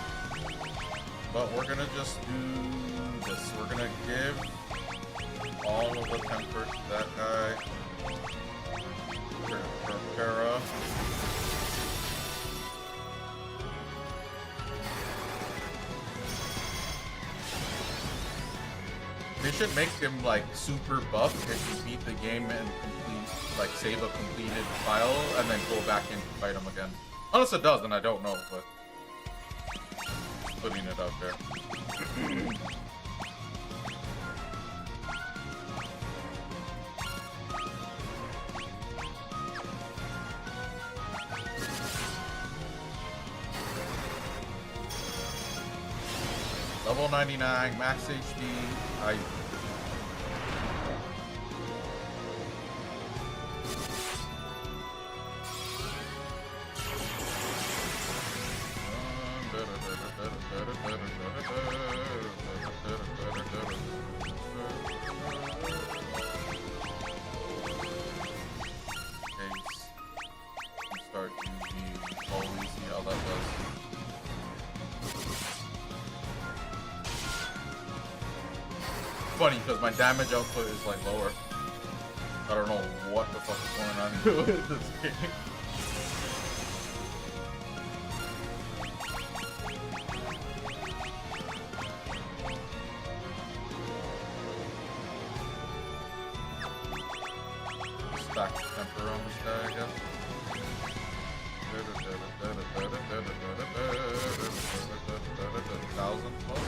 But we're gonna just do this. We're gonna give all of the temper to that guy. We're gonna prepare. They should make him like super buff if you beat the game and complete, like save a completed file and then go back and fight him again. Unless it does, then I don't know, but putting it out there. Level 99, max HP. Start using holy, see how that does. Funny because my damage output is like lower. I don't know what the fuck is going on with this game. Stack the temper on this guy, I guess. 1,000 plus.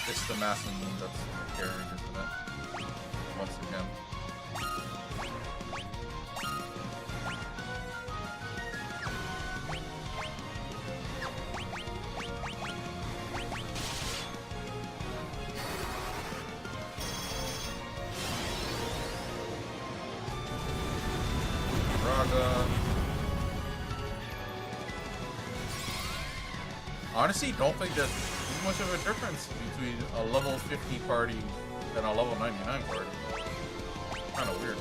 It's the massive moon that's carrying, isn't it? Once again. Honestly, don't think there's too much of a difference between a level 50 party and a level 99 party. Kind of weird.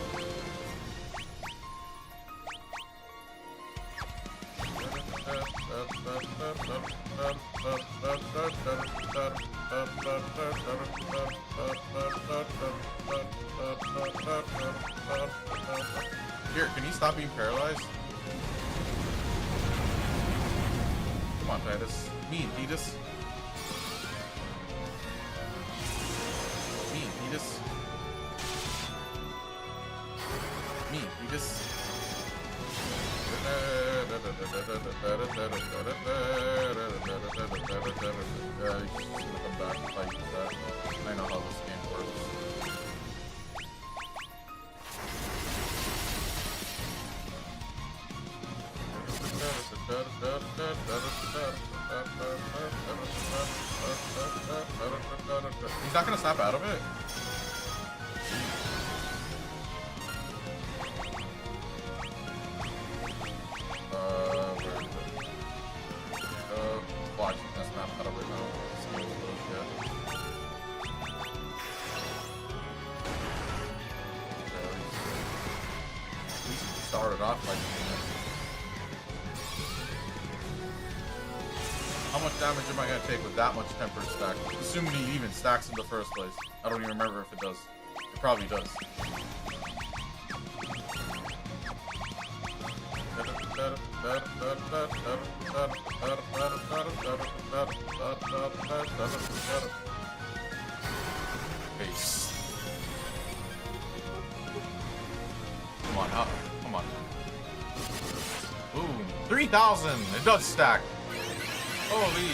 Here, can you stop being paralyzed? Come on, Titus. Me and Titus. Me and Titus. Me and Titus. He's gonna come back and fight with that. I know how this game works. He's not gonna snap out of it? Where is it? Watch, he's gonna snap out of it now. This game's closed yet. At least he can started off like. How much damage am I gonna take with that much temper stack? Assuming he even stacks in the first place. I don't even remember if it does. It probably does. Base. Come on, up. Come on. Boom. 3,000! It does stack. Holy.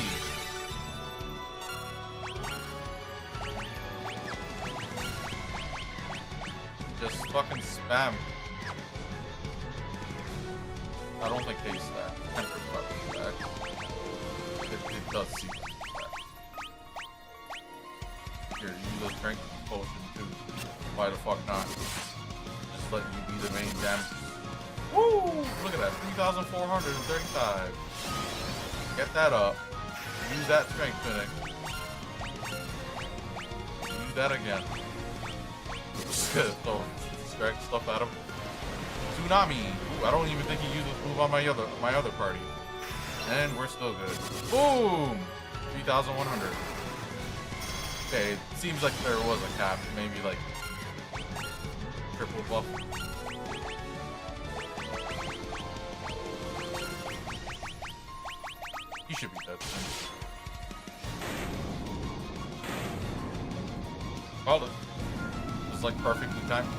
Just fucking spam. I don't think they stack. Temper weapon stack. It does see that. Here, use a strength potion too. Why the fuck not? Just let you be the main damage. Woo! Look at that. 3,435. Get that up. Use that strength tunic. Use that again. Just gonna throw strength stuff at him. Tsunami. Ooh, I don't even think he used this move on my other party. And we're still good. Boom! 3,100. Okay, it seems like there was a cap. Maybe like triple buff. He should be dead soon. Called it. Just like perfectly timed.